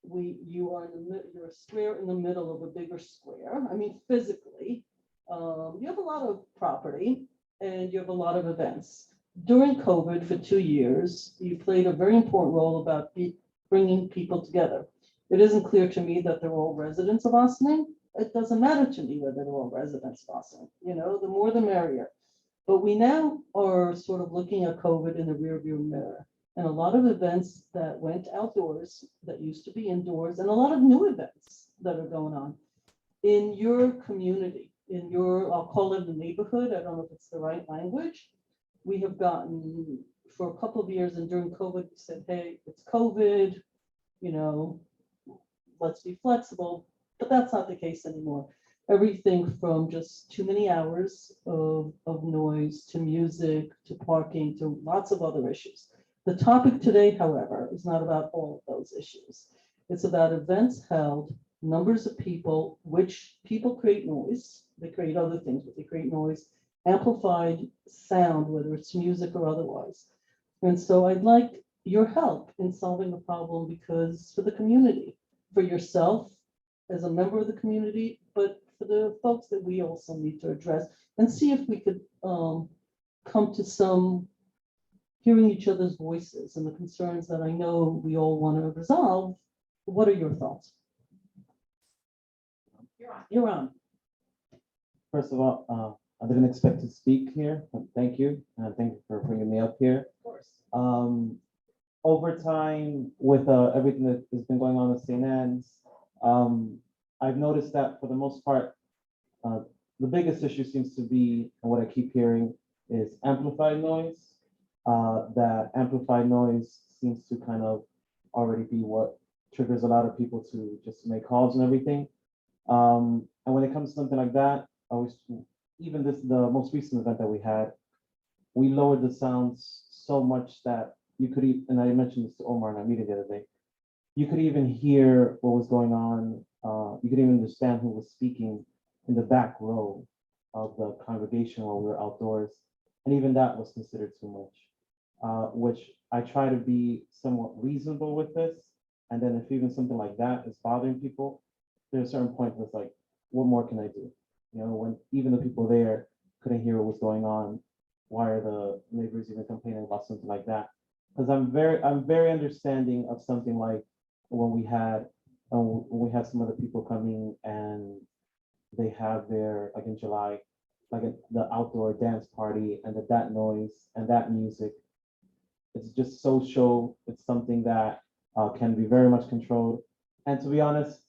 You are you're a square in the middle of a bigger square. I mean, physically, you have a lot of property and you have a lot of events. During COVID for 2 years, you played a very important role about bringing people together. It isn't clear to me that they're all residents of Ossining. It doesn't matter to me whether they're all residents of Ossining. You know, the more the merrier. But we now are sort of looking at COVID in the rearview mirror. And a lot of events that went outdoors that used to be indoors, and a lot of new events that are going on in your community, in your, I'll call it the neighborhood. I don't know if it's the right language. We have gotten for a couple of years, and during COVID, we said, hey, it's COVID, you know, let's be flexible. But that's not the case anymore. Everything from just too many hours of noise to music to parking to lots of other issues. The topic today, however, is not about all of those issues. It's about events held, numbers of people, which people create noise. They create other things, but they create noise, amplified sound, whether it's music or otherwise. And so I'd like your help in solving the problem because for the community, for yourself as a member of the community, but for the folks that we also need to address and see if we could come to some hearing each other's voices and the concerns that I know we all want to resolve. What are your thoughts? You're on. First of all, I didn't expect to speak here, but thank you. And thank you for bringing me up here. Of course. Over time, with everything that has been going on with St. Anne's, I've noticed that for the most part, the biggest issue seems to be, and what I keep hearing, is amplified noise. That amplified noise seems to kind of already be what triggers a lot of people to just make calls and everything. And when it comes to something like that, even the most recent event that we had, we lowered the sounds so much that you could, and I mentioned this to Omar in our meeting the other day, you could even hear what was going on. You could even understand who was speaking in the back row of the congregation while we were outdoors. And even that was considered too much, which I try to be somewhat reasonable with this. And then if even something like that is bothering people, there's a certain point where it's like, what more can I do? You know, when even the people there couldn't hear what was going on, why are the neighbors even complaining about something like that? Because I'm very understanding of something like when we had some other people coming and they have their, like in July, the outdoor dance party and that noise and that music. It's just social. It's something that can be very much controlled. And to be honest,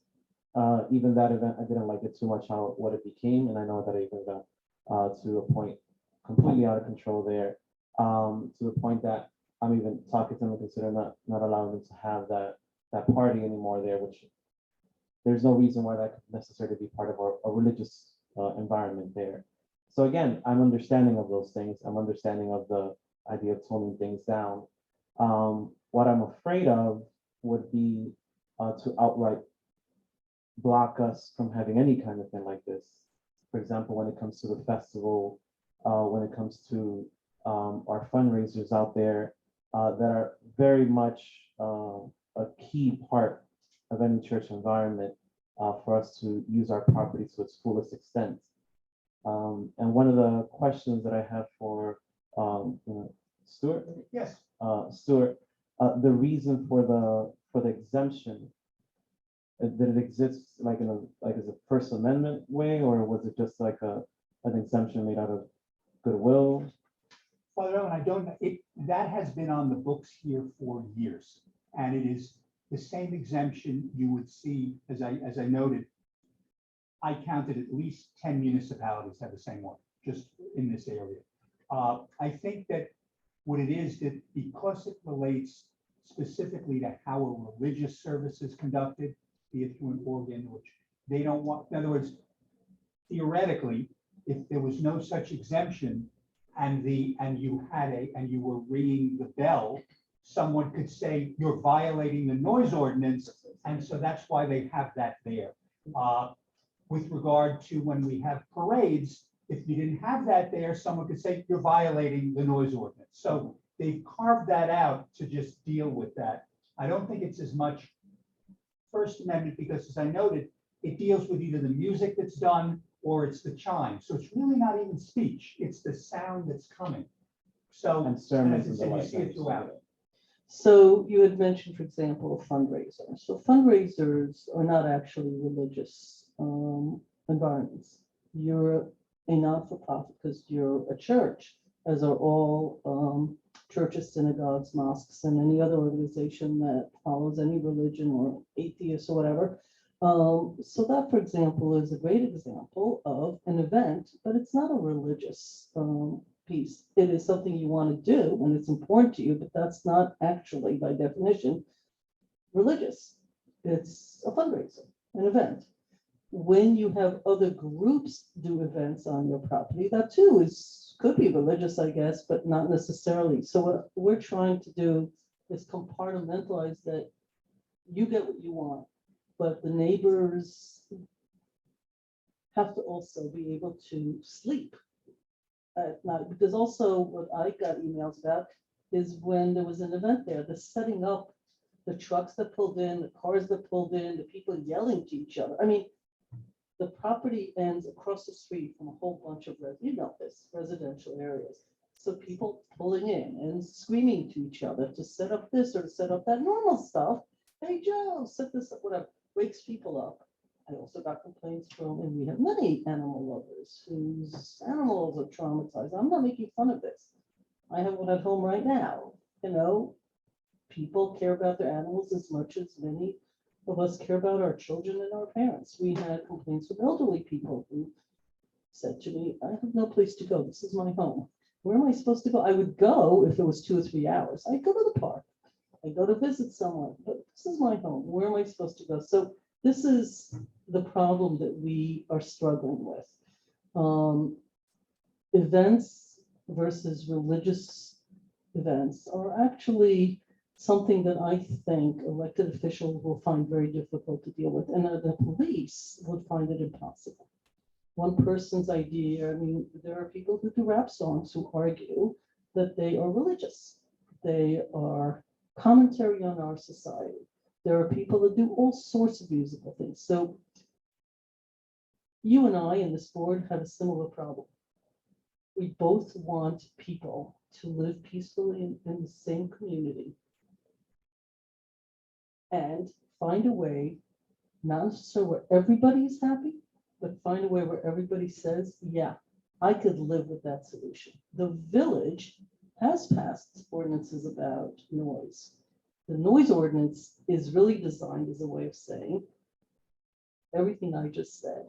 even that event, I didn't like it too much what it became. And I know that it even got to a point completely out of control there, to the point that I'm even talking to them and consider not allowing them to have that party anymore there, which there's no reason why that could necessarily be part of a religious environment there. So again, I'm understanding of those things. I'm understanding of the idea of toning things down. What I'm afraid of would be to outright block us from having any kind of thing like this. for example, when it comes to the festival, when it comes to our fundraisers out there that are very much a key part of any church environment for us to use our property to its fullest extent. And one of the questions that I have for Stuart, Yes. Stuart, the reason for the exemption, did it exist like in a as a First Amendment way, or was it just like an exemption made out of goodwill? Father Owen, I don't know, that has been on the books here for years. And it is the same exemption you would see, as I noted. I counted at least 10 municipalities have the same one, just in this area. I think that what it is that because it relates specifically to how a religious service is conducted, be it through an organ, which they don't want, in other words, theoretically, if there was no such exemption and you were ringing the bell, someone could say you're violating the noise ordinance, and so that's why they have that there. With regard to when we have parades, if you didn't have that there, someone could say you're violating the noise ordinance. So they've carved that out to just deal with that. I don't think it's as much First Amendment because, as I noted, it deals with either the music that's done or it's the chime. So it's really not even speech, it's the sound that's coming. So, And as sermons I and the said, you like. see it throughout. So you had mentioned, for example, a fundraiser. So fundraisers are not actually religious environments. You're a not-for-profit because you're a church, as are all churches, synagogues, mosques, and any other organization that follows any religion or atheist or whatever. So that, for example, is a great example of an event, but it's not a religious piece. It is something you want to do and it's important to you, but that's not actually, by definition, religious. It's a fundraiser, an event. When you have other groups do events on your property, that too could be religious, I guess, but not necessarily. So what we're trying to do is compartmentalize that you get what you want, but the neighbors have to also be able to sleep at night. Because also what I got emails about is when there was an event there, the setting up, the trucks that pulled in, the cars that pulled in, the people yelling to each other. I mean, the property ends across the street from a whole bunch of, residential areas. So people pulling in and screaming to each other to set up this or to set up that normal stuff. Hey, Joe, set this up, whatever, wakes people up. I also got complaints from, and we have many animal lovers whose animals are traumatized. I'm not making fun of this. I have one at home right now. People care about their animals as much as many of us care about our children and our parents. We had complaints from elderly people who said to me, I have no place to go. This is my home. Where am I supposed to go? I would go if it was 2 or 3 hours. I'd go to the park. I'd go to visit someone, but this is my home. Where am I supposed to go? So this is the problem that we are struggling with. Events versus religious events are actually something that I think elected officials will find very difficult to deal with, and the police would find it impossible. One person's idea, I mean, there are people who do rap songs who argue that they are religious. They are commentary on our society. There are people that do all sorts of musical things. So you and I and this board have a similar problem. We both want people to live peacefully in the same community and find a way, not necessarily where everybody's happy, but find a way where everybody says, yeah, I could live with that solution. The village has passed ordinances about noise. The noise ordinance is really designed as a way of saying everything I just said.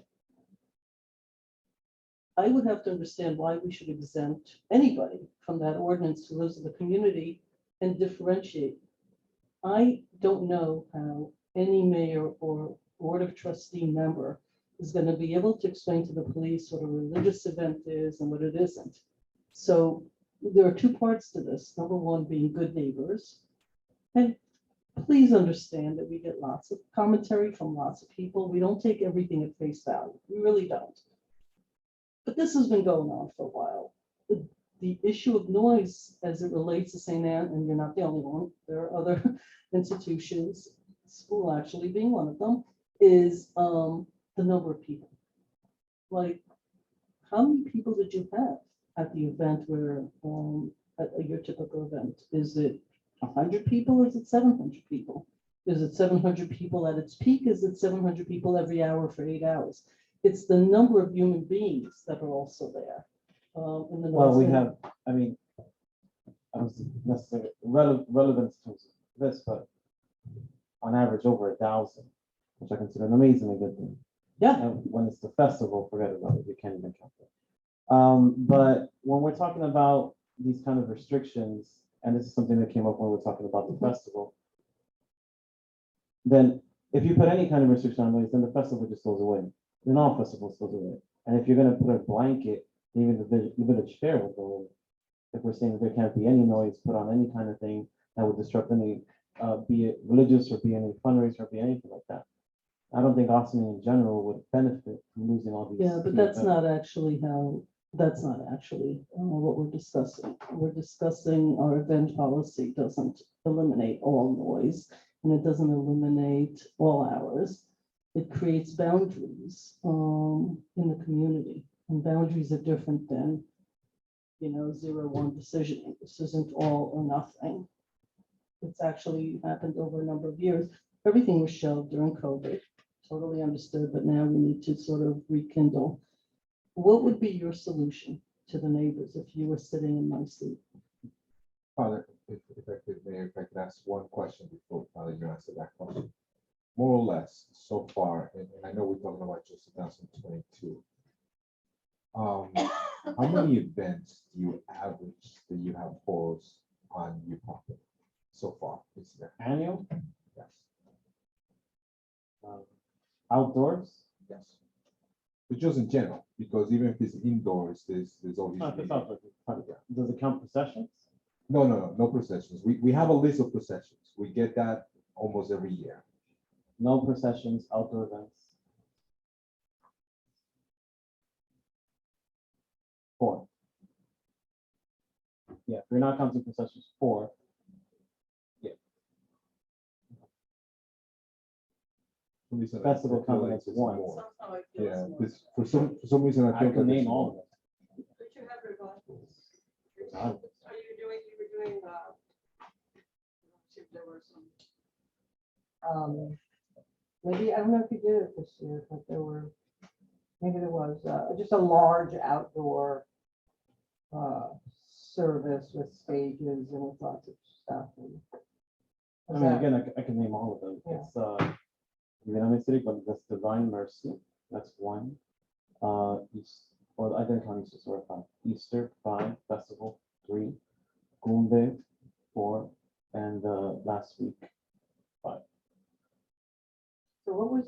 I would have to understand why we should exempt anybody from that ordinance who lives in the community and differentiate. I don't know how any mayor or board of trustee member is going to be able to explain to the police what a religious event is and what it isn't. So there are 2 parts to this. Number one, being good neighbors. And please understand that we get lots of commentary from lots of people. We don't take everything at face value. We really don't. But this has been going on for a while. The issue of noise as it relates to St. Anne, and you're not the only one, there are other institutions, school actually being one of them, is the number of people. Like, how many people did you have at the event where, at your typical event? Is it 100 people? Is it 700 people? Is it 700 people at its peak? Is it 700 people every hour for 8 hours? It's the number of human beings that are also there. Well, we have, I mean, I was necessarily relevant to this, but on average over 1,000, which I consider an amazingly good thing. Yeah. And when it's the festival, forget about it. You can't even count it. But when we're talking about these kind of restrictions, and this is something that came up when we were talking about the festival, then if you put any kind of restriction on noise, then the festival just goes away. The non-festival goes away. And if you're going to put a blanket, even the village fair will go away. If we're saying that there can't be any noise put on any kind of thing that would disrupt any, be it religious or be any fundraiser or be anything like that. I don't think Austin in general would benefit from losing all these. Yeah, but that's not actually what we're discussing. We're discussing our event policy doesn't eliminate all noise, and it doesn't eliminate all hours. It creates boundaries in the community, and boundaries are different than, 0-1 decisioning. This isn't all or nothing. It's actually happened over a number of years. Everything was shelved during COVID, totally understood, but now we need to sort of rekindle. What would be your solution to the neighbors if you were sitting in my seat? Father, if I could, Mayor, if I could ask one question before Father, you answer that question. More or less, so far, and I know we're talking about just 2022. How many events do you average that you have paused on your property so far this year? Annual? Yes. Outdoors? Yes. But just in general, because even if it's indoors, there's obviously. Does it count processions? No processions. We have a list of processions. We get that almost every year. No processions, outdoor events. 4. Yeah, if you're not counting processions, 4. Yeah. Festival company is 1. Yeah, because for some reason I I think can name all of them. But you have your glasses. Are You were doing, see if there were some. Maybe, I don't know if you did it this year, but maybe there was, just a large outdoor service with stages and with lots of stuff. I mean, again, I can name all of them. Yeah. It's Vietnamese City, but that's Divine Mercy. That's 1. I didn't count Easter, so 5. Easter 5, Festival 3, Gourdine 4, and last week 5. So what was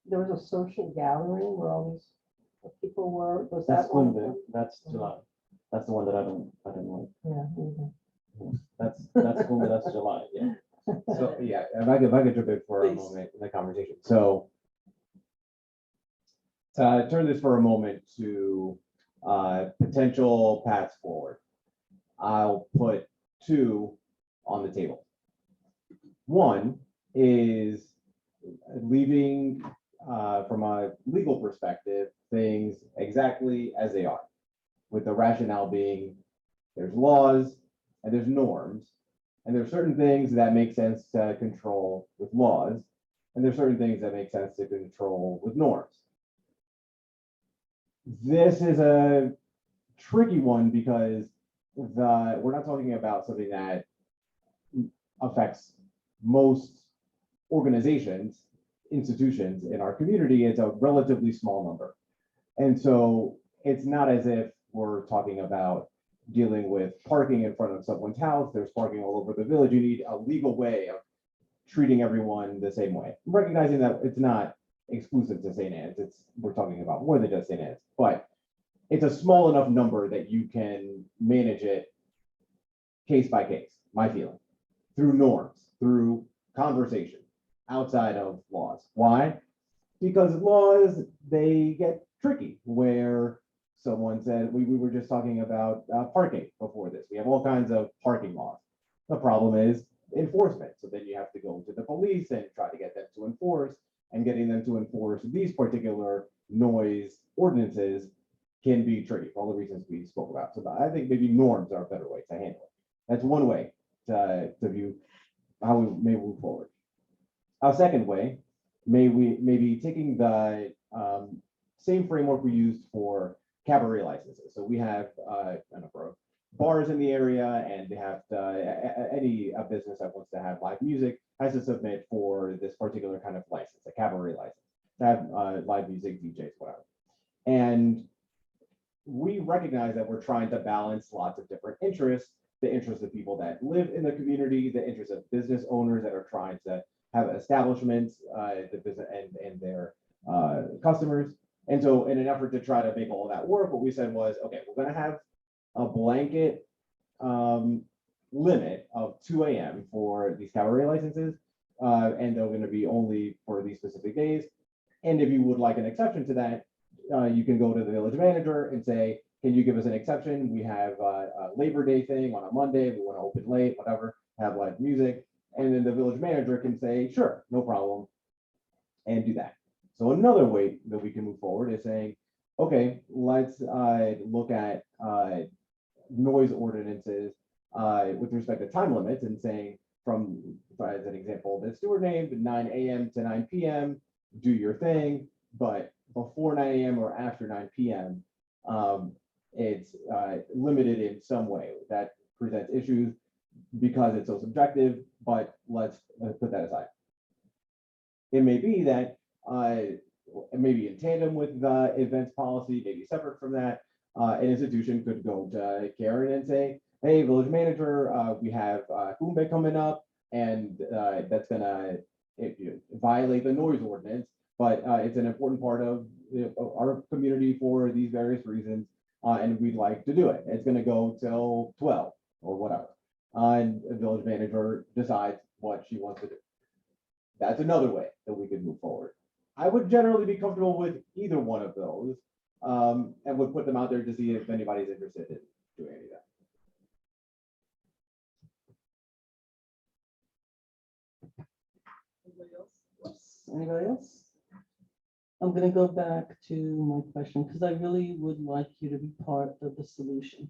there was a social gathering where all these people were, was That's that one? Gourdine. That's July. That's the one that I didn't like. Yeah. That's Gourdine. That's July. Yeah. So, yeah, if I could jump in for a moment in the conversation. So to turn this for a moment to potential paths forward, I'll put 2 on the table. One is leaving, from a legal perspective, things exactly as they are, with the rationale being there's laws and there's norms. And there's certain things that make sense to control with laws, and there's certain things that make sense to control with norms. This is a tricky one because we're not talking about something that affects most organizations, institutions in our community. It's a relatively small number. And so it's not as if we're talking about dealing with parking in front of someone's house. There's parking all over the village. You need a legal way of treating everyone the same way. Recognizing that it's not exclusive to St. Anne's. We're talking about more than just St. Anne's, but it's a small enough number that you can manage it case by case, my feeling, through norms, through conversation, outside of laws. Why? Because laws, they get tricky, where someone said, we were just talking about parking before this. We have all kinds of parking laws. The problem is enforcement. So then you have to go to the police and try to get them to enforce, and getting them to enforce these particular noise ordinances can be tricky for all the reasons we spoke about. So I think maybe norms are a better way to handle it. That's one way to view how we may move forward. A second way, maybe taking the same framework we used for cabaret licenses. So we have a number of bars in the area, and they have any business that wants to have live music has to submit for this particular kind of license, a cabaret license, to have live music, DJs, whatever. And we recognize that we're trying to balance lots of different interests, the interests of people that live in the community, the interests of business owners that are trying to have establishments, the business and their customers. And so in an effort to try to make all of that work, what we said was, okay, we're going to have a blanket limit of 2 a.m. for these cabaret licenses, and they're going to be only for these specific days. And if you would like an exception to that, you can go to the village manager and say, can you give us an exception? We have a Labor Day thing on a Monday. We want to open late, whatever, have live music. And then the village manager can say, sure, no problem, and do that. So another way that we can move forward is saying, okay, let's look at noise ordinances with respect to time limits, and saying, from, as an example, that Stuart named, 9 a.m. to 9 p.m., do your thing, but before 9 a.m. or after 9 p.m., it's limited in some way. That presents issues because it's so subjective, but let's put that aside. It may be that maybe in tandem with the events policy, maybe separate from that, an institution could go to Karen and say, hey, village manager, we have Kumbe coming up, and that's gonna violate the noise ordinance, but it's an important part of our community for these various reasons, and we'd like to do it. It's gonna go till 12 or whatever. And the village manager decides what she wants to do. That's another way that we could move forward. I would generally be comfortable with either one of those, and would put them out there to see if anybody's interested in doing any of that. Anybody else? I'm gonna go back to my question, because I really would like you to be part of the solution.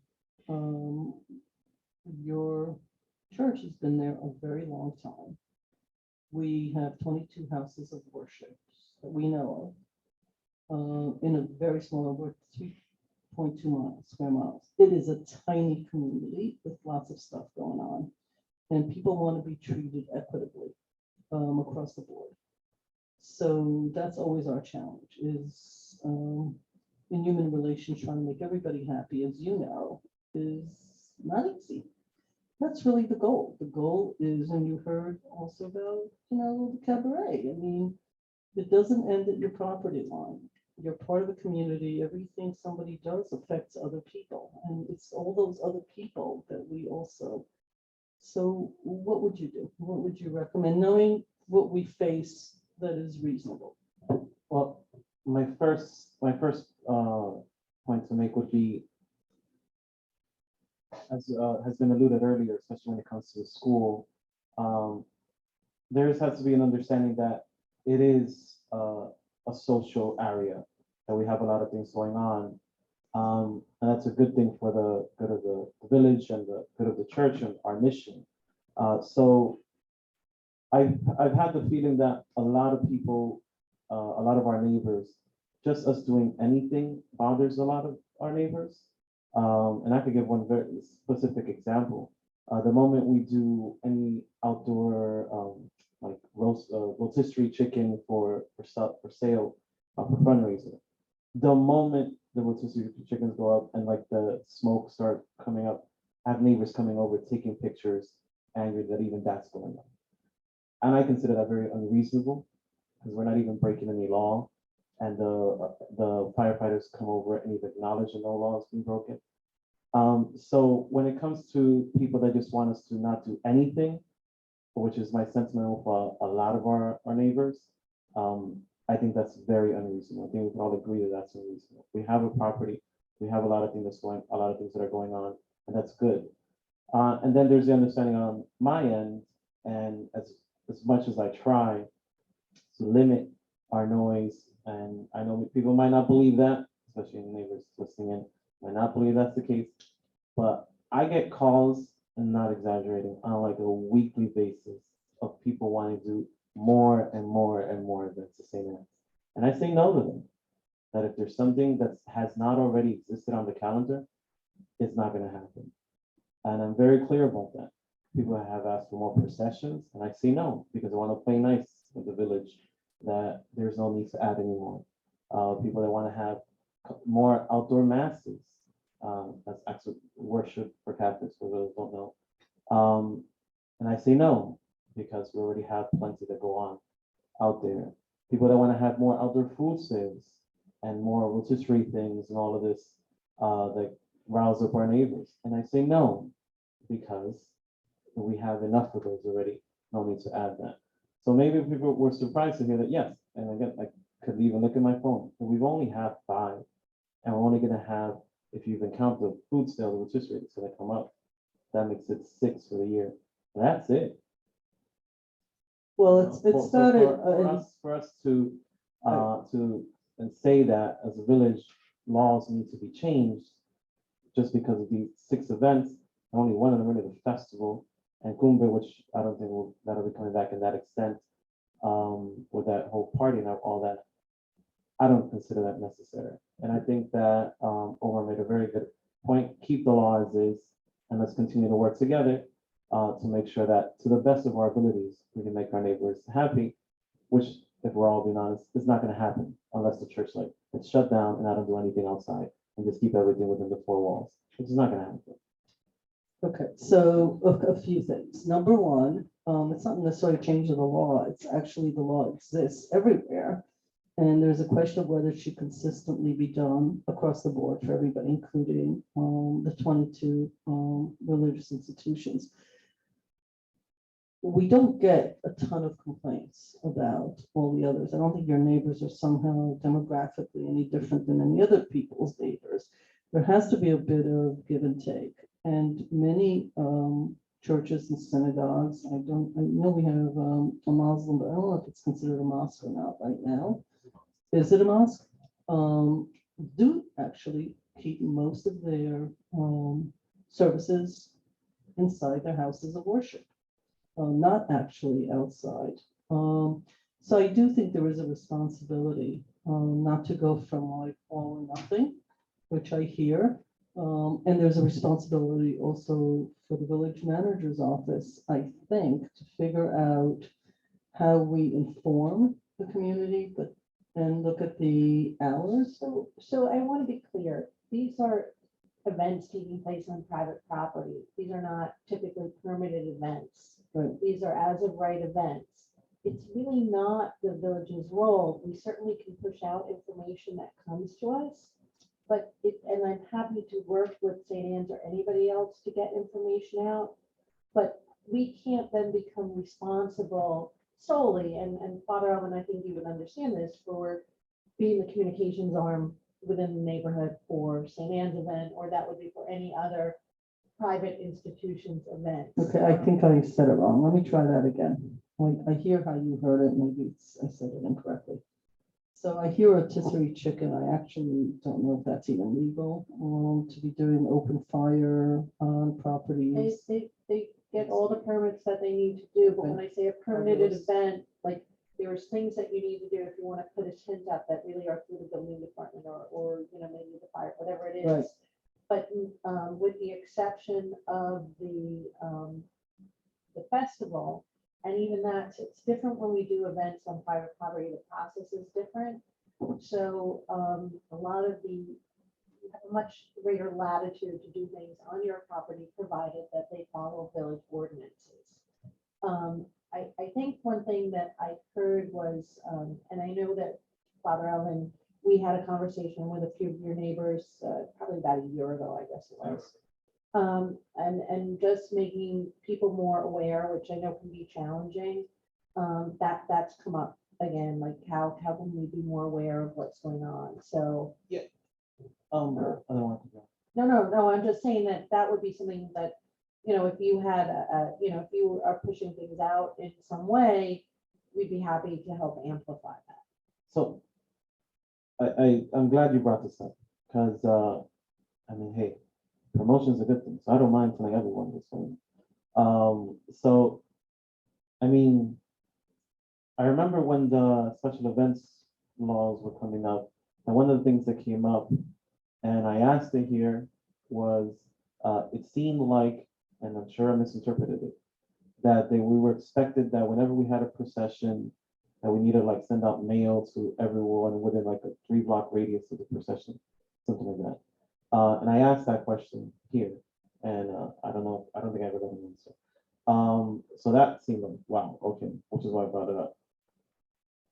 Your church has been there a very long time. We have 22 houses of worship that we know of, in a very small, we're 3.2 square miles. It is a tiny community with lots of stuff going on, and people want to be treated equitably across the board. So that's always our challenge, is in human relations, trying to make everybody happy, as you know, is not easy. That's really the goal. The goal is, and you heard also about, the cabaret. I mean, it doesn't end at your property line. You're part of a community. Everything somebody does affects other people. And it's all those other people that we also. So what would you do? What would you recommend, knowing what we face that is reasonable? Well, my first point to make would be, as has been alluded earlier, especially when it comes to the school, there has to be an understanding that it is a social area, that we have a lot of things going on. And that's a good thing for the good of the village and the good of the church and our mission. So I've had the feeling that a lot of people, a lot of our neighbors, just us doing anything bothers a lot of our neighbors. And I could give one very specific example. The moment we do any outdoor like rotisserie chicken for sale for fundraiser, the moment the rotisserie chickens go up and like the smoke start coming up, I have neighbors coming over taking pictures, angry that even that's going on. And I consider that very unreasonable, because we're not even breaking any law. And the firefighters come over and even acknowledge that no law has been broken. So when it comes to people that just want us to not do anything, which is my sentiment with a lot of our neighbors, I think that's very unreasonable. I think we can all agree that that's unreasonable. We have a property, We have a lot of things that are going on, and that's good. And then there's the understanding on my end, and as much as I try to limit our noise, and I know people might not believe that, especially neighbors listening in, might not believe that's the case, but I get calls, and not exaggerating, on like a weekly basis of people wanting to do more and more and more events the same events. And I say no to them, that if there's something that has not already existed on the calendar, it's not gonna happen. And I'm very clear about that. People have asked for more processions, and I say no, because I want to play nice with the village, that there's no need to add anymore. People that want to have more outdoor masses, that's actually worship for Catholics, for those who don't know. And I say no, because we already have plenty that go on out there. People that want to have more outdoor food sales and more rotisserie things and all of this, that rouse up our neighbors. And I say no, because we have enough of those already. No need to add that. So maybe people were surprised to hear that, yes. And again, I could even look at my phone. But we've only have 5, and we're only going to have, if you even count the food sale, the rotisserie that's going to come up, that makes it 6 for the year. That's it. Well, it started. For us to and say that as a village, laws need to be changed just because of these 6 events. Only one of them really the festival and Cumbre, which I don't think that'll be coming back in that extent, with that whole party and all that. I don't consider that necessary. And I think that Omar made a very good point. Keep the law as is, and let's continue to work together to make sure that, to the best of our abilities, we can make our neighbors happy, which, if we're all being honest, is not going to happen unless the church it's shut down and I don't do anything outside and just keep everything within the 4 walls, which is not going to happen. Okay, so a few things. Number one, it's not necessarily changing the law. It's actually the law exists everywhere. And there's a question of whether it should consistently be done across the board for everybody, including the 22 religious institutions. We don't get a ton of complaints about all the others. I don't think your neighbors are somehow demographically any different than any other people's neighbors. There has to be a bit of give and take. And many churches and synagogues, I know we have a Muslim, but I don't know if it's considered a mosque or not right now. Is it a mosque? Do actually keep most of their services inside their houses of worship, not actually outside. So I do think there is a responsibility not to go from like all or nothing, which I hear. And there's a responsibility also for the village manager's office, I think, to figure out how we inform the community, and look at the hours. So I want to be clear, these are events taking place on private property. These are not typically permitted events. Right. These are as of right events. It's really not the village's role. We certainly can push out information that comes to us. But and I'm happy to work with St. Anne's or anybody else to get information out, but we can't then become responsible solely, and Father Alvin, I think you would understand this, for being the communications arm within the neighborhood for St. Anne's event, or that would be for any other private institution's event. Okay, I think I said it wrong. Let me try that again. I hear how you heard it. Maybe I said it incorrectly. So I hear rotisserie chicken. I actually don't know if that's even legal to be doing open fire on properties. They get all the permits that they need to do, but when I say a permitted event, like there's things that you need to do if you want to put a tent up that really are through the building department or maybe the fire, whatever it is. Right. But with the exception of the festival, and even that, it's different when we do events on private property, the process is different. So a lot of you have a much greater latitude to do things on your property, provided that they follow village ordinances. I think one thing that I heard was, and I know that Father Ellen, we had a conversation with a few of your neighbors, probably about a year ago, I guess it was. And just making people more aware, which I know can be challenging, that's come up again, like how can we be more aware of what's going on? So Yeah, I don't want to go. No, I'm just saying that that would be something that, if you had, if you are pushing things out in some way, we'd be happy to help amplify that. So I'm glad you brought this up because, I mean, hey, promotion is a good thing. So I don't mind telling everyone this one. So, I mean, I remember when the special events laws were coming up, and one of the things that came up, and I asked it here, was it seemed like, and I'm sure I misinterpreted it, that we were expected that whenever we had a procession, that we needed to like send out mail to everyone within like a 3-block radius of the procession, something like that. And I asked that question here, and I don't think I ever got an answer. So that seemed like, wow, okay, which is why I brought it up.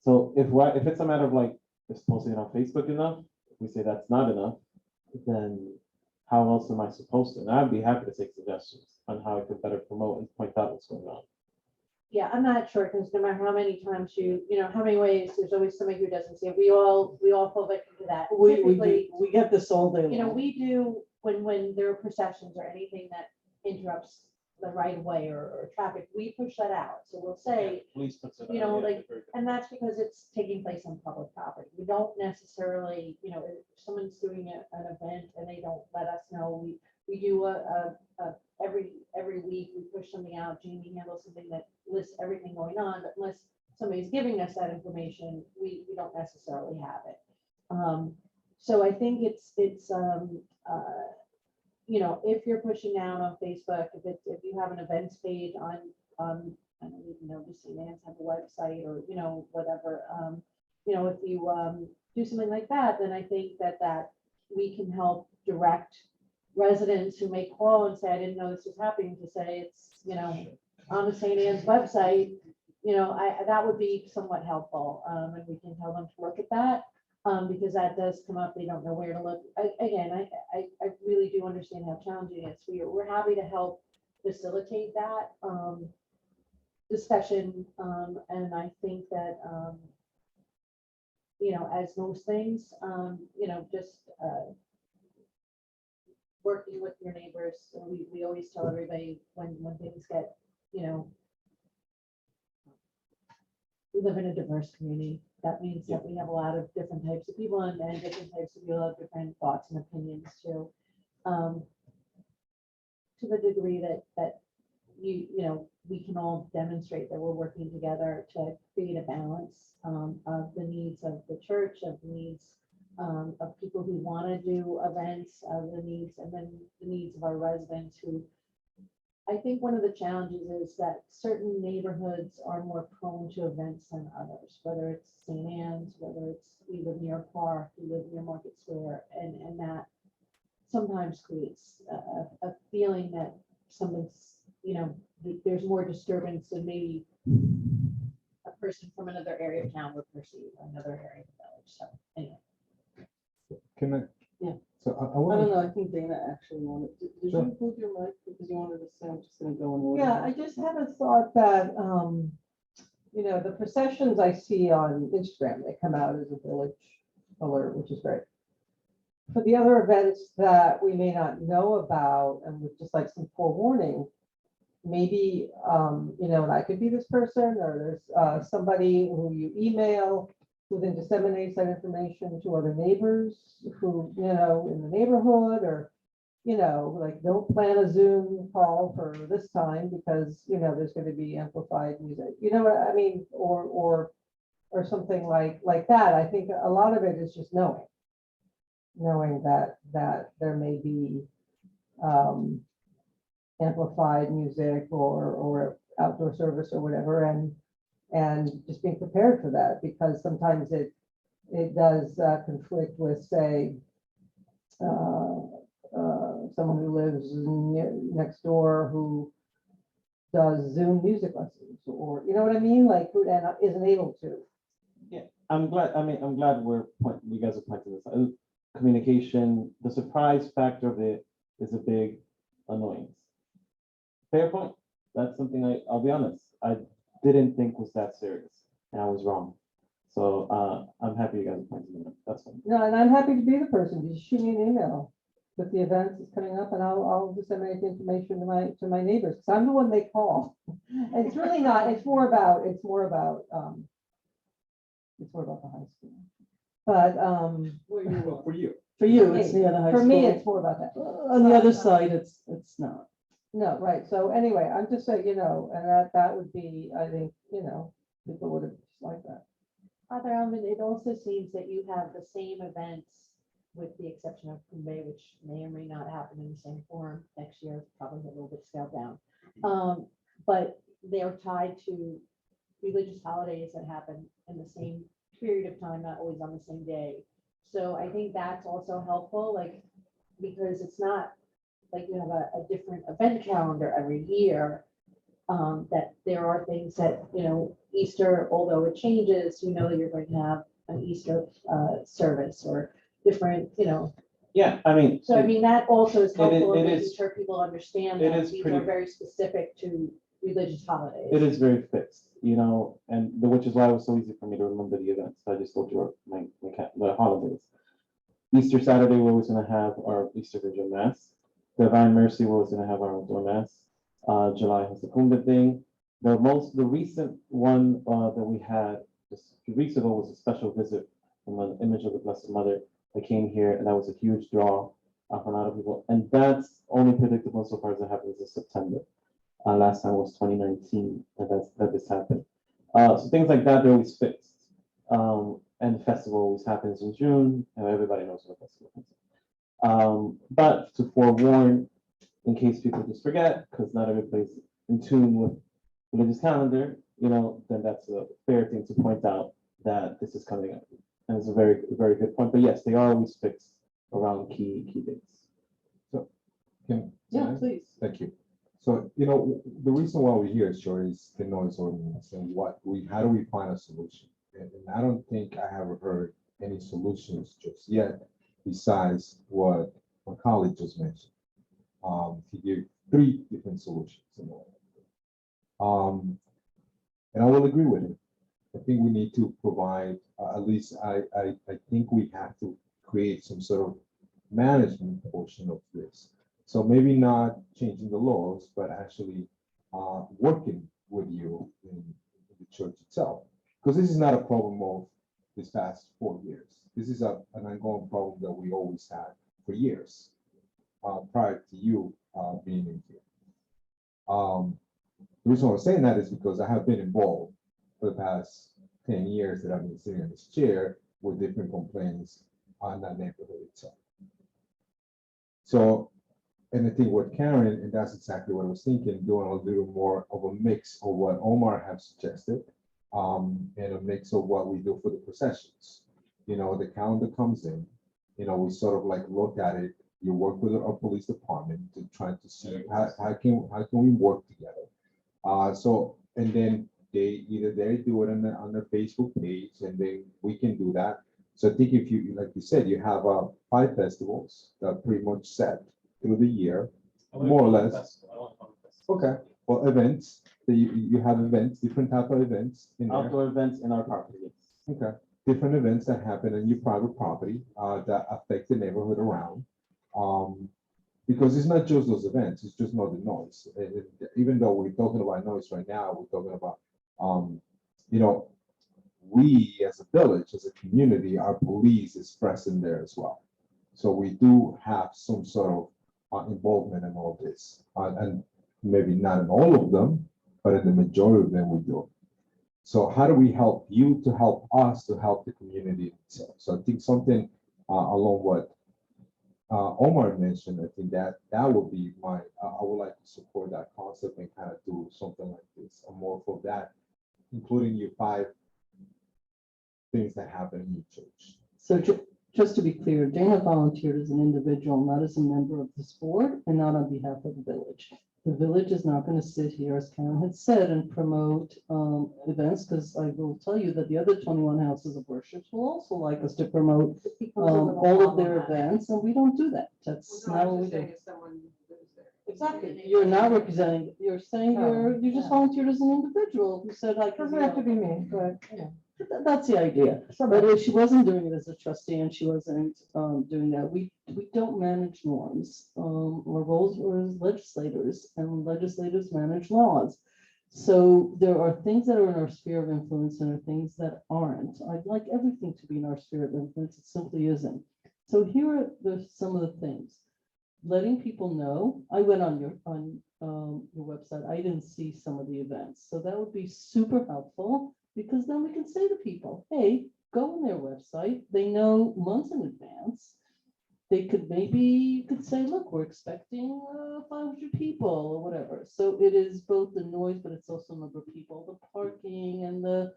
So if it's a matter of like, is posting it on Facebook enough? If we say that's not enough, then how else am I supposed to? And I'd be happy to take suggestions on how I could better promote and point out what's going on. Yeah, I'm not sure, because no matter how many times how many ways, there's always somebody who doesn't see it. We all fall victim to that. Typically, We get this all day long. we do, when there are processions or anything that interrupts the right of way or traffic, we push that out. So we'll say, Police puts it and that's because it's taking place on public property. We don't necessarily, if someone's doing an event and they don't let us know, we do every week, we push something out. Jaime handles something that lists everything going on, but unless somebody's giving us that information, we don't necessarily have it. So I think it's if you're pushing out on Facebook, if you have an events page on I don't even know, just St. Anne's have a website or, whatever, if you do something like that, then I think that we can help direct residents who may call and say, I didn't know this was happening, to say it's, on the St. Anne's website, that would be somewhat helpful. And we can tell them to look at that. Because that does come up, they don't know where to look. I really do understand how challenging it is. We're happy to help facilitate that discussion. And I think that, as most things, just working with your neighbors. We always tell everybody when things get, we live in a diverse community. That means that we have a lot of different types of people and different types of people have different thoughts and opinions too. To the degree that we can all demonstrate that we're working together to create a balance of the needs of the church, of the needs of people who want to do events, of the needs, and then the needs of our residents who, I think one of the challenges is that certain neighborhoods are more prone to events than others, whether it's St. Anne's, whether it's we live near Park, we live near Market Square, and that sometimes creates a feeling that something's, there's more disturbance than maybe a person from another area of town would perceive, or another area of the village. So anyway. Can I? Yeah. So I I want don't know, I think Dana actually wanted, did you Sure. include your mic because you wanted to say, I'm just gonna go in order. Yeah, I just had a thought that, the processions I see on Instagram, they come out as a village alert, which is great. For the other events that we may not know about and would just like some forewarning, maybe, and I could be this person, or there's somebody who you email who then disseminates that information to other neighbors who, in the neighborhood, or, like, don't plan a Zoom call for this time because, there's going to be amplified music, you know what I mean? Or something like that. I think a lot of it is just knowing that there may be amplified music or outdoor service or whatever, and just being prepared for that, because sometimes it does conflict with, say, someone who lives next door who does Zoom music lessons, or you know what I mean, like who and isn't able to. Yeah, I'm glad. I'm glad you guys are pointing this out. Communication, the surprise factor of it is a big annoyance. Fair point. That's something I'll be honest, I didn't think was that serious, and I was wrong. So I'm happy you guys are planning it. That's fine. No, and I'm happy to be the person. Just shoot me an email with the events that's coming up, and I'll disseminate the information to my neighbors, because I'm the one they call. And it's really not, it's more about the high school. But For you. For you, it's near the high school. for me, it's more about that. On the other side, it's not. No, right. So anyway, I'm just saying, and that would be, I think, people would have just liked that. Father Alvin, it also seems that you have the same events, with the exception of May, which may or may not happen in the same form next year, probably a little bit scaled down. But they're tied to religious holidays that happen in the same period of time, not always on the same day. So I think that's also helpful, like, because it's not like you have a different event calendar every year. That there are things that, Easter, although it changes, you're going to have an Easter service or different, Yeah, I mean. So I mean, that also is helpful in it making is- sure people understand it that is these pretty- are very specific to religious holidays. It is very fixed, which is why it was so easy for me to remember the events. I just told you the holidays. Easter Saturday, we're always gonna have our Easter Vigil Mass. Divine Mercy, we're always gonna have our outdoor Mass. July has the Kumbh thing. The recent one that we had just a few weeks ago was a special visit from an image of the Blessed Mother that came here, and that was a huge draw for a lot of people. And that's only predictable so far as it happens in September. Last time was 2019 that this happened. So things like that, they're always fixed. And the festival always happens in June, and everybody knows what the festival is. But to forewarn, in case people just forget, because not everybody's in tune with religious calendar, then that's a fair thing to point out that this is coming up. And it's a very, very good point. But yes, they are always fixed around key dates. Yeah, please. Thank you. So, the reason why we're here, sure, is the noise ordinance and how do we find a solution? And I don't think I have heard any solutions just yet, besides what my colleague just mentioned. He gave 3 different solutions. And I will agree with him. I think we need to provide, at least I think we have to create some sort of management portion of this. So maybe not changing the laws, but actually working with you in the church itself. Because this is not a problem of this past 4 years. This is an ongoing problem that we always had for years prior to you being in here. The reason I'm saying that is because I have been involved for the past 10 years that I've been sitting in this chair with different complaints on that neighborhood itself. So, and I think what Karen, and that's exactly what I was thinking, doing a little more of a mix of what Omar has suggested, and a mix of what we do for the processions. The calendar comes in, we sort of like look at it. You work with our police department to try to see how can we work together. And then they do it on their Facebook page, and then we can do that. So I think if you, like you said, you have 5 festivals that are pretty much set through the year, more or less. Okay, well, events, you have events, different type of events in there. Outdoor events in our property. Okay, different events that happen in your private property that affect the neighborhood around. Because it's not just those events, it's just not the noise. Even though we're talking about noise right now, we're talking about, we as a village, as a community, our police is present there as well. So we do have some sort of involvement in all this. And maybe not in all of them, but in the majority of them we do. So how do we help you to help us to help the community itself? So I think something along what Omar mentioned, I think that would be I would like to support that concept and kind of do something like this, or more for that, including your 5 things that happen in your church. So just to be clear, Dana volunteered as an individual, not as a member of this board and not on behalf of the village. The village is not going to sit here, as Karen had said, and promote events, because I will tell you that the other 21 houses of worship will also like us to promote all of their events, and we don't do that. That's not what we do. Exactly. You're not representing, you're saying you just volunteered as an individual who said like. Doesn't have to be me, but, you know. That's the idea. But if she wasn't doing it as a trustee and she wasn't doing that, we don't manage norms. Our roles are as legislators, and legislators manage laws. So there are things that are in our sphere of influence and there are things that aren't. I'd like everything to be in our sphere of influence. It simply isn't. So here are some of the things. Letting people know. I went on your website. I didn't see some of the events, so that would be super helpful, because then we can say to people, hey, go on their website. They know months in advance. They could you could say, look, we're expecting 500 people or whatever. So it is both the noise, but it's also the number of people, the parking and the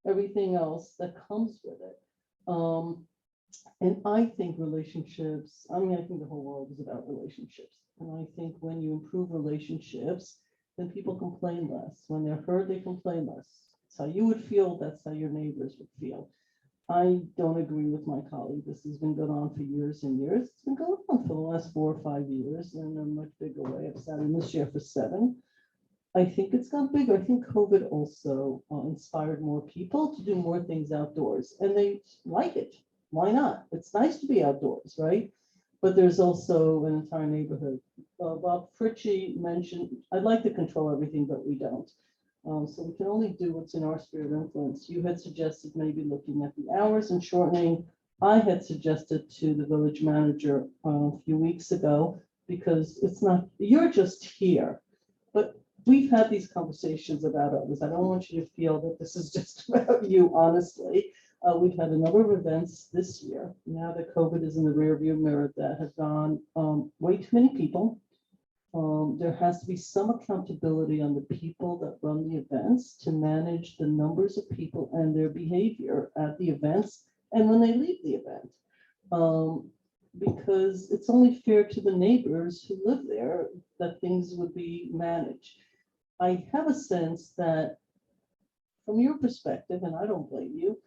everything else that comes with it. And I think relationships, I think the whole world is about relationships. And I think when you improve relationships, then people complain less. When they're heard, they complain less. That's how you would feel. That's how your neighbors would feel. I don't agree with my colleague. This has been going on for years and years. It's been going on for the last 4 or 5 years in a much bigger way. I've sat in this year for 7. I think it's got bigger. I think COVID also inspired more people to do more things outdoors, and they like it. Why not? It's nice to be outdoors, right? But there's also an entire neighborhood. Bob Fritchie mentioned, I'd like to control everything, but we don't. So we can only do what's in our sphere of influence. You had suggested maybe looking at the hours and shortening. I had suggested to the village manager a few weeks ago, because it's not, you're just here. But we've had these conversations about others. I don't want you to feel that this is just about you, honestly. We've had a number of events this year, now that COVID is in the rearview mirror, that have gone way too many people. There has to be some accountability on the people that run the events to manage the numbers of people and their behavior at the events and when they leave the event. Because it's only fair to the neighbors who live there that things would be managed. I have a sense that from your perspective, and I don't blame you,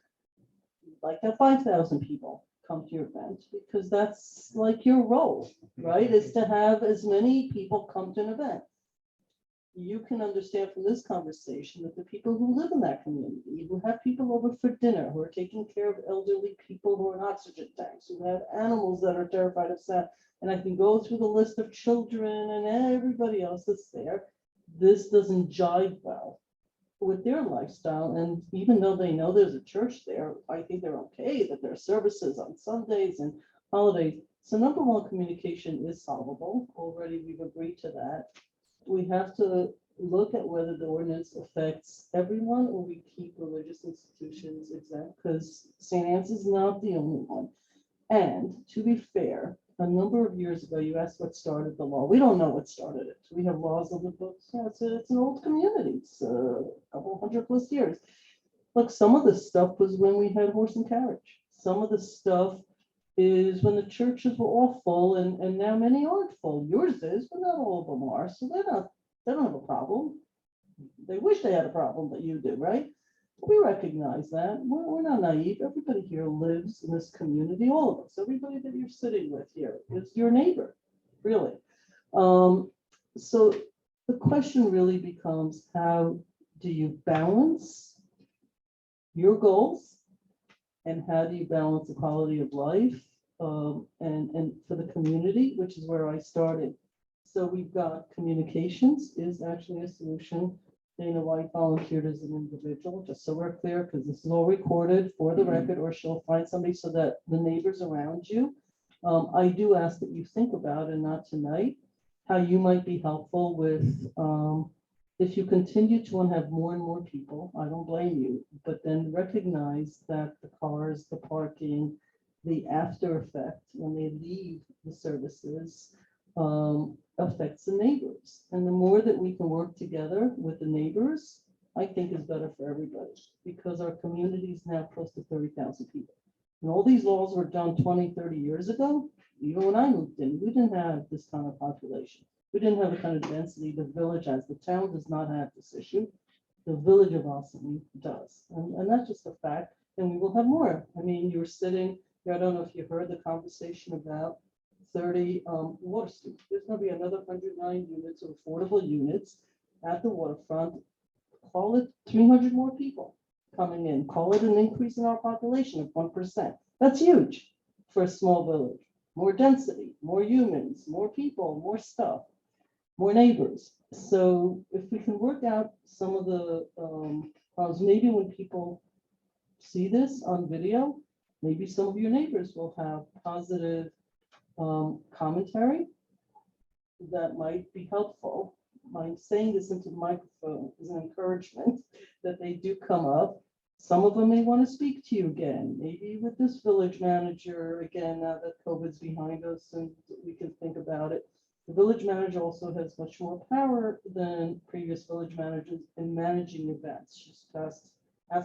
like that 5,000 people come to your event, because that's like your role, right? Is to have as many people come to an event. You can understand from this conversation that the people who live in that community, who have people over for dinner, who are taking care of elderly people who are in oxygen tanks, who have animals that are terrified of sound, and I can go through the list of children and everybody else that's there. This doesn't jive well with their lifestyle, and even though they know there's a church there, I think they're okay that there are services on Sundays and holidays. So number one, communication is solvable. Already we've agreed to that. We have to look at whether the ordinance affects everyone or we keep religious institutions exempt, because St. Anne's is not the only one. And to be fair, a number of years ago, you asked what started the law. We don't know what started it. We have laws on the books. Yeah, it's an old community. It's a couple 100+ years. Look, some of this stuff was when we had horse and carriage. Some of the stuff is when the churches were all full, and now many aren't full. Yours is, but not all of them are. So they don't have a problem. They wish they had a problem, but you do, right? We recognize that. We're not naive. Everybody here lives in this community, all of us. Everybody that you're sitting with here is your neighbor, really. So the question really becomes, how do you balance your goals, and how do you balance the quality of life and for the community, which is where I started. So we've got communications is actually a solution. Dana White volunteered as an individual, just so we're clear, because this is all recorded for the record, or she'll find somebody so that the neighbors around you. I do ask that you think about, and not tonight, how you might be helpful with, if you continue to want to have more and more people, I don't blame you, but then recognize that the cars, the parking, the after effect when they leave the services, affects the neighbors. And the more that we can work together with the neighbors, I think is better for everybody, because our community is now close to 30,000 people. And all these laws were done 20, 30 years ago. Even when I moved in, we didn't have this kind of population. We didn't have the kind of density the village has. The town does not have this issue. The village of Austin does. And that's just a fact. And we will have more. I mean, you were sitting here, I don't know if you heard the conversation about 30 water streets. There's gonna be another 109 units of affordable units at the waterfront. Call it 300 more people coming in. Call it an increase in our population of 1%. That's huge for a small village. More density, more humans, more people, more stuff, more neighbors. So if we can work out some of the problems, maybe when people see this on video, maybe some of your neighbors will have positive commentary that might be helpful. My saying this into the microphone is an encouragement that they do come up. Some of them may want to speak to you again, maybe with this village manager again, now that COVID's behind us and we can think about it. The village manager also has much more power than previous village managers in managing events. She's asked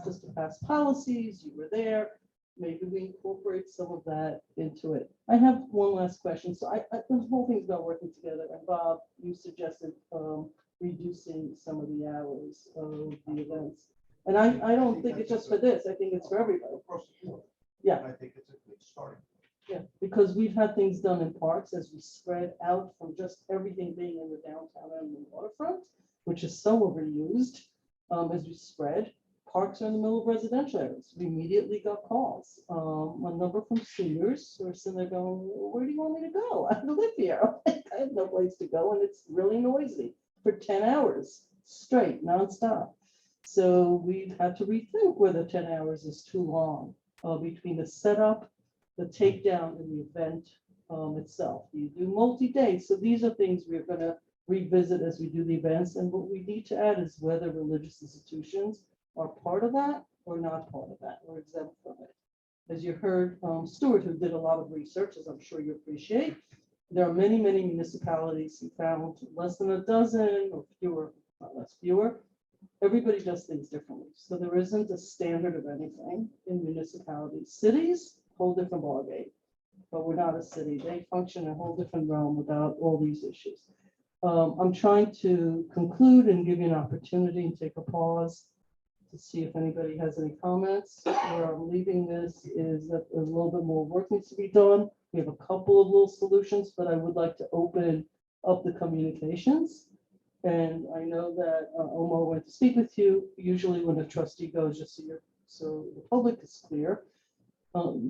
us to pass policies, you were there. Maybe we incorporate some of that into it. I have one last question. So the whole thing's about working together. And Bob, you suggested reducing some of the hours of the events. And I don't think it's just for this. I think it's for everybody. Yeah. I think it's a good starting. Yeah, because we've had things done in parks as we spread out from just everything being in the downtown and the waterfront, which is so overused. As we spread, parks are in the middle of residential areas. We immediately got calls. A number from seniors who are sitting there going, where do you want me to go? I live here. I have no place to go, and it's really noisy for 10 hours straight, nonstop. So we've had to rethink whether 10 hours is too long between the setup, the takedown, and the event itself. You do multi-day. So these are things we're going to revisit as we do the events. And what we need to add is whether religious institutions are part of that or not part of that, or exempt from it. As you heard Stuart, who did a lot of research, as I'm sure you appreciate, there are many, many municipalities who found less than a dozen or fewer, not less, fewer. Everybody does things differently. So there isn't a standard of anything in municipalities. Cities, whole different ballgame, but we're not a city. They function in a whole different realm without all these issues. I'm trying to conclude and give you an opportunity and take a pause to see if anybody has any comments. Where I'm leaving this is that a little bit more work needs to be done. We have a couple of little solutions, but I would like to open up the communications. And I know that Omar went to speak with you. Usually when a trustee goes, just so the public is clear.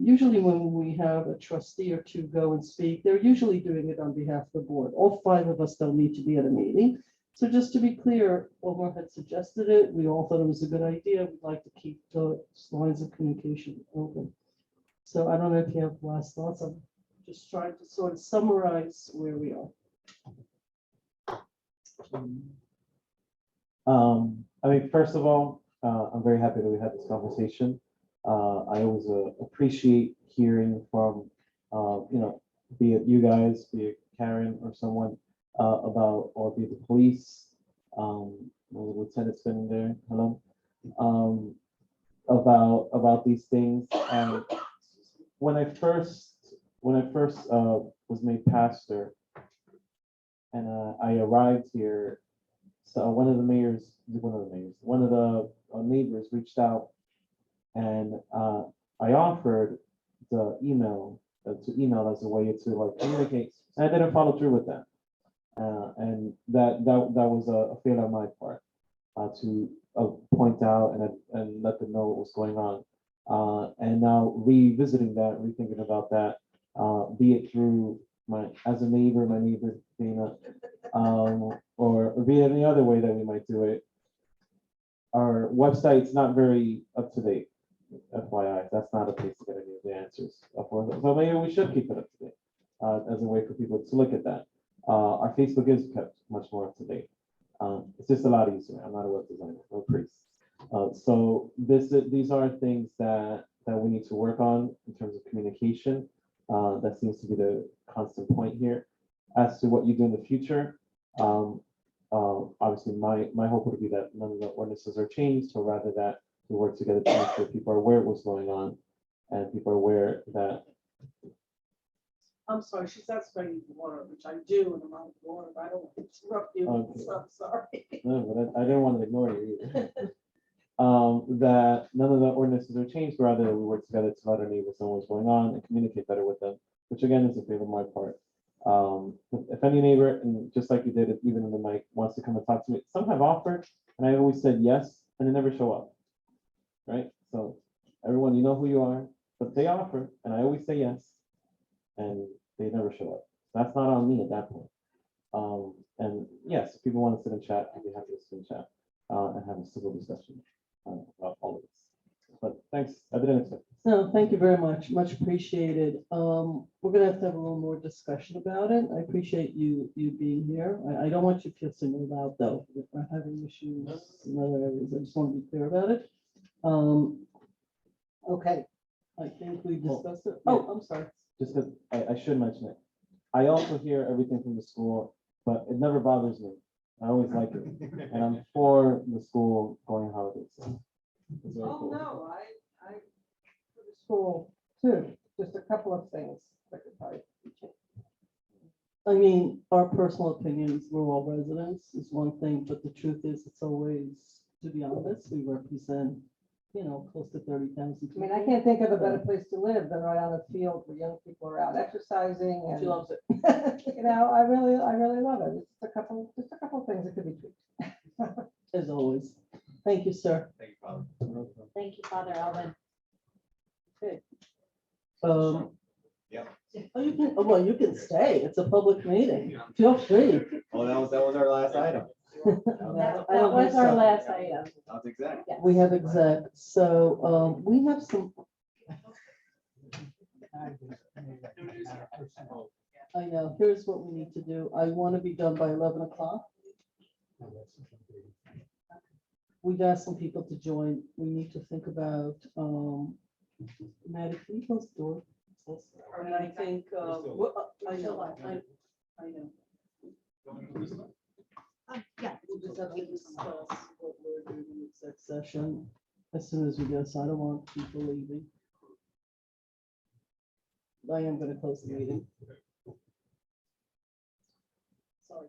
Usually when we have a trustee or two go and speak, they're usually doing it on behalf of the board. All 5 of us don't need to be at a meeting. So just to be clear, Omar had suggested it. We all thought it was a good idea. We'd like to keep the lines of communication open. So I don't know if you have last thoughts. I'm just trying to sort of summarize where we are. I mean, first of all, I'm very happy that we had this conversation. I always appreciate hearing from, be it you guys, be it Karen or someone about, or be it the police, the lieutenant's been there, hello, about these things. And when I first was made pastor, and I arrived here, so one of the neighbors reached out, and I offered the email to email as a way to like communicate, and I didn't follow through with that, and that was a fail on my part to point out and let them know what was going on, and now revisiting that, rethinking about that, be it through my neighbor Dana, or be it any other way that we might do it. Our website's not very up to date. FYI, that's not a place to get any of the answers. So maybe we should keep it up to date as a way for people to look at that. Our Facebook is kept much more up to date. It's just a lot easier. I'm not a web designer, no priest. So these are things that we need to work on in terms of communication. That seems to be the constant point here. As to what you do in the future, obviously my hope would be that none of the ordinances are changed, or rather that we work together to make sure people are aware of what's going on, and people are aware that. I'm sorry, she's asking me for water, which I do, and I'm out of water. I don't want to interrupt you. Okay. So I'm sorry. No, but I didn't want to ignore you either. That none of the ordinances are changed, rather we work together to let our neighbors know what's going on and communicate better with them. which again is a favor on my part. If any neighbor, and just like you did, it, even in the mic, wants to come and talk to me, some have offered, and I always said yes, and they never show up. Right? So everyone, you know who you are, but they offer, and I always say yes, and they never show up. That's not on me at that point. And yes, if people want to sit and chat, I'd be happy to sit and chat and have a civil discussion about all of this. But thanks, I didn't expect. No, thank you very much. Much appreciated. We're gonna have to have a little more discussion about it. I appreciate you being here. I don't want you to feel singled out though. If we're having issues in other areas, I just want to be clear about it. Okay, I think we discussed it. Oh, I'm sorry. Just because I should mention it. I also hear everything from the school, but it never bothers me. I always like it. And I'm for the school going holidays. So it's very cool. No, I, for the school too, just a couple of things. I could probably change. I mean, our personal opinions, we're all residents is one thing, but the truth is, it's always, to be honest, we represent, close to 30,000. I mean, I can't think of a better place to live than right on a field where young people are out exercising and, She loves it. I really love it. Just a couple of things that could be tweaked. As always. Thank you, sir. Thank you, Father. Thank you, Father Alvin. Okay. Yep. Well, you can stay. It's a public meeting. Feel free. Oh, that was our last item. That I don't was think our so. last item. That's exact. Yes. We have exec, so we have some, I know, here's what we need to do. I want to be done by 11 o'clock. We've asked some people to join. We need to think about, Maddi, can you close the door? And I think, I know. Yeah. We'll just have to discuss what we're doing in exec session as soon as we go, so I don't want people leaving. I am gonna close the meeting. Sorry.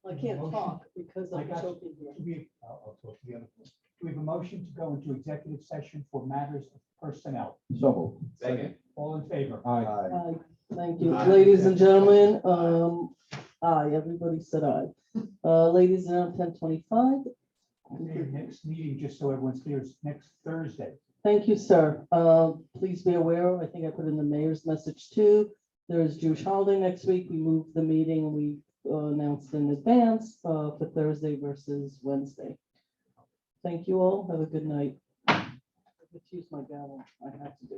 I can't talk because I'm choking here. I'll talk to the other one. We have a motion to go into executive session for matters of personnel. So. Second. All in favor? Aye. Aye. Thank you, ladies and gentlemen. Aye, everybody said aye. Ladies and gentlemen, 10:25. Okay, next meeting, just so everyone's clear, is next Thursday. Thank you, sir. Please be aware, I think I put in the mayor's message too. There's Jewish holiday next week. We moved the meeting. We announced in advance for Thursday versus Wednesday. Thank you all. Have a good night. Let's use my gavel. I have to do.